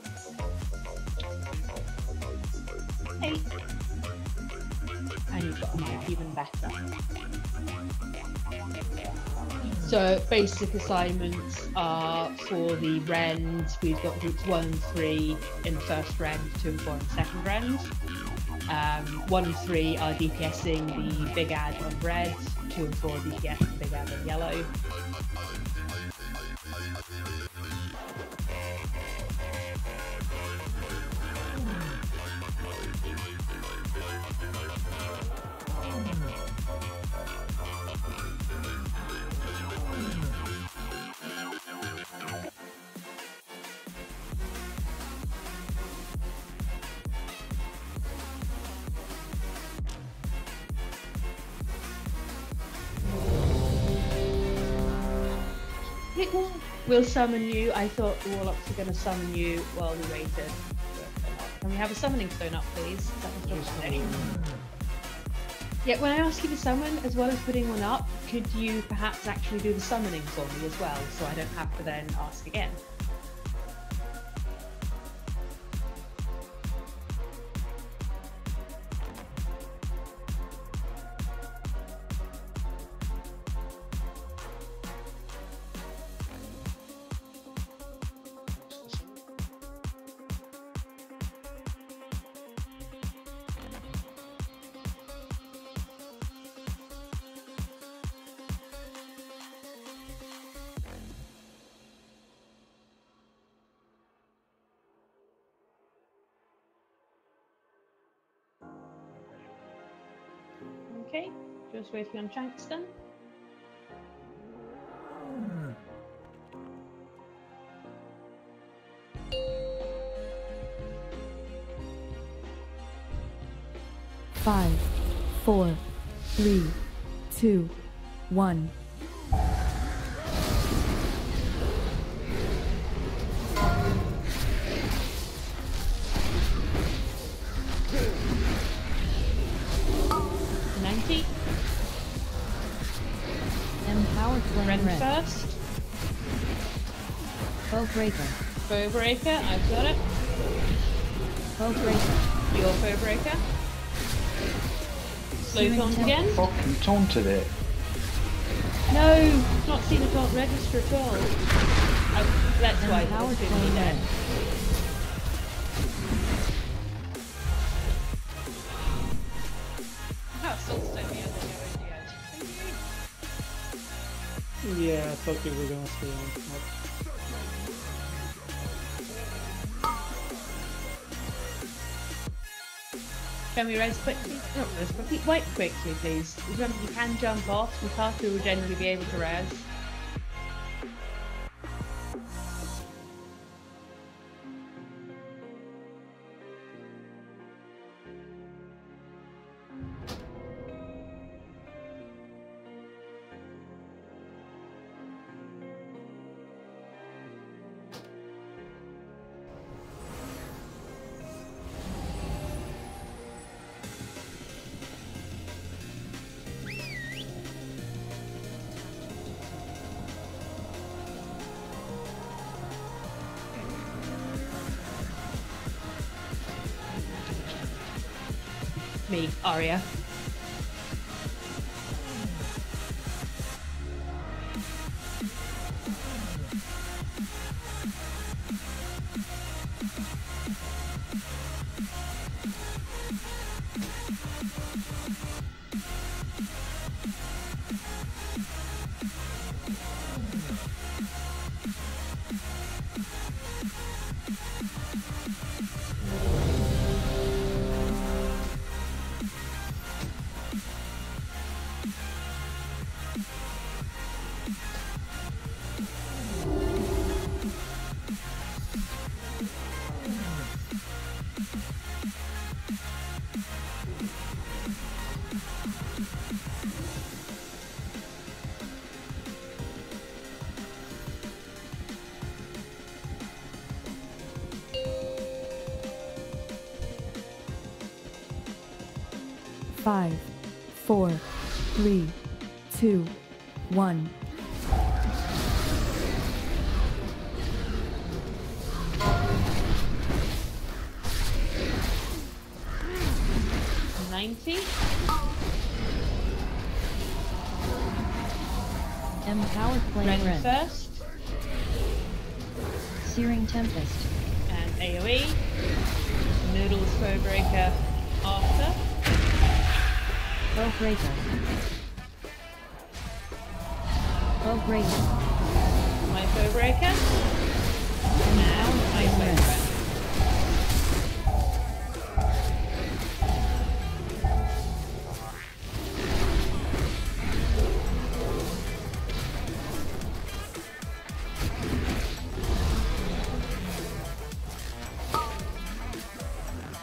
Hey. And you've got a mic even better. So basic assignments are for the rend. We've got groups 1 and 3 in the first rend, 2 and 4 in the second rend. 1 and 3 are DPSing the big ad on red, 2 and 4 are DPSing the big ad on yellow. We'll summon you. I thought the warlocks were going to summon you while we waited. Can we have a summoning stone up, please? Yeah, when I ask you to summon, as well as putting one up, could you perhaps actually do the summoning for me as well, so I don't have to then ask again? Okay, just waiting on Shankston. Five, 4, 3, 2, 1. Empowered flame Red red. first. Bow breaker. Bow breaker, I've got it. Bow breaker. Your bow breaker. Slow Searing taunt temp. again. Fucking taunted it. No, not seen a taunt register at all. That's why Empowered it's flame dead. red. Oh, still stay me at the Yeah, I thought you were gonna stay on. Can we res quickly? Not res quickly, quite quickly, please. Remember, you can jump off. Mikatu will generally be able to res. Me, Arya. Five, 4, 3, 2, 1. Empowered Flame Red Rend. first. Searing Tempest. And AoE. Noodles Bowbreaker after. Bowbreaker. Bowbreaker. My Bowbreaker. And now my Bowbreaker.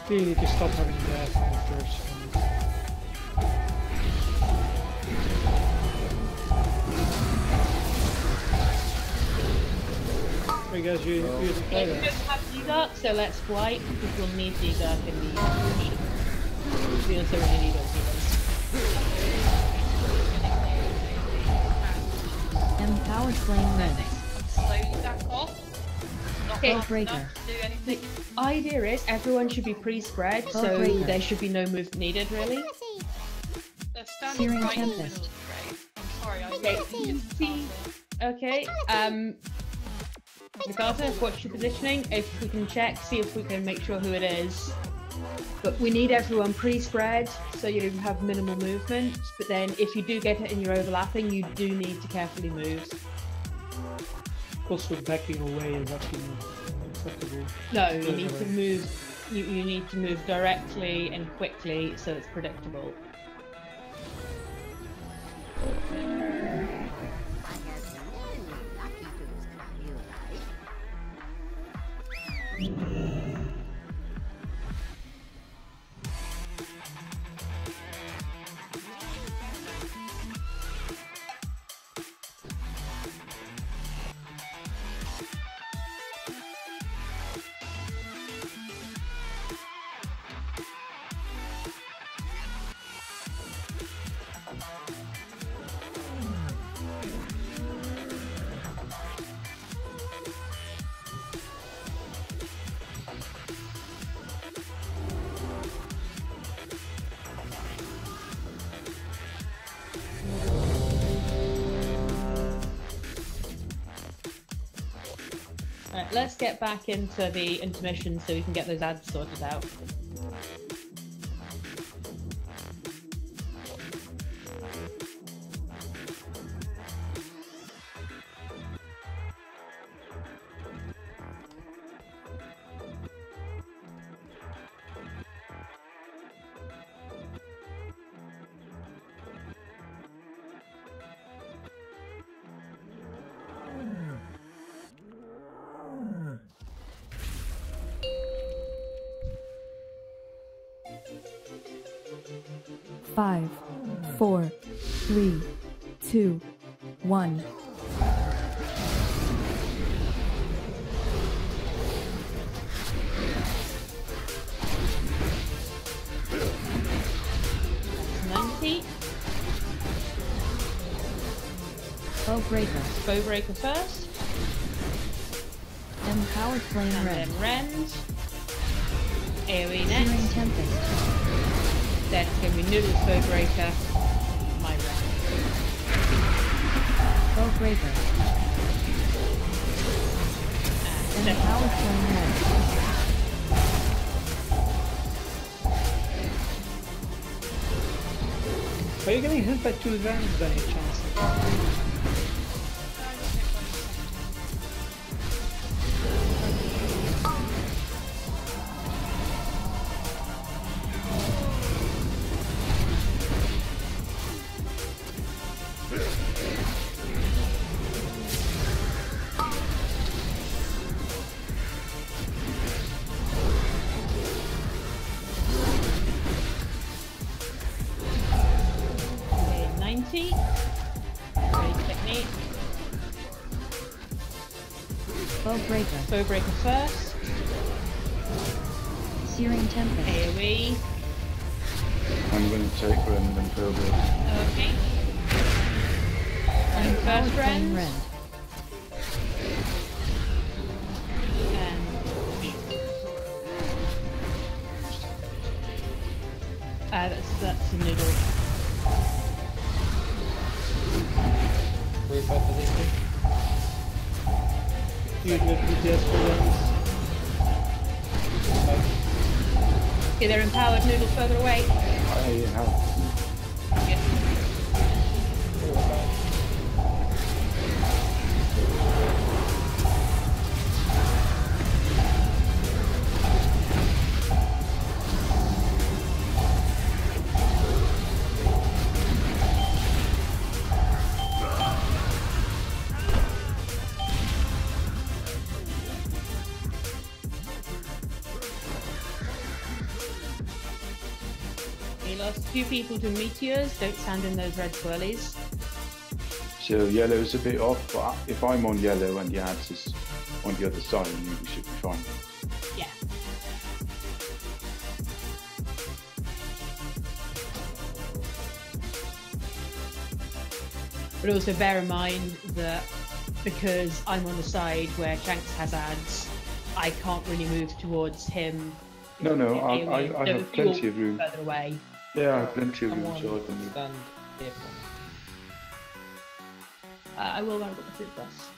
You need to stop having that on the first one. Hey guys, you using We fire? don't have D-Dark, so let's wipe because we'll need D-Dark in the future. We also really need all Empowered Flame Rend. Slowly back off. Not fast Bowbreaker. enough to do anything. The idea is everyone should be pre-spread, so Bowbreaker. there should be no move needed really. They're standing Searing right in the middle Tempest. of the grave. I'm sorry, I Okay, didn't see. Okay, Mikasa, watch your positioning. If we can check, see if we can make sure who it is. But we need everyone pre-spread so you have minimal movement. But then if you do get it and you're overlapping, you do need to carefully move. Also, backing away is actually acceptable. No, you need to move. You need to move directly and quickly so it's predictable. Right, let's get back into the intermission so we can get those ads sorted out. Five, 4, 3, 2, 1. Bowbreaker. Bowbreaker first. Empowered Flame And Rend. then Rend. AoE Searing next. Tempest. Then it's going to be Noodles Bowbreaker. My Rend. Bowbreaker. And then Empowered Flame Rend. Are you getting hit by 2 rounds by any chance? Okay, 90. Ready technique. Bowbreaker. Bowbreaker first. Searing Tempest. AoE. I'm going to take Rend and Philbrook. Okay. First Flame rend. Rend. That's a noodle. We both of these two. You get DPS for Okay, they're empowered noodles further away. I have. We lost 2 people to meteors. Don't stand in those red swirlies. So yellow's a bit off, but if I'm on yellow and the ads is on the other side, maybe we should be fine. Yeah. But also bear in mind that because I'm on the side where Shanks has ads, I can't really move towards him. No, I have plenty of room. Further away. Yeah, I have plenty of room, Someone so I can move. stand here for me. I will round up the food bus.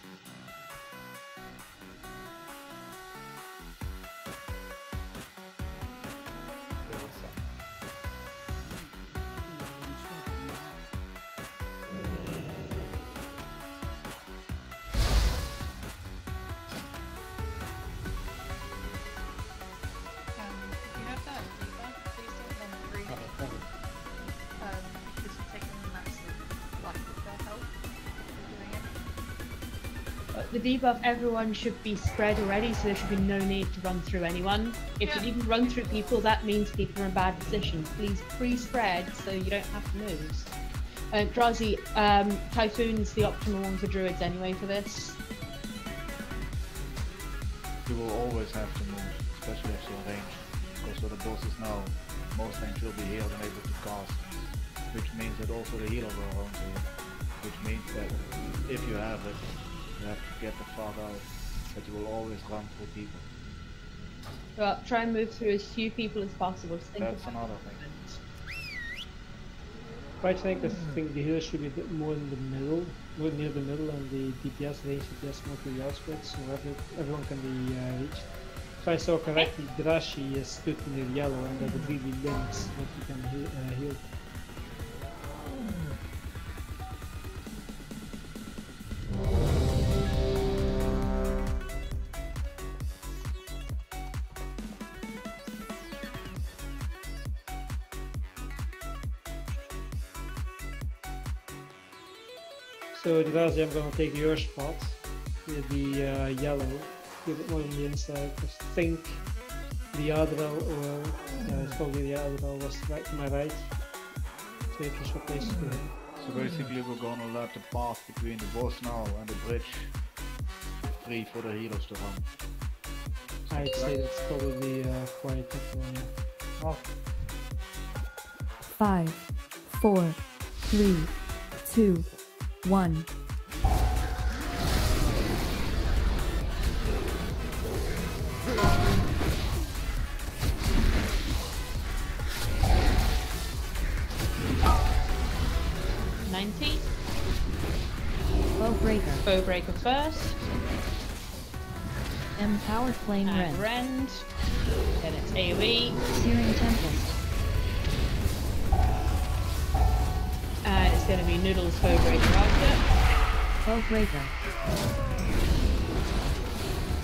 If you have that debuff, please don't then free. Just taking a massive like their health. Doing it. The debuff, everyone should be spread already, so there should be no need to run through anyone. If you even run through people, that means people are in bad positions. Please pre-spread so you don't have to move. Drazi, Typhoon's the optimal one for druids anyway for this. You will always have to move, especially if you're ranged. Because for the bosses now, most times you'll be healed and able to cast. Which means that also the healer will roam to it. Which means that if you have it, you have to get the fuck out. But you will always run through people. Well, try and move through as few people as possible. Just think That's about another thing. I think the healer should be a bit more in the middle, more near the middle, and the DPS range DPS more to the outskirts, so everyone can be reached. If I saw correctly, Drashi is stood near yellow, and that it really limits what you can heal. So Drazi, I'm gonna take your spot with the yellow, give it more on the inside. I think the Adral, or it's probably the Adral was right to my right. So it was replaced with him. So basically we're gonna let the path between the boss now and the bridge free for the healers to run. I'd say that's probably quite different. Oh. 5, 4, 3, 2, 1. Bowbreaker first. Empowered Flame And Rend. Rend. Then it's AoE. Searing Tempest. And it's going to be Noodles Bowbreaker after. Bowbreaker.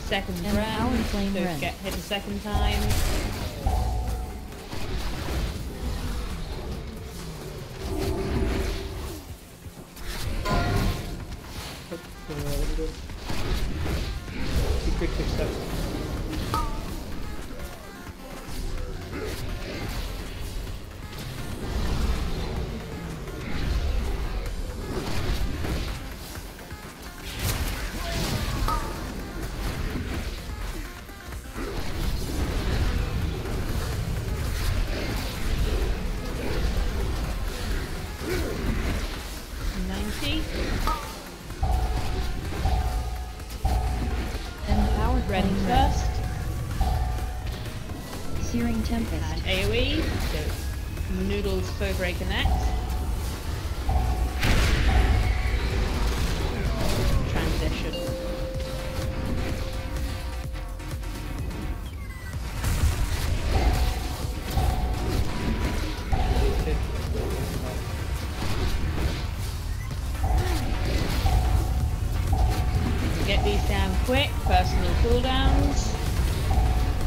Second Empowered Rend. Flame So Rend. get hit a second time. Be quick to accept. Red flame first. Searing Tempest. And AoE. So Noodles Foebreaker next. Transition. Get these down quick. Personal cooldowns.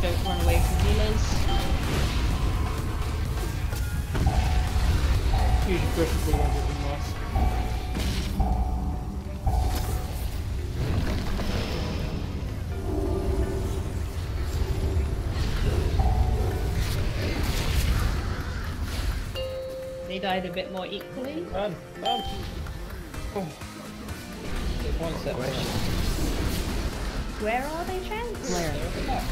Don't run away from healers. Usually personal cooldowns have been lost. They died a bit more equally. Run! Run! Oh. There's one set. Where are they, Chance? Flare.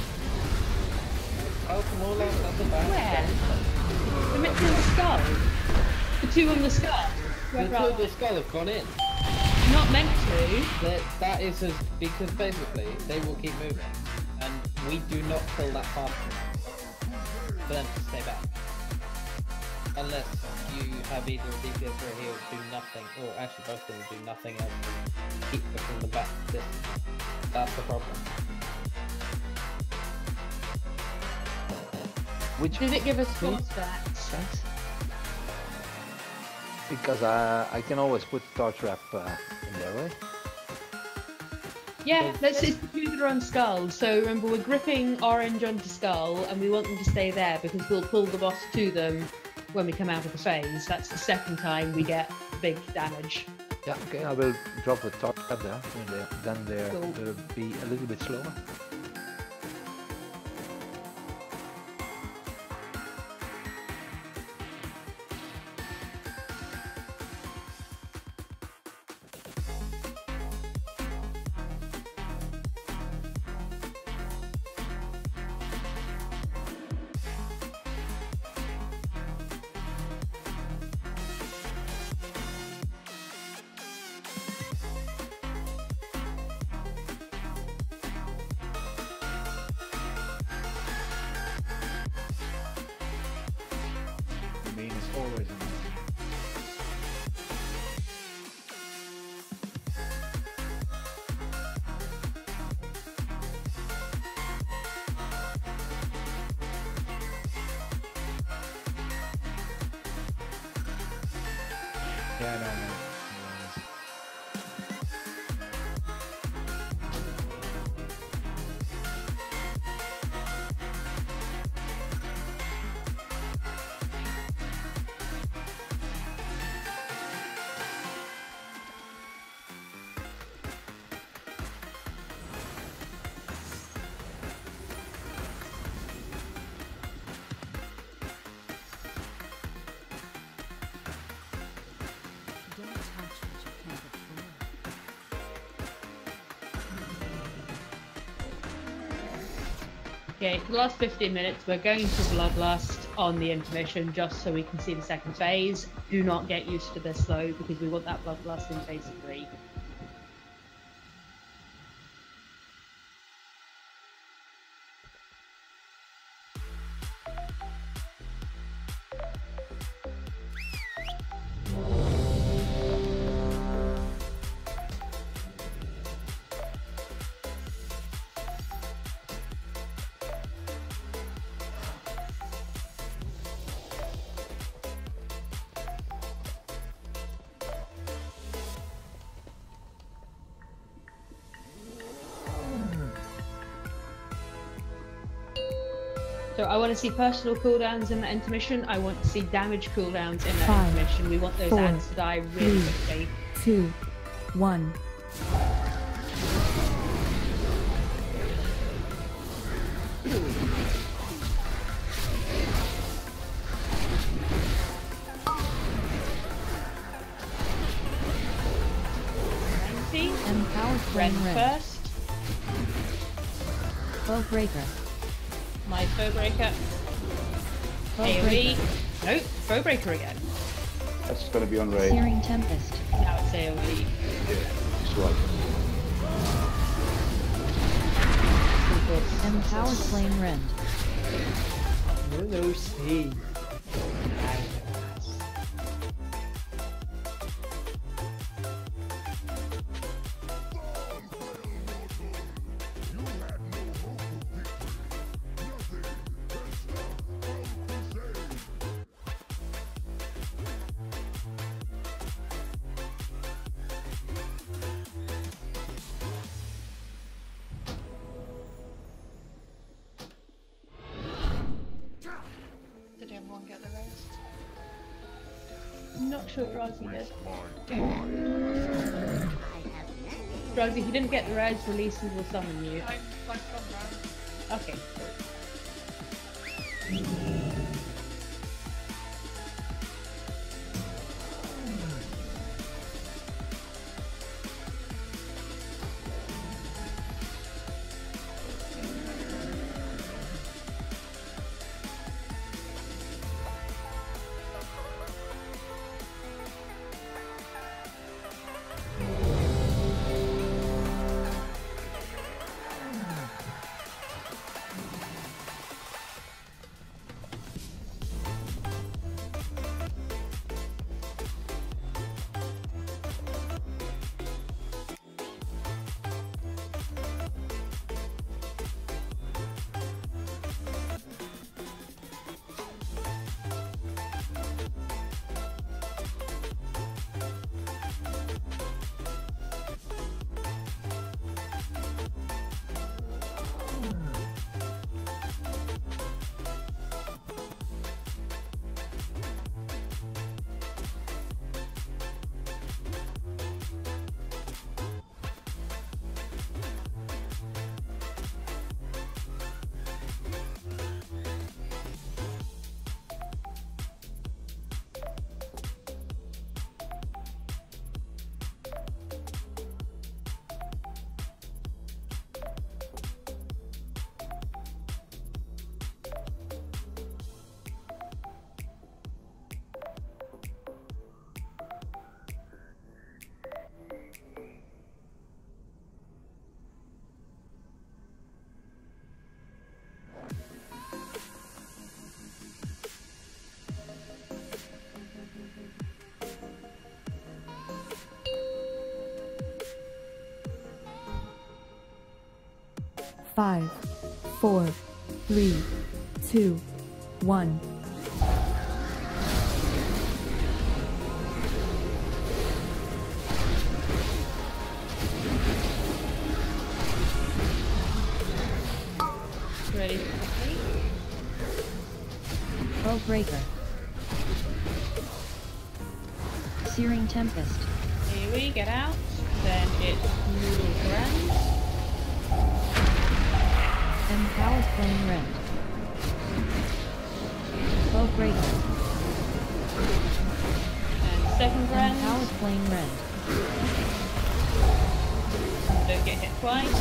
Oh, from all out, that's a bad. Where? The mitts in the skull. The two on the skull. The Where two are of the they? skull have gone in. Not meant to. That is as, because basically they will keep moving, and we do not kill that fast enough for them to stay back. Unless you have either a DPS or a heal do nothing, or actually both of them do nothing else to keep pushing them back distance. That's the problem. Which Does it give us full stats? because I can always put torch trap in there, right? Yeah, let's just do the on skull. So remember, we're gripping orange onto skull, and we want them to stay there because we'll pull the boss to them when we come out of the phase. That's the second time we get big damage. Yeah, okay, I will drop a torch trap there, then Cool. they'll be a little bit slower. I mean, it's always a mess. Yeah, no, no. Okay, for the last 15 minutes, we're going to Bloodlust on the intermission just so we can see the second phase. Do not get used to this though, because we want that Bloodlust in phase 3. So I want to see personal cooldowns in the intermission. I want to see damage cooldowns in the 5, intermission. We want those 4, ads to die really 3, quickly. 2, 1. Empowered Red flame red. first. Bow breaker. My Foebreaker. Bow AoE. breaker. Nope, Foebreaker again. That's going to be on raid. Searing Tempest. Now it's AoE. Yeah, that's right. Empowered Flame Rend. Hello, Steve. Did everyone get the rest? I'm not sure Drowsy did. Drowsy, if you didn't get the res, releases will summon you. I've gone round. Okay. Five, 4, 3, 2, 1. Ready for complete? Breaker. Searing Tempest. Here we get out. Then it's Noodle Grand. Empowered Flame Rend. Breaker. And second Grand. Empowered Flame Rend. Don't get hit twice.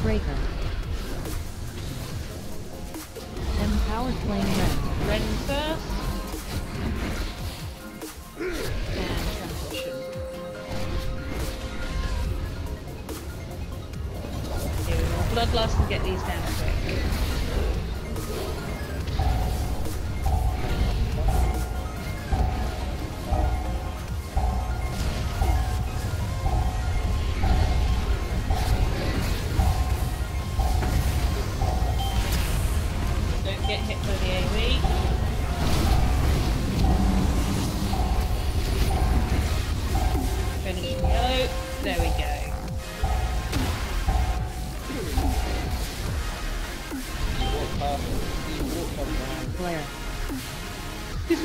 Breaker. Empowered Flame Rend. Red first. And transition. Here we go. Bloodlust and get these down quick. Get hit by the AoE. Finish the yellow. There we go.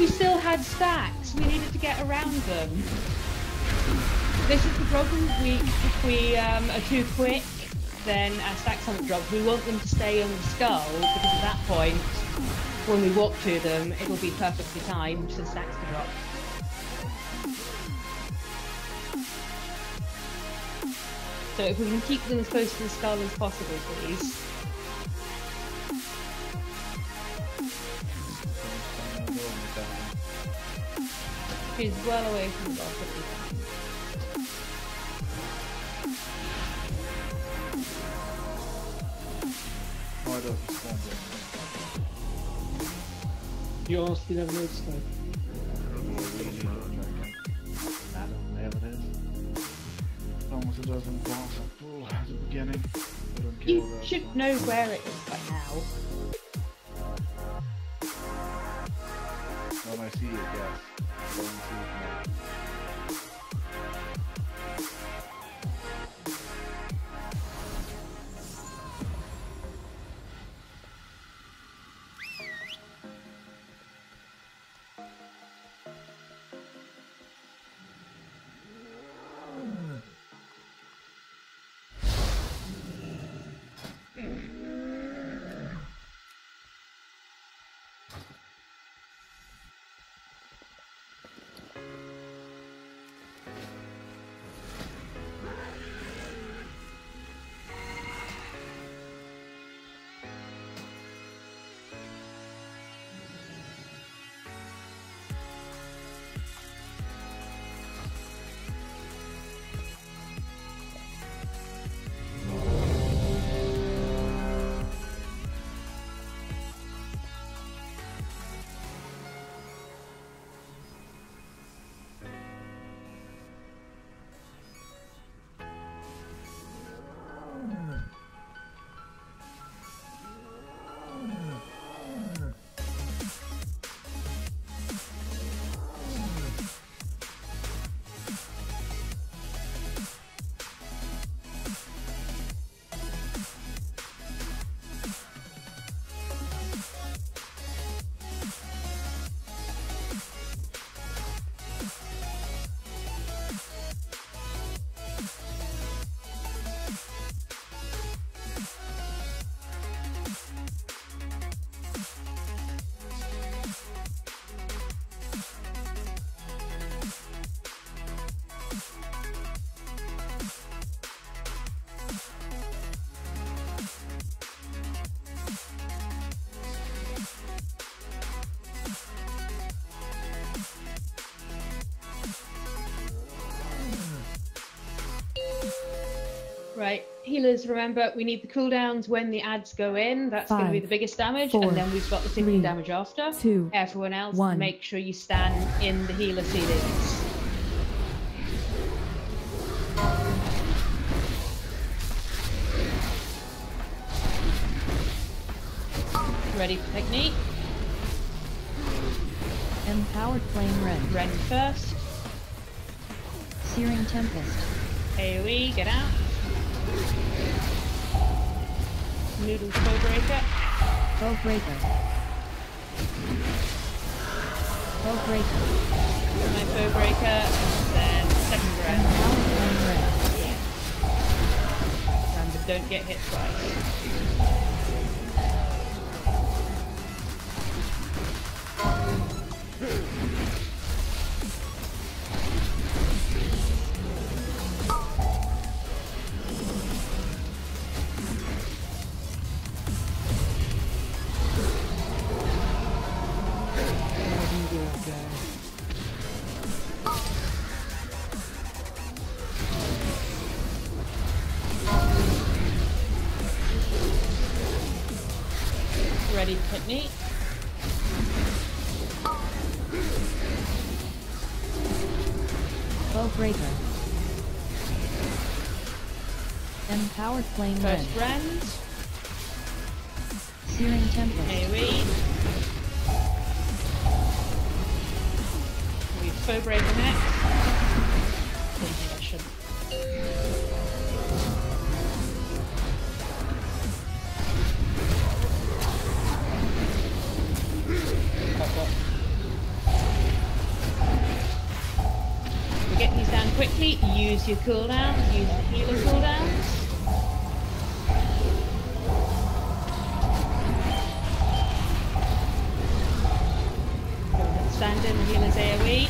still had stacks. We needed to get around them. This is the problem. If we are too quick, then our stacks haven't dropped. We want them to stay on the skull, because at that point, when we walk to them, it'll be perfectly timed for the stacks to drop. So if we can keep them as close to the skull as possible, please. She's well away from the boss. Why does it spawn there? You honestly never noticed that. I don't have it is. As long as it doesn't bounce at full at the beginning, I don't care You about should that. know where it is by now. When I see it, yes. I don't see it now. Right, healers, remember, we need the cooldowns when the ads go in. That's going to be the biggest damage, and then we've got the ticking damage after. Everyone else, make sure you stand in the healer ceilings. Ready for technique? Empowered Flame Rend. Rend first. Searing Tempest. AoE, get out. Noodle Foe Breaker. Foe Breaker. Foe Breaker. My Foe Breaker, then second round. Empowered Flame Rend. Remember, don't get hit twice. Ready for technique? Foe Breaker. Empowered Flame Rend. First rend. Searing Tempest. AoE. We Foe Breaker next. Inhibition. quickly, use your cooldowns, use the healer cooldowns. Stand in the healer's AoE.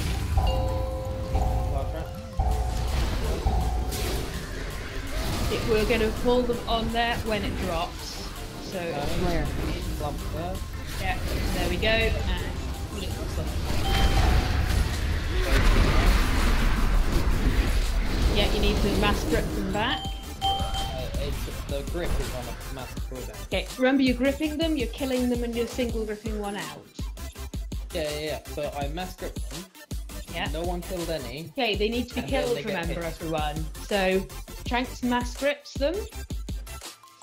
We're going to pull them on there when it drops. So, Where? Yeah, there we go. And pull it across them. Yeah, you need to mass grip them back. The grip is on a massive cooldown. Okay, remember you're gripping them, you're killing them, and you're single gripping one out. Yeah. So I mass grip them. Yeah. No one killed any. Okay, they need to be killed, remember, everyone. So, Shanks mass grips them.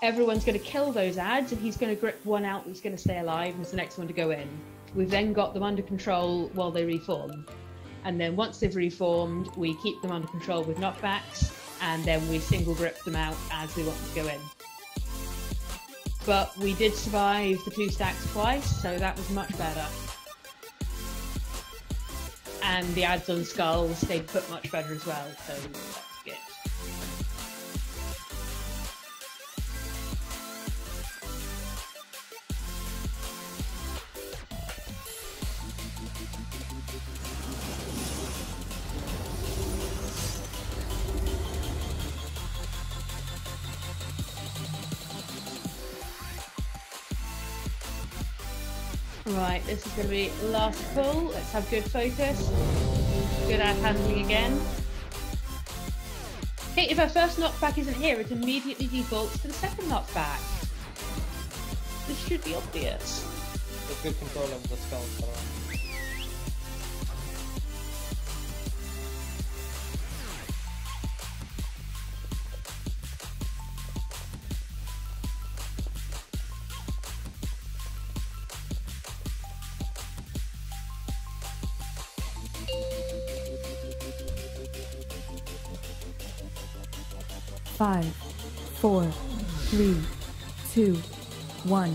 Everyone's going to kill those ads, and he's going to grip one out that's going to stay alive, and it's the next one to go in. We've then got them under control while they reform. And then once they've reformed, we keep them under control with knockbacks, and then we single grip them out as they want to go in. But we did survive the 2 stacks twice, so that was much better. And the ads on skulls stayed put much better as well, so that's good. Right, this is going to be last pull. Let's have good focus. Good ad handling again. Okay, if our first knockback isn't here, it immediately defaults to the second knockback. This should be obvious. There's good control over the skulls, by the way. Five, 4, 3, 2, 1.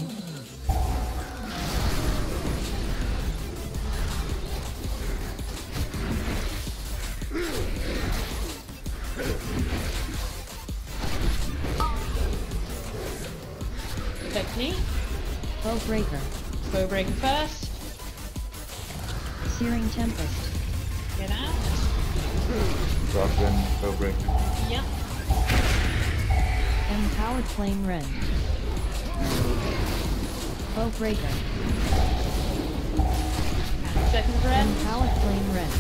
Technique. Bowbreaker. Bowbreaker first. Searing Tempest. Get out. Rockland, Bowbreaker. Yep. Empowered Flame Rend. Bowbreaker. Second rend. Empowered Flame Rend.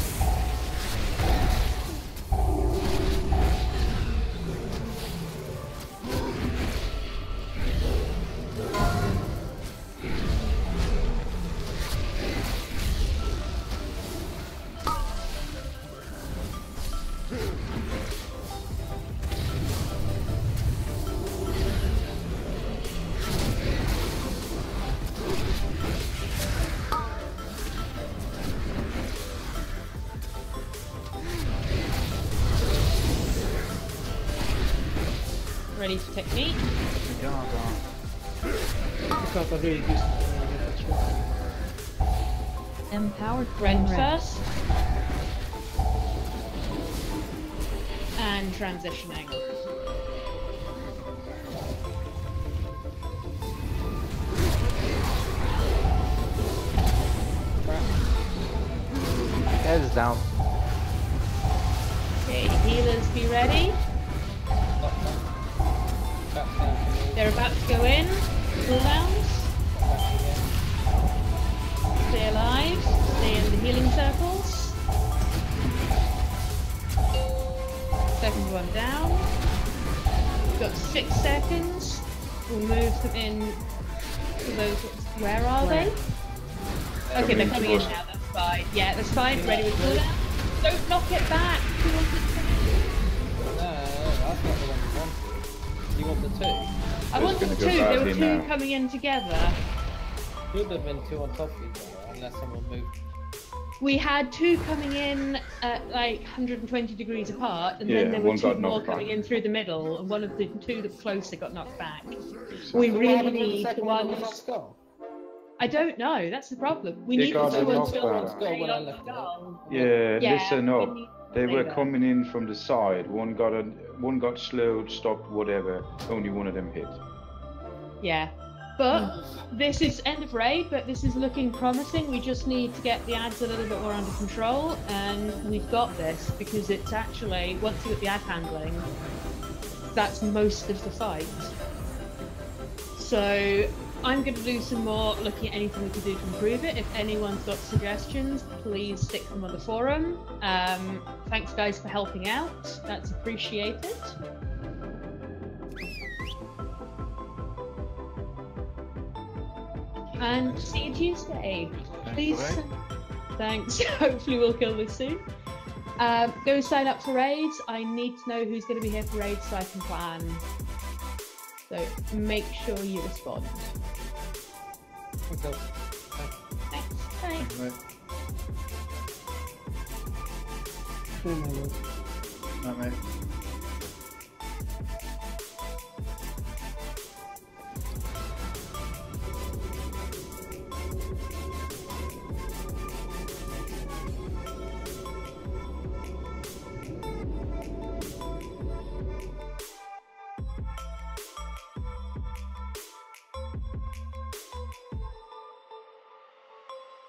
Ready for technique. Because I really used Empowered Rend Flame Rend. first. And transitioning. Heads down. Okay, healers be ready. They're about to go in. Cooldowns. Stay alive. Stay in the healing circles. Second one down. We've got 6 seconds. We'll move them in to those. Where are they? Okay, they're coming in now. That's fine. Yeah, that's fine. Ready with cooldown. Don't knock it back. You want it to... No, that's not the one you wanted. You want the 2. I wanted the 2. There were 2 now. coming in together. Should have been 2 on top of each other, unless someone moved. We had 2 coming in at like 120 degrees apart, and then Yeah, there were one 2 got more knocked coming back. in through the middle, and one of the 2 that were closer got knocked back. So We What really happened with the need the second one that ones. was on skull? I don't know. That's the problem. We They need the got 2 on knocked skull. back. Skull when I on left it. skull. Yeah, Yeah, listen we up. need- They There were you go. coming in from the side. One got slowed, stopped, whatever. Only one of them hit. Yeah. But this is end of raid, but this is looking promising. We just need to get the ads a little bit more under control, and we've got this because it's actually, once you get the ad handling, that's most of the fight. So I'm going to do some more looking at anything we can do to improve it. If anyone's got suggestions, please stick them on the forum. Thanks guys for helping out. That's appreciated. And see you Tuesday. Please. Thanks. Hopefully we'll kill this soon. Go sign up for raids. I need to know who's going to be here for raids so I can plan. So make sure you respond. Okay. Thanks. Bye. Right, mate.